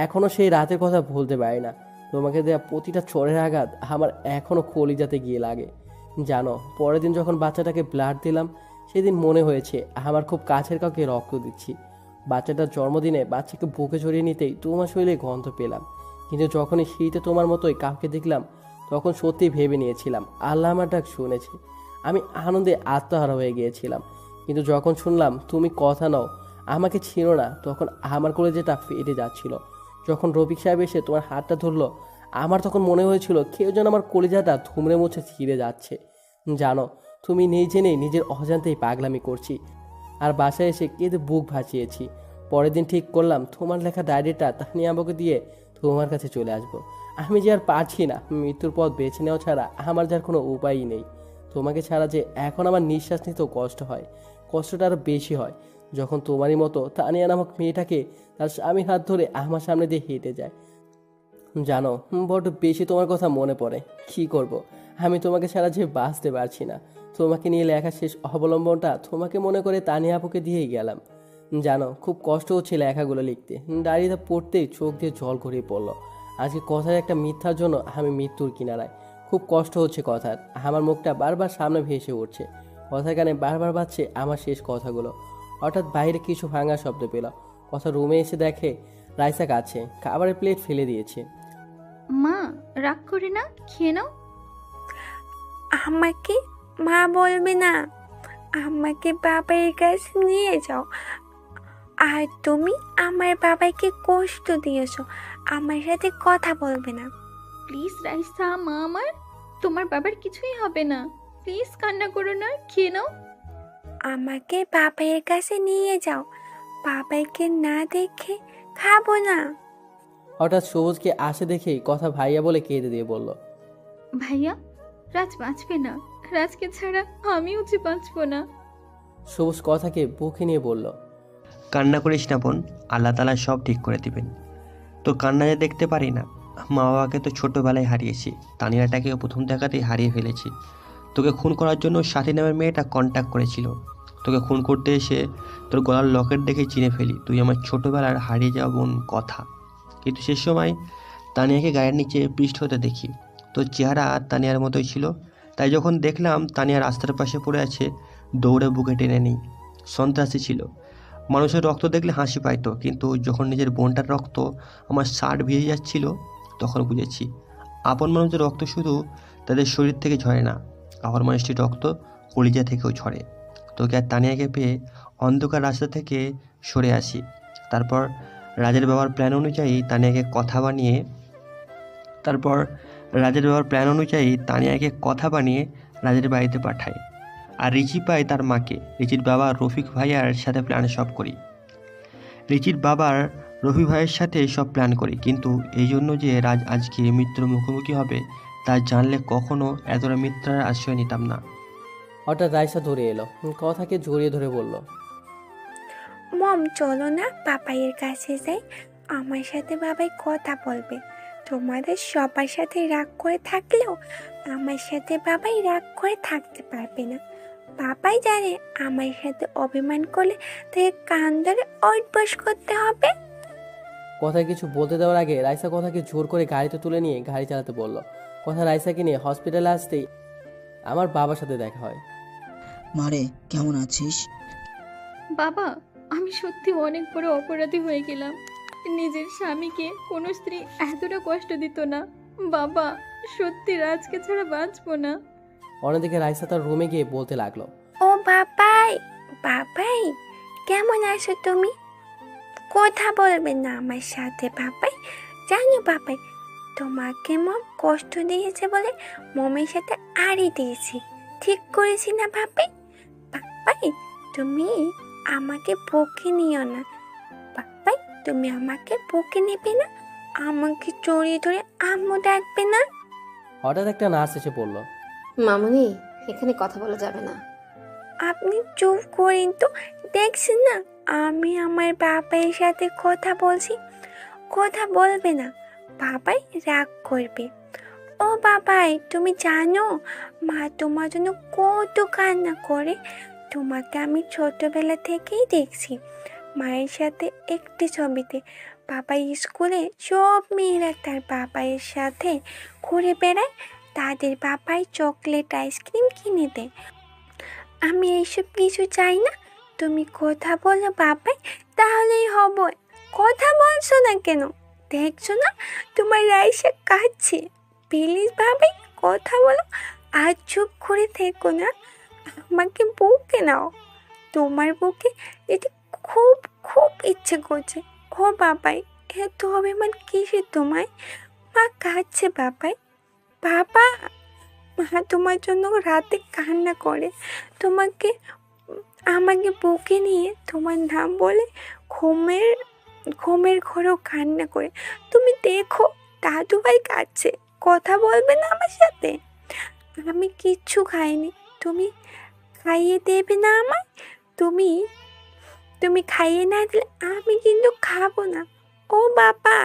এখনও সেই রাতের কথা ভুলতে পারি না। তোমাকে দেয়া প্রতিটা চোরের আঘাত আমার এখনও কলিজাতে গিয়ে লাগে। জানো, পরের দিন যখন বাচ্চাটাকে ব্লাড দিলাম, সেদিন মনে হয়েছে আমার খুব কাছের কাউকে রক্ত দিচ্ছি। বাচ্চাটার জন্মদিনে বাচ্চাকে বুকে জড়িয়ে নিতেই তোমার শরীরে গন্ধ পেলাম, কিন্তু যখনই শীতে তোমার মতোই কাউকে দেখলাম তখন সত্যি ভেবে নিয়েছিলাম আল্লাহ আমার ডাক শুনেছে। আমি আনন্দে আত্মহারা হয়ে গিয়েছিলাম, কিন্তু যখন শুনলাম তুমি কথা নাও, আমাকে ছিল না, তখন আমার কলেজেটা ফেটে যাচ্ছিল। যখন রফিক সাহেব এসে তোমার হাতটা ধরলো, আমার তখন মনে হয়েছিল কেউ যেন আমার কলিজাটা ধুমড়ে মুছে ছিঁড়ে যাচ্ছে। জানো, তুমি জেনেই নিজের অজান্তেই পাগলামি করছি, আর বাসায় এসে কেঁদে বুক ভাসিয়েছি। পরের দিন ঠিক করলাম তোমার লেখা ডায়েরিটা তানিয়া আম্মুকে দিয়ে তোমার কাছে চলে আসবো। আমি যে আর পারছি না, মৃত্যুর পথ বেছে নেওয়া ছাড়া আমার যার কোনো উপায়ই নেই। তোমাকে ছাড়া যে এখন আমার নিঃশ্বাস নিতেও কষ্ট হয়, কষ্টটা আরও বেশি হয় যখন তোমারই মতো তানিয়া নামক মেয়েটাকে তার স্বামীর হাত ধরে আমার সামনে দিয়ে হেঁটে যায়। জানো, বড্ড বেশি তোমার কথা মনে পড়ে। কি করব, আমি তোমাকে ছাড়া যে বাঁচতে পারছি না। তোমাকে নিয়ে লেখা শেষ অবলম্বনটা তোমাকে মনে করে তানিয়া আপুকে দিয়েই গেলাম। জানো, খুব কষ্ট হচ্ছে লেখাগুলো লিখতে। ডায়েরিটা পড়তেই চোখ দিয়ে জল গড়িয়ে পড়লো। আজকে কথার একটা মিথ্যার জন্য আমি মৃত্যুর কিনারায়। খুব কষ্ট হচ্ছে কথার, আমার মুখটা বারবার সামনে ভেসে উঠছে, কথা কানে বারবার বাজছে আমার শেষ কথাগুলো। হঠাৎ বাইরে কিছু ভাঙার শব্দ পেল। কথা রুমে এসে দেখে রাইসা কাছে খাবারের প্লেট ফেলে দিয়েছে। মা, রাগ করে না, খেয়ে নাও। আমাকে মা বলবে না, আমাকে বাবার কাছে নিয়ে যাও। আর তুমি আমার বাবাকে কষ্ট দিয়েছো, আমার সাথে কথা বলবে না। প্লিজ রাইসা, মা আমার, তোমার বাবার কিছুই হবে না, প্লিজ কান্না করো না, খেয়ে নাও। আমাকে বাবার কাছে নিয়ে যাও, বাবাকে না দেখে খাবো না। হঠাৎ সবুজকে আসে দেখেই কথা ভাইয়া বলে কেঁদে দিয়ে বলল, ভাইয়া, রাজ বাঁচবে না, রাজকে ছাড়া আমিও যে বাঁচবো না। সবুজ কথাকে বুকে নিয়ে বলল, কান্না করিস না বোন, আল্লাহ তাআলা সব ঠিক করে দিবেন। তো কান্না যে দেখতে পারি না, মা বাবাকে তো ছোটবেলায় হারিয়েছি, তানিয়াটাকেও প্রথম দেখাতেই হারিয়ে ফেলেছি। তোকে খুন করার জন্য সাথী নামের মেয়েটা কন্ট্যাক্ট করেছিল। তোকে খুন করতে এসে তোর গলার লকেট দেখে চিনে ফেলি তুই আমার ছোটবেলার হারিয়ে যাওয়া বোন কথা। কিন্তু সে সময় তানিয়াকে গায়ের নিচে পৃষ্ঠ হতে দেখি, তোর চেহারা তানিয়ার মতোই ছিল। তাই যখন দেখলাম তানিয়া রাস্তার পাশে পড়ে আছে, দৌড়ে বুকে টেনে নিই। সন্ত্রাসী ছিল, মানুষের রক্ত দেখলে হাসি পাইতো, কিন্তু যখন নিজের বোনটার রক্ত আমার শার্ট ভিজে যাচ্ছিল তখন বুঝেছি আপন মানুষের রক্ত শুধু তাদের শরীর থেকে ঝরে না, আপন মানুষটির রক্ত কলিজা থেকেও ঝরে। তোকে আর তানিয়াকে পেয়ে অন্ধকার রাস্তা থেকে সরে আসি। তারপর রাজের বাবার প্ল্যান অনুযায়ী তানিয়াকে কথা বানিয়ে রাজের বাড়িতে পাঠায়। আর রিচি পায় তার মাকে। রিচির বাবা রফিক ভাইয়ার সাথে সব প্ল্যান করি, কিন্তু এই জন্য যে রাজ আজকে মৃত্যুর মুখোমুখি হবে তা জানলে কখনো এতটা মিথ্যার আশ্রয় নিতাম না। হঠাৎ রাইসা ধরে এলো, কথাকে জড়িয়ে ধরে বলল, মম চলো না বাবাইয়ের কাছে যাই, আমার সাথে বাবাই কথা বলবে। তোমাদের সবার সাথে রাগ করে থাকলেও আমার সাথে বাবাই রাগ করে থাকতে পারবে না। বাবাই জানে আমার সাথে অভিমান করলে তাকে কান ধরে অভ্যাস করতে হবে। কথায় কিছু বলতে দেওয়ার আগে রাইসা কথাকে জোর করে গাড়িতে তুলে নিয়ে গাড়ি চালাতে বলল। কথা রাইসাকে নিয়ে হসপিটালে আসতেই আমার বাবার সাথে দেখা হয়। মারে, কেমন আছিস? বাবা, আমি সত্যি অনেক বড় অপরাধী হয়ে গেলাম। নিজের স্বামীকে কোনো স্ত্রী এতটা কষ্ট দিত না। বাবা, সত্যি রাজকে ছাড়া বাঁচবো না। অন্যদিকে রাইসা তার রুমে গিয়ে বলতে লাগলো, ও বাবাই, বাবাই কেমন আছো তুমি? কথা বলবে না আমার সাথে বাবাই? জানো বাবাই, তোমাকে মম কষ্ট দিয়েছে বলে মমের সাথে আড়ি দিয়েছি। ঠিক করেছি না বাবাই? বাবাই, তুমি আমাকে বকে নিও না। বাবাই, তুমি আমাকে বকে নেবে না? আমাকে জড়িয়ে ধরে আম্মু ডাকবে না? হঠাৎ একটা নার্স এসে পড়ল। মামুনি, এখানে কথা বলা যাবে না। আপনি চুপ করেন তো, দেখছেন না আমি আমার বাবাইয়ের সাথে কথা বলছি। কথা বলবে না, বাবাই রাগ করবে। ও বাবাই, তুমি জানো মা তোমার জন্য কত কান্না করে? তোমাকে আমি ছোটবেলা থেকেই দেখছি মায়ের সাথে একটি ছবিতে। বাবাই স্কুলে সব মেয়েরা তার বাবাইয়ের সাথে ঘুরে বেড়ায়, তাদের বাবাই চকলেট আইসক্রিম কিনে দেয়। আমি এইসব কিছু চাই না, তুমি কথা বলো বাবাই, তাহলেই হবে। কথা বলছো না কেন? দেখছো না তোমার রাইসা কাঁদছে। প্লিজ বাবাই কথা বলো, আর চুপ করে থেকো না। আমাকে বুকে নাও, তোমার বুকে যেতে খুব খুব ইচ্ছে করছে। ও বাবাই, এত অভিমান কিসের তোমায়? মা কাঁদছে বাবাই। বাবা, মা তোমার জন্য রাতে কান্না করে, তোমাকে আমাকে বুকে নিয়ে তোমার নাম বলে ঘুমের ঘরেও কান্না করে। তুমি দেখো দাদু ভাই কাঁদছে, কথা বলবে না আমার সাথে? আমি কিচ্ছু খাইনি, তুমি খাইয়ে দেবে না আমায়? তুমি খাইয়ে না দিলে আমি কিন্তু খাবো না। ও বাবা,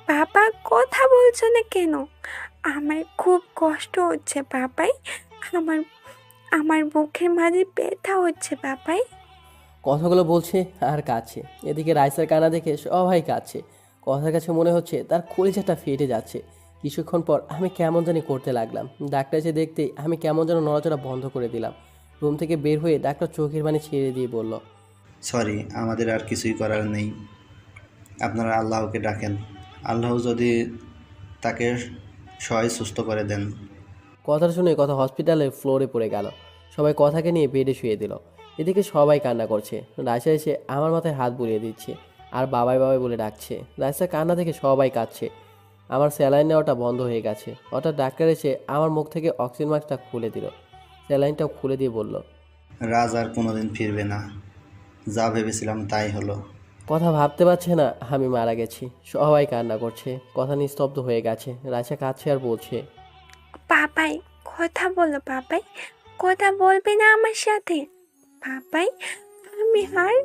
বাবা কথা বলছো না কেন? আমার খুব কষ্ট হচ্ছে বাবাই, আমার বুকের মাঝে ব্যথা হচ্ছে বাবাই। কথাগুলো বলছে আর কাঁদছে। এদিকে রাইসার কান্না দেখে সবাই কাঁদছে। কথার কাছে মনে হচ্ছে তার কলিজাটা ফেটে যাচ্ছে। কিছুক্ষণ পর আমি কেমন জানি করতে লাগলাম। ডাক্তার এসে দেখতেই আমি কেমন যেন নড়াচড়া বন্ধ করে দিলাম। রুম থেকে বের হয়ে ডাক্তার চোখের পানি ছেড়ে দিয়ে বলল, সরি, আমাদের আর কিছুই করার নেই। আপনারা আল্লাহকে ডাকেন, আল্লাহ যদি তাকে সুস্থ করে দেন। কথাটা শুনে কথা হসপিটালের ফ্লোরে পড়ে গেল। সবাই কথাকে নিয়ে বেডে শুয়ে দিল। এদিকে সবাই কান্না করছে। রাইসা এসে আমার মাথায় হাত বুলিয়ে দিচ্ছে আর বাবাই বাবাই বলে ডাকছে। রাইসার কান্না দেখে সবাই কাঁদছে। আমার স্যালাইন নেওয়াটা বন্ধ হয়ে গেছে। হঠাৎ ডাক্তার এসে আমার মুখ থেকে অক্সিজেন মাস্কটা খুলে দিল। স্যালাইনটাও খুলে দিয়ে বলল, রাজ আর কোনোদিন ফিরবে না। যা ভেবেছিলাম তাই হলো। কথা ভাবতে পারছে না আমি মারা গেছি। সবাই কান্না করছে। কথা নিস্তব্ধ হয়ে গেছে। রাইসা কাঁদছে আর বলছে, বাবাই কথা বলো বাবাই, কথা বলবে না আমার সাথে? বাবাই, আমি আর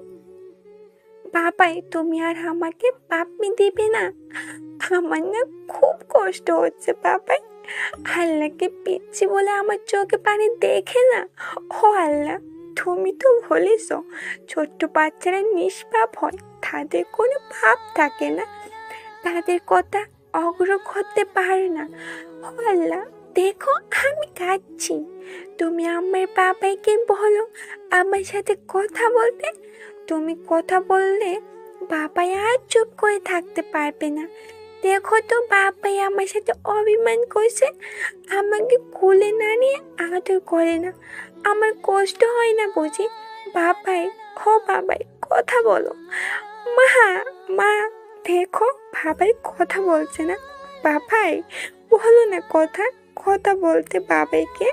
বাবাই তুমি আর আমাকে পাপ্পি দিবে না? আমার না খুব কষ্ট হচ্ছে বাবাই। আল্লাহকে পিচ্ছি বলে আমার চোখে পানি দেখে না। ও আল্লাহ, তুমি তো বলেছ ছোট্ট বাচ্চারা নিষ্পাপ হয়, তাদের কোনো পাপ থাকে না, তাদের কথা অগ্রহ করতে পারে না। ও আল্লাহ, দেখো আমি কাঁদছি। তুমি আমার বাবাইকে বলো আমার সাথে কথা বলতে। তুমি কথা বললে বাবাই আর চুপ করে থাকতে পারবে না। দেখো তো বাবাই আমার সাথে অভিমান করছে, আমাকে কোলে না নিয়ে আদর করে না। আমার কষ্ট হয় না বুঝি? বাবাই, ও বাবাই কথা বলো। মা, মা দেখো বাবাই কথা বলছে না। বাবাই বলো না কথা, কথা বলতে বাবাইকে।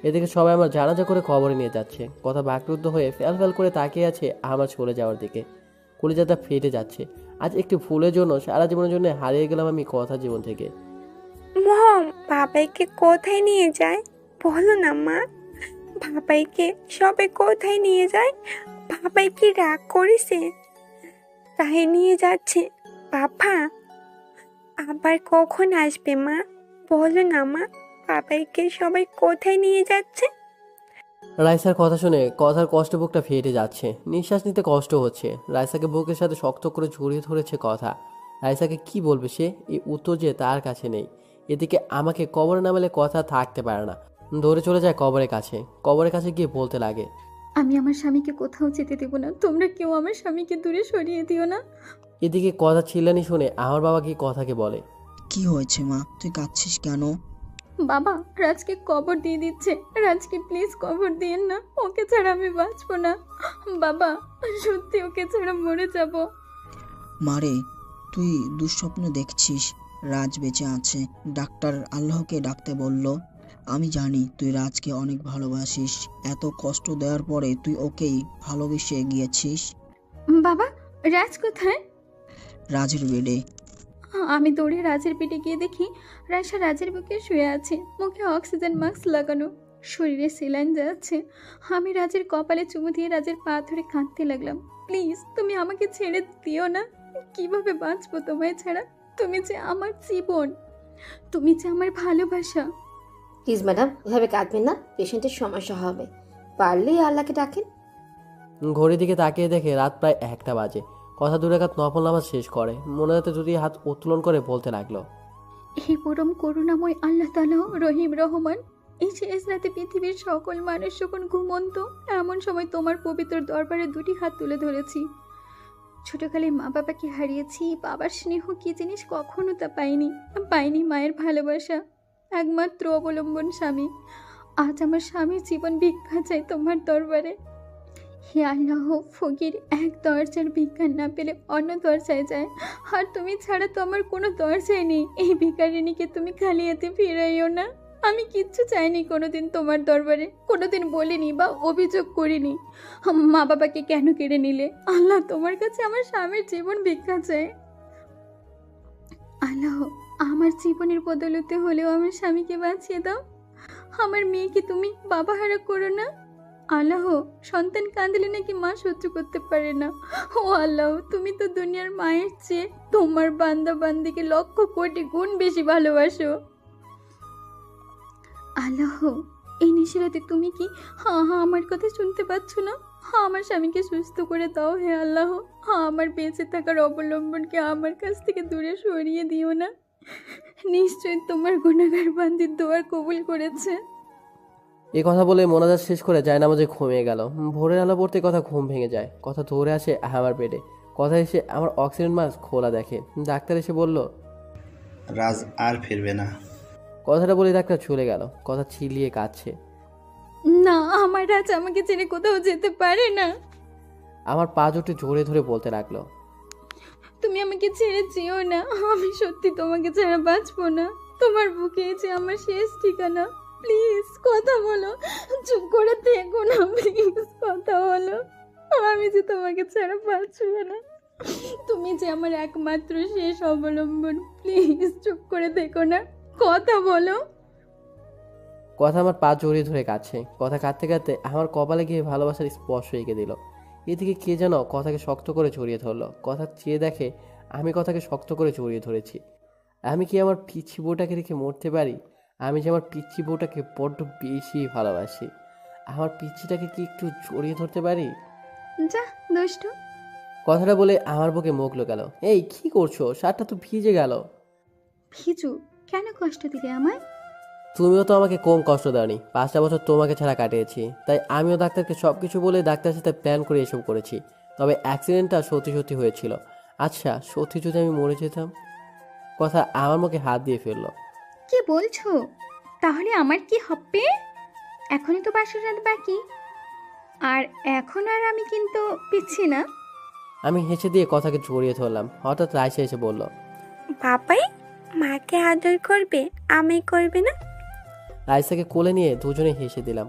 এদিকে সবাই আমার জানাজা করে খবরে নিয়ে যাচ্ছে। কথা বাকরুদ্ধ হয়ে ফ্যাল ফ্যাল করে তাকিয়ে আছে আমার চলে যাওয়ার দিকে। কলিজাটা ফেটে যাচ্ছে। আজ একটি ভুলের জন্য সারা জীবনের জন্য হারিয়ে গেলাম আমি কথা জীবন থেকে। মম, বাবাইকে কোথায় নিয়ে যায় বলো না মা? বাবাইকে সবে কোথায় নিয়ে যায়? বাবাই কি রাগ করেছে তাই নিয়ে যাচ্ছে? বাবা আবার কখন আসবে মা? বলো না মা, বাবাইকে সবাই কোথায় নিয়ে যাচ্ছে? রাইসার কথা শুনে কথার কষ্ট বুকটা ফেটে যাচ্ছে, নিঃশ্বাস নিতে কষ্ট হচ্ছে। রাইসাকে বুকের সাথে শক্ত করে জড়িয়ে ধরেছে কথা। রাইসাকে কি বলবে সে? এই উত্তর যে তার কাছে নেই। এদিকে আমাকে কবরে নামালে কথা থাকতে পারে না, দৌড়ে চলে যায় কবরের কাছে। কবরের কাছে গিয়ে বলতে লাগে, আমি আমার স্বামীকে কোথাও যেতে দেব না, তোমরা কেউ আমার স্বামীকে দূরে সরিয়ে দিও না। এদিকে কথা চিল্লানি শুনে আমার বাবা কি কথাকে বলে, কি হয়েছে মা, তুই কাঁদছিস কেন? বাবা, রাজকে কবর দিয়ে দিচ্ছে। রাজকে প্লিজ কবর দিয়েন না, ওকে ছাড়া আমি বাঁচবো না। বাবা, সত্যি ওকে ছাড়া মরে যাব। মারে, তুই দুঃস্বপ্ন দেখছিস। রাজ বেঁচে আছে, ডাক্তার আল্লাহকে ডাকতে বলল। আমি জানি তুই রাজকে অনেক ভালোবাসিস, এত কষ্ট দেওয়ার পরে তুই ওকেই ভালোবেসে গিয়েছিস। বাবা, রাজ কোথায়? রাজের বেডে। আমি দৌড়ে রাজের পেটে গিয়ে দেখি রাইসা রাজের বুকে শুয়ে আছে, মুখে অক্সিজেন মাস্ক লাগানো, শরীরে সেলাইন যাচ্ছে। আমি রাজের কপালে চুমু দিয়ে রাজের পা ধরে কাঁদতে লাগলাম, প্লিজ তুমি আমাকে ছেড়ে দিও না। কিভাবে বাঁচবো তোমায় ছাড়া? তুমি যে আমার জীবন, তুমি যে আমার ভালোবাসা। প্লিজ ম্যাডাম, এভাবে কাঁদবেন না, পেশেন্টের সমস্যা হবে। পারলেই আল্লাহকে ডাকেন। ঘড়ির দিকে তাকিয়ে দেখে রাত প্রায় 1টা বাজে। কথা দূরে কাত নফল নামাজ শেষ করে মনে হতে যদি হাত উত্তোলন করে বলতে লাগলো, হে পরম করুণাময় আল্লাহ তাআলা রহিম রহমান, এই শেষ রাতে পৃথিবীর সকল মানুষ যখন ঘুমন্ত, এমন সময় তোমার পবিত্র দরবারে দুটি হাত তুলে ধরেছি। ছোটকালে মা বাবাকে হারিয়েছি, বাবার স্নেহ কি জিনিস কখনো তা পাইনি মায়ের ভালোবাসা, একমাত্র অবলম্বন স্বামী। আজ আমার স্বামীর জীবন ভিক্ষা চাই তোমার দরবারে। হে আল্লাহ, ফকির এক দরজার ভিক্ষা না পেলে অন্য দরজায় যায়, আর তুমি ছাড়া তো আমার কোনো দরজাই নেই। এই ভিখারিণীকে তুমি খালি হাতে ফিরাইও না। আমি কিচ্ছু চাইনি কোনোদিন তোমার দরবারে, কোনোদিন বলিনি বা অভিযোগ করিনি। মা বাবাকে কেন কেড়ে নিলে? আল্লাহ, তোমার কাছে আমার স্বামীর জীবন ভিক্ষা চাই। আল্লাহ, আমার জীবনের বদলতে হলেও আমার স্বামীকে বাঁচিয়ে দাও। আমার মেয়েকে তুমি বাবা হারা করো না। আল্লাহ, সন্তান কাঁদলে নাকি মা সহ্য করতে পারে না। ও আল্লাহ, তুমি তো দুনিয়ার মায়ের চেয়ে তোমার বান্দা বান্দিকে লক্ষ কোটি গুণ বেশি ভালোবাসো। আল্লাহ, এই নিশিরাতে তুমি কি আমার কথা শুনতে পাচ্ছ না? আমার স্বামীকে সুস্থ করে দাও হে আল্লাহ। আমার বেঁচে থাকার অবলম্বনকে আমার কাছ থেকে দূরে সরিয়ে দিও না। নিশ্চয়ই তোমার গুনাহগার বান্দির দোয়া কবুল করেছে। এই কথা বলে মোনাজাত শেষ করে জায়নামাজে ঘুমিয়ে গেল। ভোরের আলো পড়তে কথা ঘুম ভেঙে যায়। কথা দৌড়ে আসে আমার বেডে। কথা এসে আমার অক্সিজেন মাস্ক খোলা দেখে। ডাক্তার এসে বলল, রাজ আর ফিরবে না। কথাটা বলে ডাক্তার চলে গেল। কথা চিল্লিয়ে কাঁদছে, না, আমার রাজ আমাকে ছেড়ে কোথাও যেতে পারে না। আমার পা জোটে জোরে ধরে বলতে লাগলো, তুমি আমাকে ছেড়ে যেও না, আমি সত্যি তোমাকে ছাড়া বাঁচবো না। তোমার বুকে যে আমার শেষ ঠিকানা। প্লিজ কথা বলো, চুপ করে থেকো না, প্লিজ কথা বলো। আমি যে তোমাকে ছাড়া বাঁচবো না, তুমি যে আমার একমাত্র শেষ অবলম্বন। প্লিজ চুপ করে থেকো না, কথা বলো। কথা আমার পা জড়িয়ে ধরে কাঁদছে। কথা কাঁদতে কাঁদতে আমার কপালে গিয়ে ভালোবাসার স্পর্শ এঁকে দিল। এদিকে কে যেন কথাকে শক্ত করে জড়িয়ে ধরলো। কথা চেয়ে দেখে আমি কথাকে শক্ত করে জড়িয়ে ধরেছি। আমি কি আমার পিচ্ছি বউটাকে রেখে মরতে পারি? আমি যে আমার পিচ্ছি বউটাকে বড্ড বেশি ভালোবাসি। আমার পিচ্ছিটাকে কি একটু জড়িয়ে ধরতে পারি? যা দুষ্টু। কথাটা বলে আমার বুকে মুখ লুকালো। এই কি করছো? শার্টটা তো ভিজে গেল। ভিজু? কেন কষ্ট দিলে আমায়? তুমিও তো আমাকে কম কষ্ট দাওনি। 5টা বছর তোমাকে ছাড়া কাটিয়েছি, তাই আমিও ডাক্তারকে সব কিছু বলে ডাক্তারের সাথে প্ল্যান করে এসব করেছি। তবে অ্যাক্সিডেন্টটা সত্যি সত্যি হয়েছিল। আচ্ছা, সত্যি যদি আমি মরে যেতাম? কথা আমার মুখে হাত দিয়ে ফেললো। কি বলছো? তাহলে আমার কি হবে? এখনই তো 5 রাত বাকি, আর এখন আর আমি কিন্তু পিচ্ছি না। আমি হেসে দিয়ে কথাকে জড়িয়ে ধরলাম। হঠাৎ রাইসা এসে বলল, বাবাই মাকে আদর করবে, আমি করবে না? রাইসাকে কোলে নিয়ে দুজনে হেসে দিলাম।